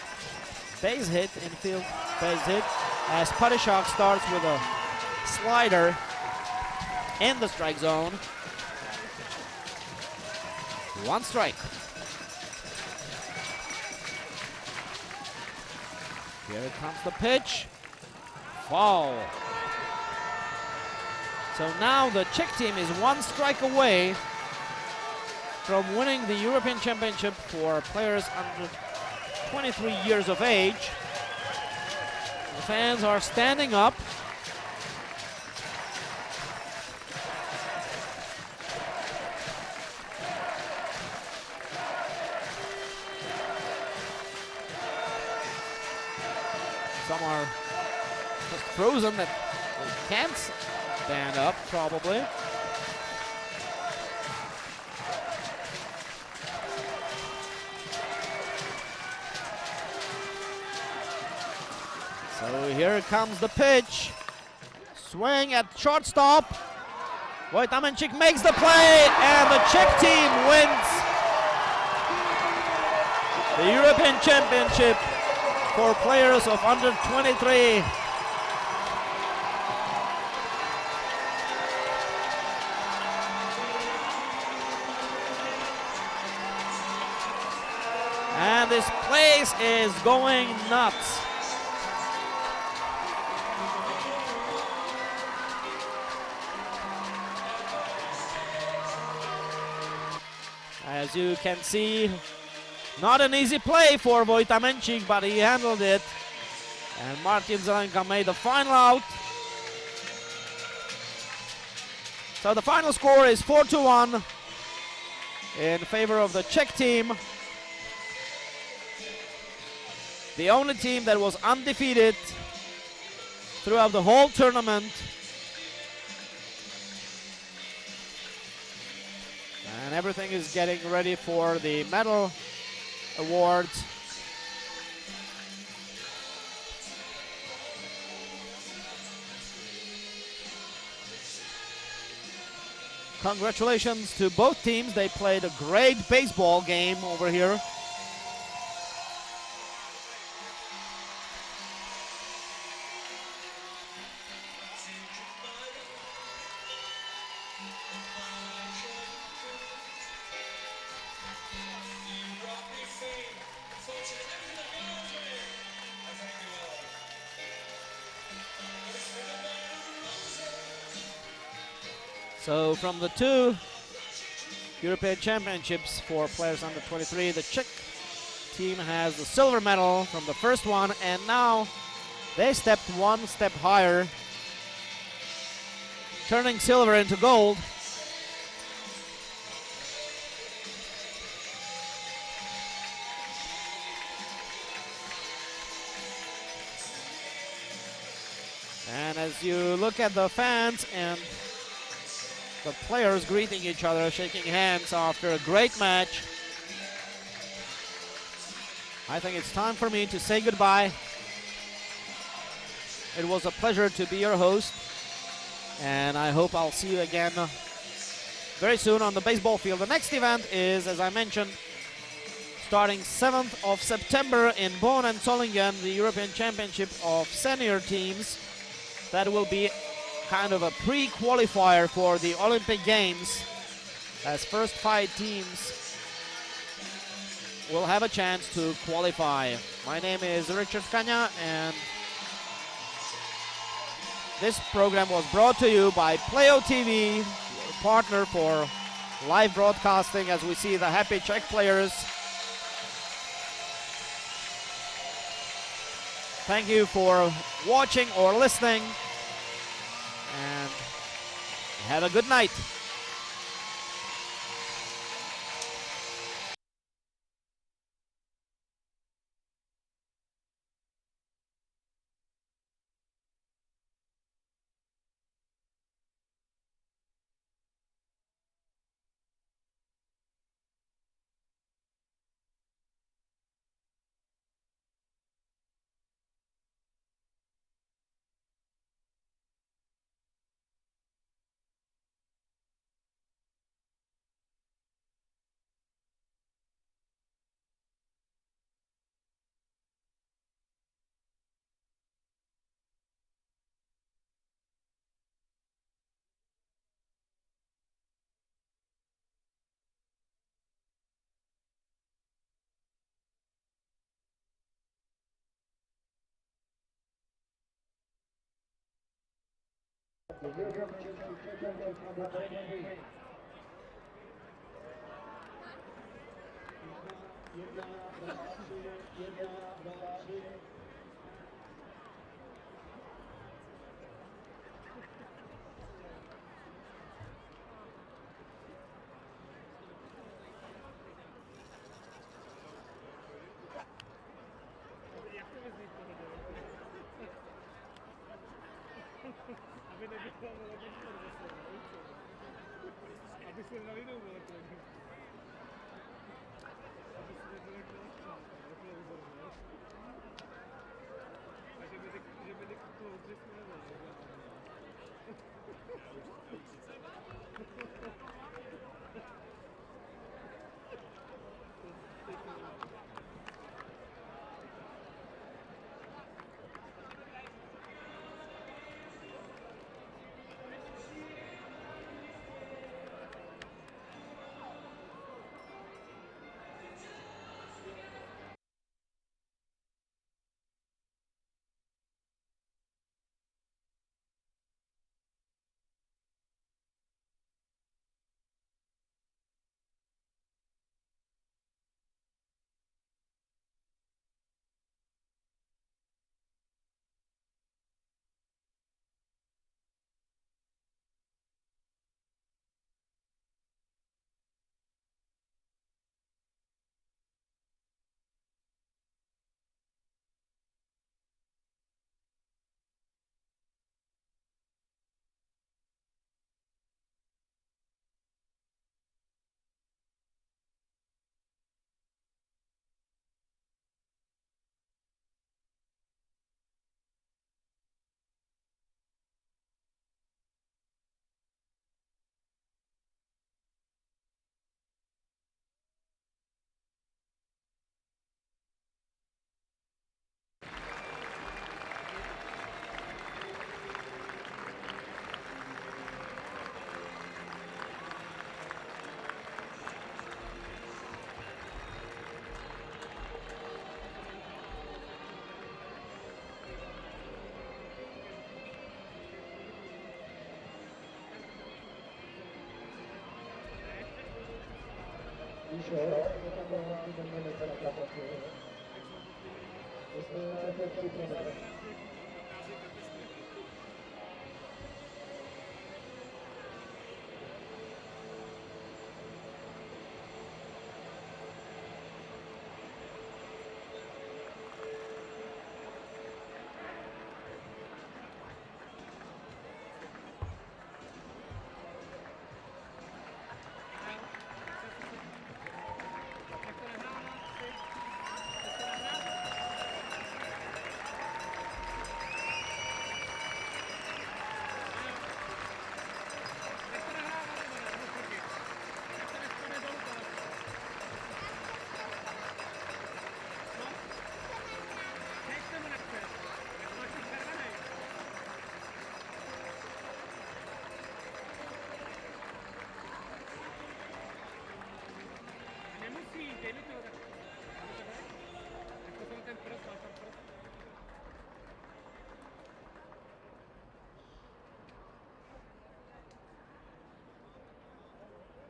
base hit, infield base hit, as Paryshak starts with a slider in the strike zone. 1 strike. Here comes the pitch. Foul. So now the Czech team is 1 strike away from winning the European Championship for players under 23 years of age. The fans are standing up. Some are just frozen that they can't stand up, probably. So here comes the pitch. Swing at shortstop. Vojtamenchik makes the play, and the Czech team wins the European Championship for players of under 23. And this place is going nuts. As you can see, not an easy play for Vojtamenchik, but he handled it. And Martin Zelenka made the final out. So the final score is 4-1 in favor of the Czech team. The only team that was undefeated throughout the whole tournament. And everything is getting ready for the medal awards. Congratulations to both teams. They played a great baseball game over here. So from the two European Championships for players under 23, the Czech team has the silver medal from the first one, and now they stepped one step higher, turning silver into gold. And as you look at the fans and the players greeting each other, shaking hands after a great match, I think it's time for me to say goodbye. It was a pleasure to be your host, and I hope I'll see you again very soon on the baseball field. The next event is, as I mentioned, starting 7th of September in Bonn and Solingen, the European Championship of Senior Teams. That will be kind of a pre-qualifier for the Olympic Games, as first 5 teams will have a chance to qualify. My name is Richard Kanya, and this program was brought to you by Playo.tv, partner for live broadcasting as we see the happy Czech players. Thank you for watching or listening, and have a good night.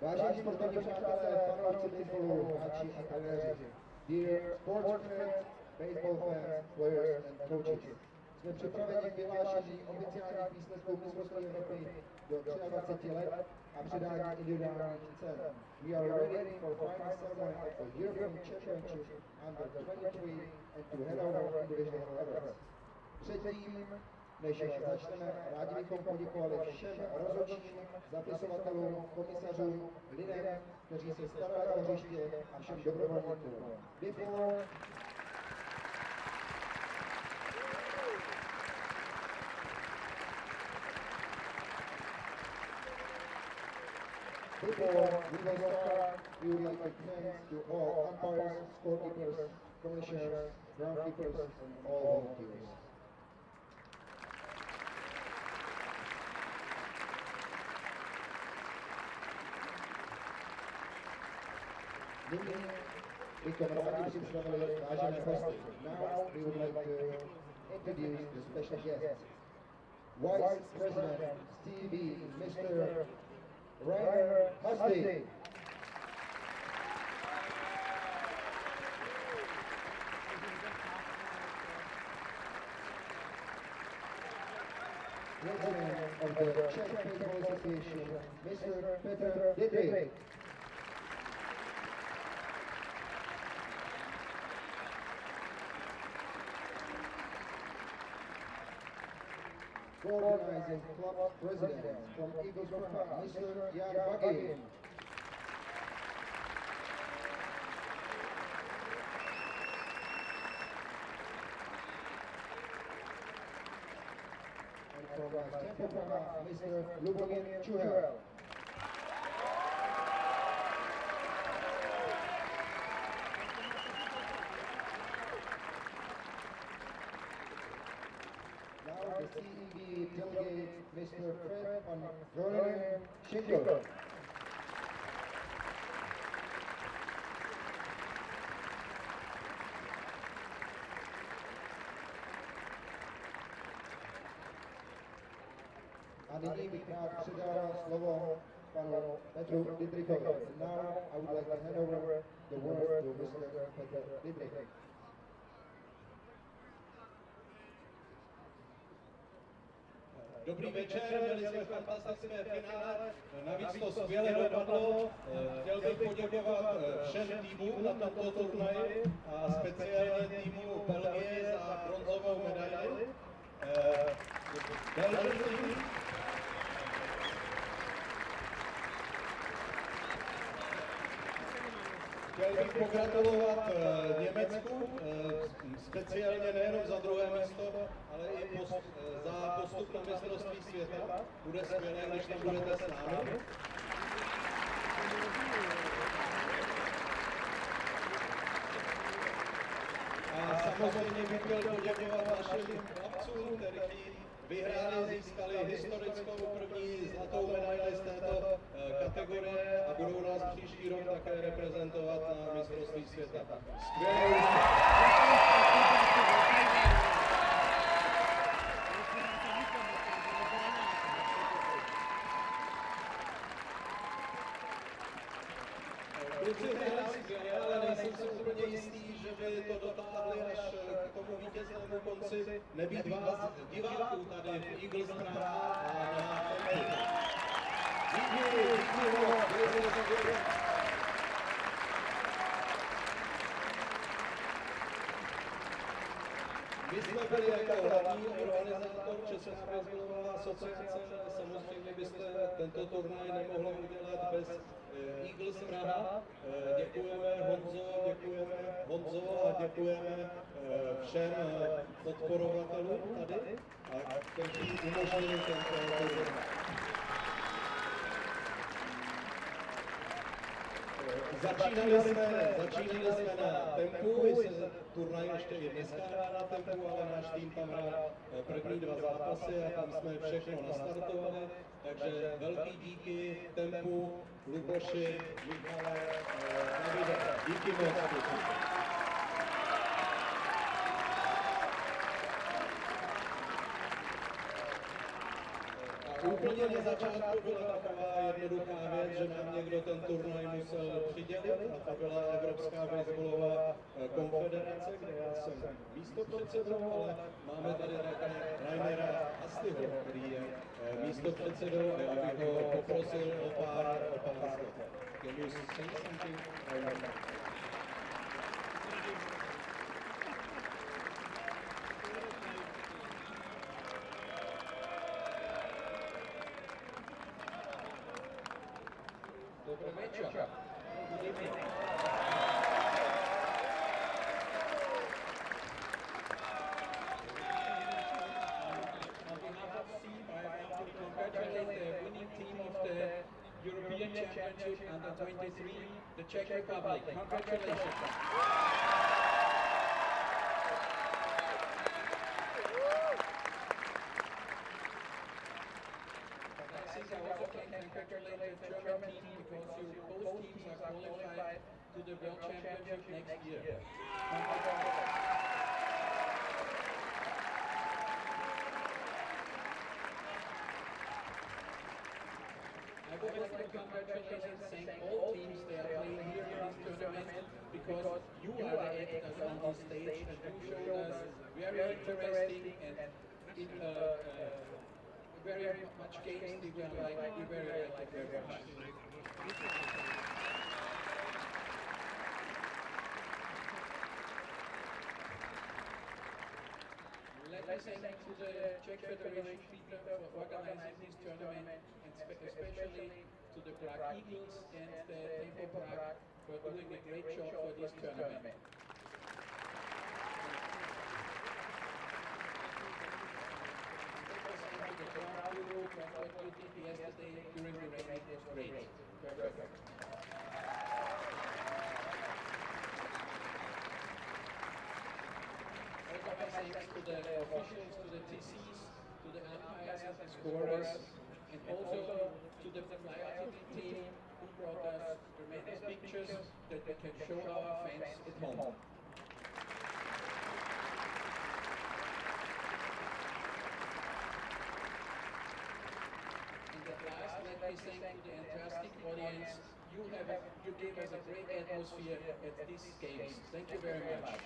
Vážení sportovní přátelé, fanoušci baseballu, hráči a trenéři, dear sports fans, baseball fans, players and coaches. Jsme připraveni k vyhlášení oficiálních výsledků mistrovství Evropy do 23 let a předání individuálních cen. We are ready for final ceremony of the European Championship under 23 and to hand over individual awards. Předtím, než začneme, rádi bychom poděkovali všem rozhodčím, zapisovatelům, komisařům, lidem, kteří se starali o hřiště a všem dobrovolníkům. Before we will start, we would like to thank to all umpires, scorekeepers, commissioners, groundkeepers, and all volunteers. Nyní bychom rádi představili vážené hosty. Now we would like to introduce the special guests. Vice President TV, Mr. Rainer Husty. President of the Czech Baseball Association, Mr. Petr. Organizing club president from Eagles Prague, Mr. Jan Bagin. And from Temple Prague, Mr. Lubomir Čuhel. Now the CEB delegate, Mr. Fred van Groningen Schinkel. A nyní bych rád předal slovo panu Petru Dietrichovi. And now I would like to hand over the word to Mr. Petr Dietrich. Dobrý večer, měli jsme fantastické finále, navíc to skvěle dopadlo. Chtěl bych poděkovat všem týmům na tomto turnaji a speciálně týmu Belgie za bronzovou medaili. Chtěl bych pogratulovat Německu, speciálně nejenom za druhé místo, ale i za postup na mistrovství světa. Bude skvělé, když tam budete s námi. A samozřejmě bych chtěl poděkovat našim chlapcům, kteří vyhráli, získali historickou první zlatou medaili z této kategorie a budou nás příští rok také reprezentovat na mistrovství světa. Skvělé Kluci hráli skvěle, ale nejsem si úplně jistý, že by to dotáhli až k tomu vítěznému konci. Nebýt vás diváků tady v Eagles Prague a na Tempu. Díky. My jsme byli jako hlavní organizátor Česká baseballová asociace, ale samozřejmě byste tento turnaj nemohli udělat bez Eagles Praha. Děkujeme Honzo a děkujeme všem podporovatelům tady, kteří umožnili tento turnaj. Začínali jsme na Tempu, turnaj ještě i dneska hrá na Tempu, ale náš tým tam hrál první 2 zápasy a tam jsme všechno nastartovali, takže velký díky Tempu, Luboši, Michale, Davide, díky moc. Úplně na začátku byla taková jednoduchá věc, že nám někdo ten turnaj musel přidělit a to byla Evropská baseballová konfederace, kde já jsem místopředsedou, ale máme tady Rainera Hastyho, který je místopředsedou a já bych ho poprosil o pár slov. Can you say something? Dobrý večer. On behalf of SEAM, I want to congratulate the winning team of the European Championship Under 23, the Czech Republic. Congratulations. I also can congratulate the German team because both teams are qualified to the World Championship next year. I would like to congratulate and thank all teams that are playing here in this tournament because you are the actors on this stage and you showed us very interesting and very much games we like, we very like it very much. Let me say thanks to the Czech Federation Peter for organizing this tournament, and especially to the Prague Eagles and the Tempo Prague for doing a great job for this tournament. Yesterday during the rain, it was great. Perfect. Also, my thanks to the officials, to the TCs, to the umpires and the scorers, and also to the Playo.tv team who brought us tremendous pictures that we can show our fans at home. Last, let me thank to the enthusiastic audience. You gave us a great atmosphere at these games. Thank you very much.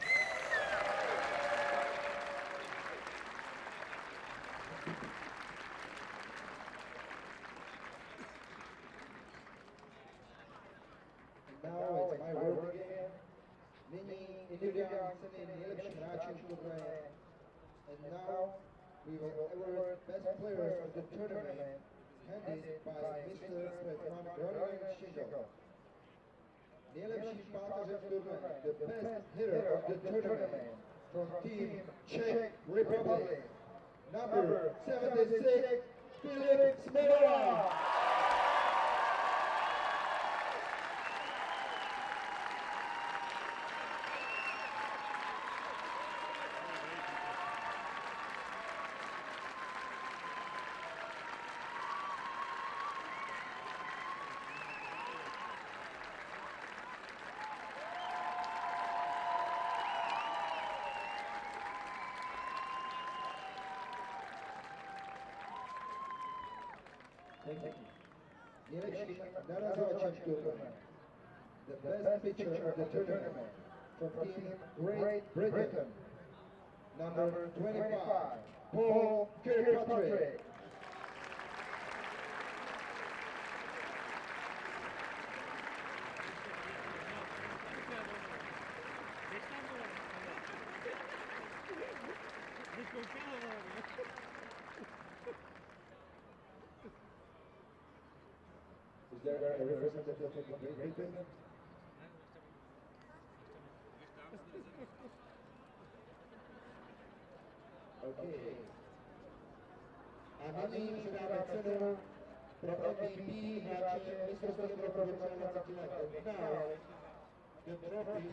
And now it's my word again. Nyní individuální ceny nejlepším hráčům turnaje. And now we will award best players of the tournament, handed by Mr. Petran Berlin Shingo. Nejlepším pátařem turnaje, the best hitter of the tournament, from Team Czech Republic, number 76, Filip Smola. Nejlepším narazovačem turnaje, the best pitcher of the tournament, from Team Great Britain, number 25, Paul Kirkpatrick. Is there a representative from Great Britain? Okay. A nyní předáme cenu pro MVP hráče mistrovství Evropy pro 20 let. Now, the trophy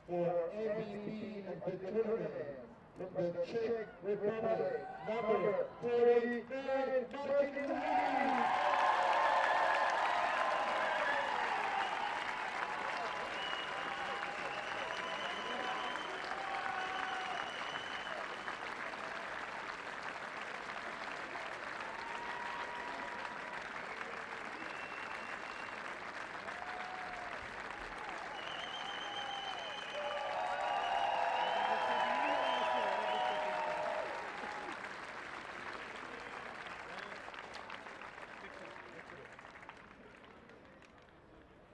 for MVP of the tournament from the Czech Republic, number 49, Martin Lee.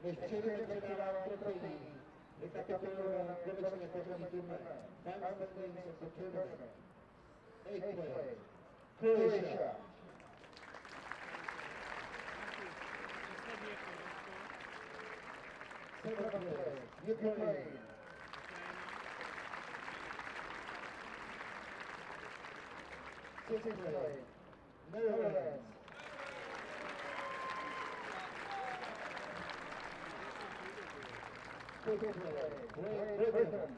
Než přejdeme k předávání trofejí, rekapitulujeme obecně pořadí turnaje. Five standings of the tournament. 8th place, Croatia. 7th place, Ukraine. 6th place, Netherlands. 5th place, Great Britain.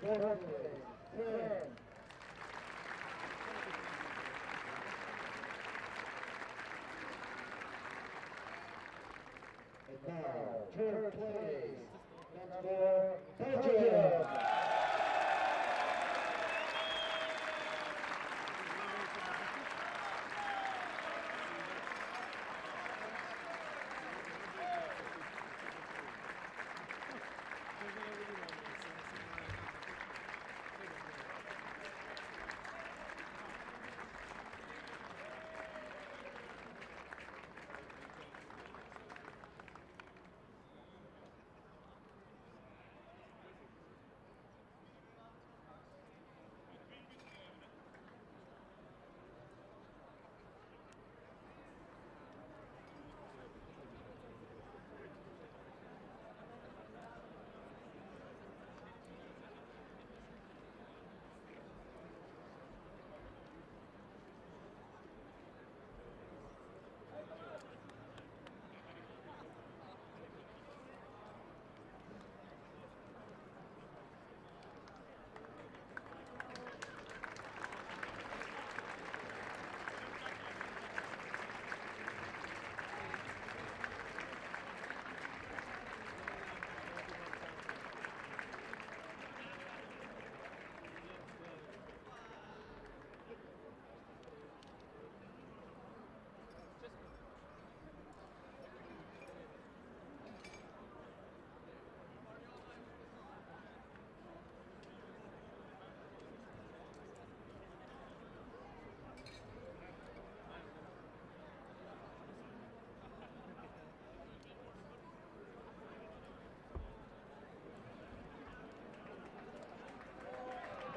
4th place, France. 3rd place, that's for Belgium.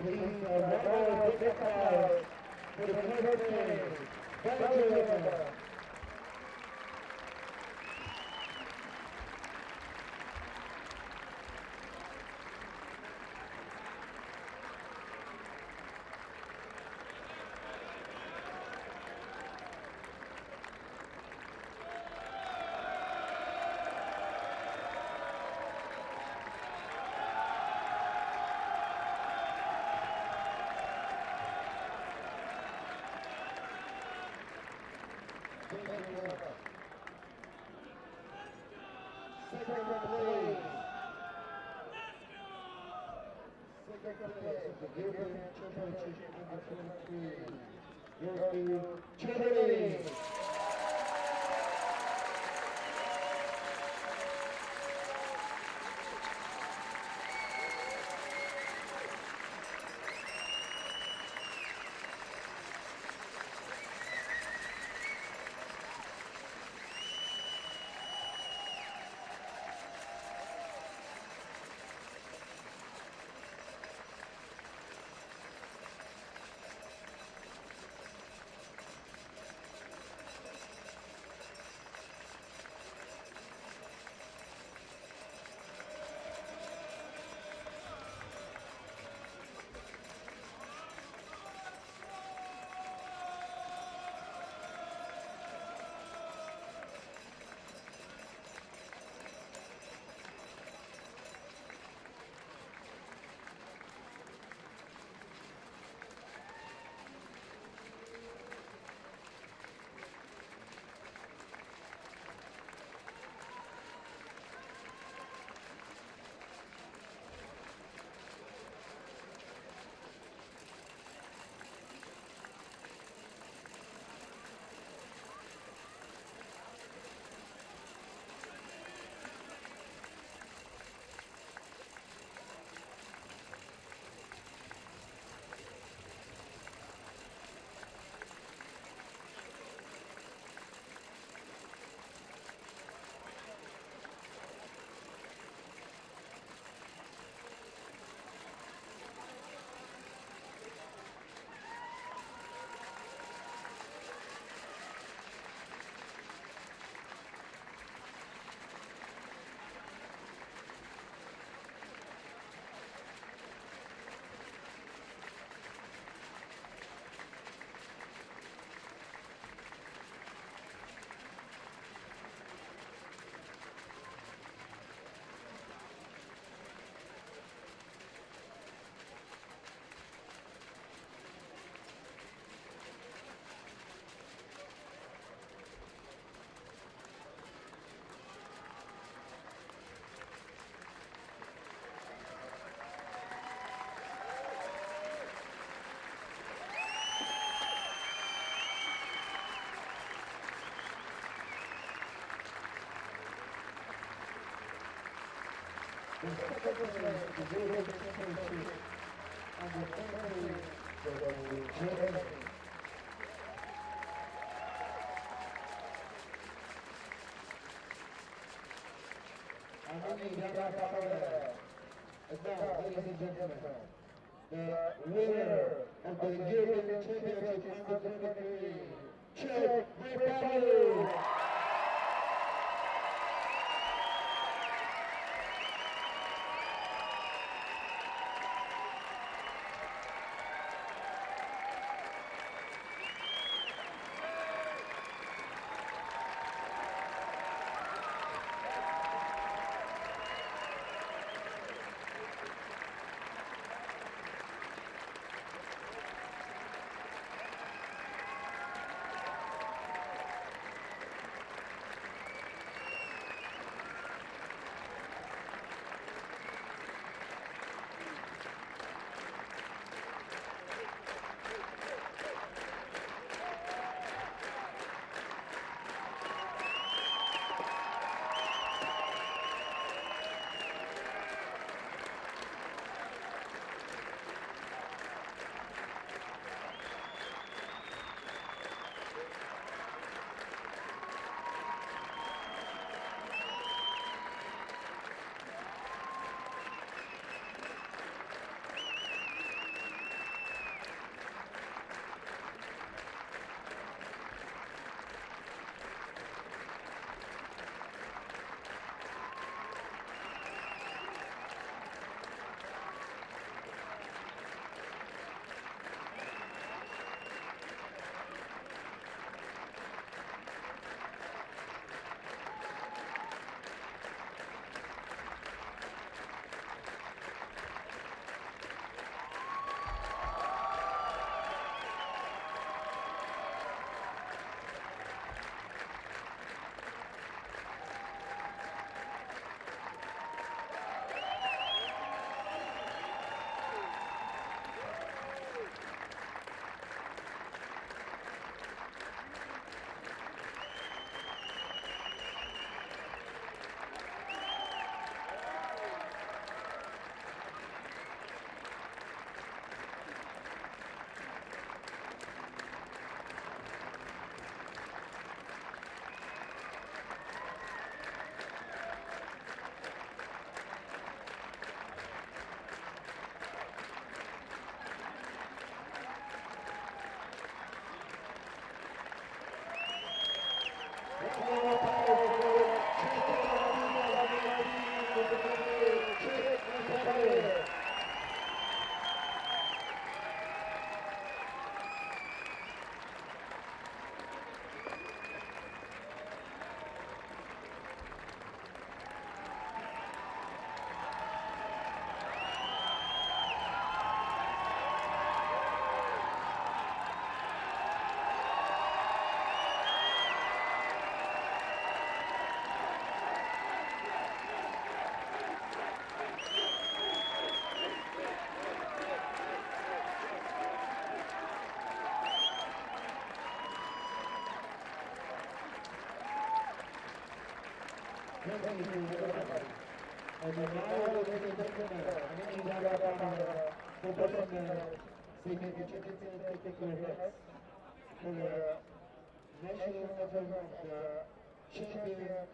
Please, round of applause for the first place, Belgium. The second place is the European Championship and the third place goes to Germany. And now, ladies and gentlemen, the winner of the European Championship under 23, Czech Republic! national anthem of the champion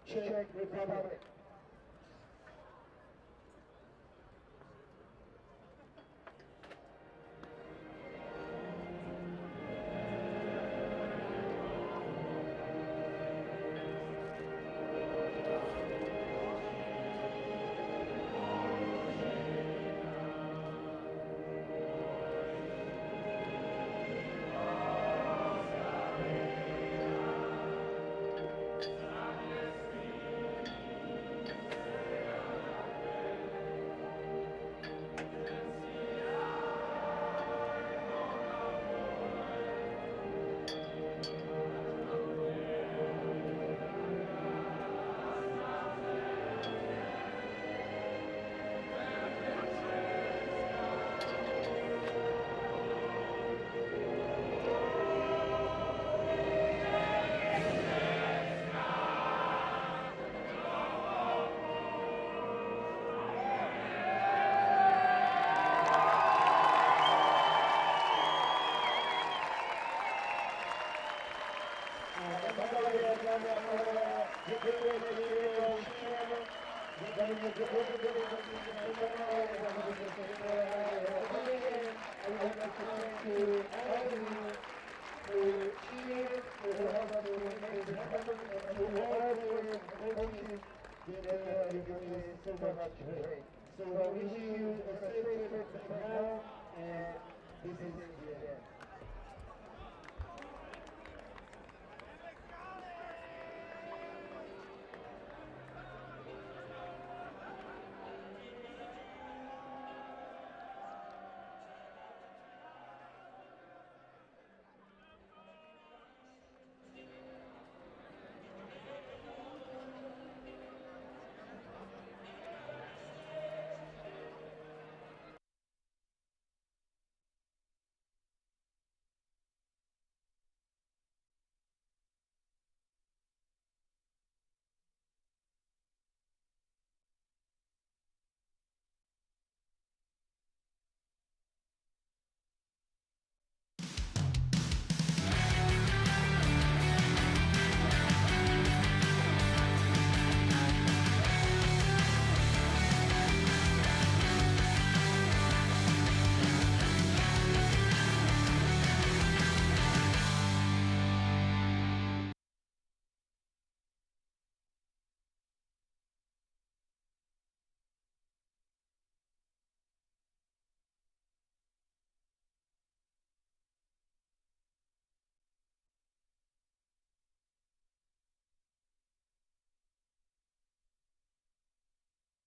Czech Republic. So I wish you a safe trip now, and this is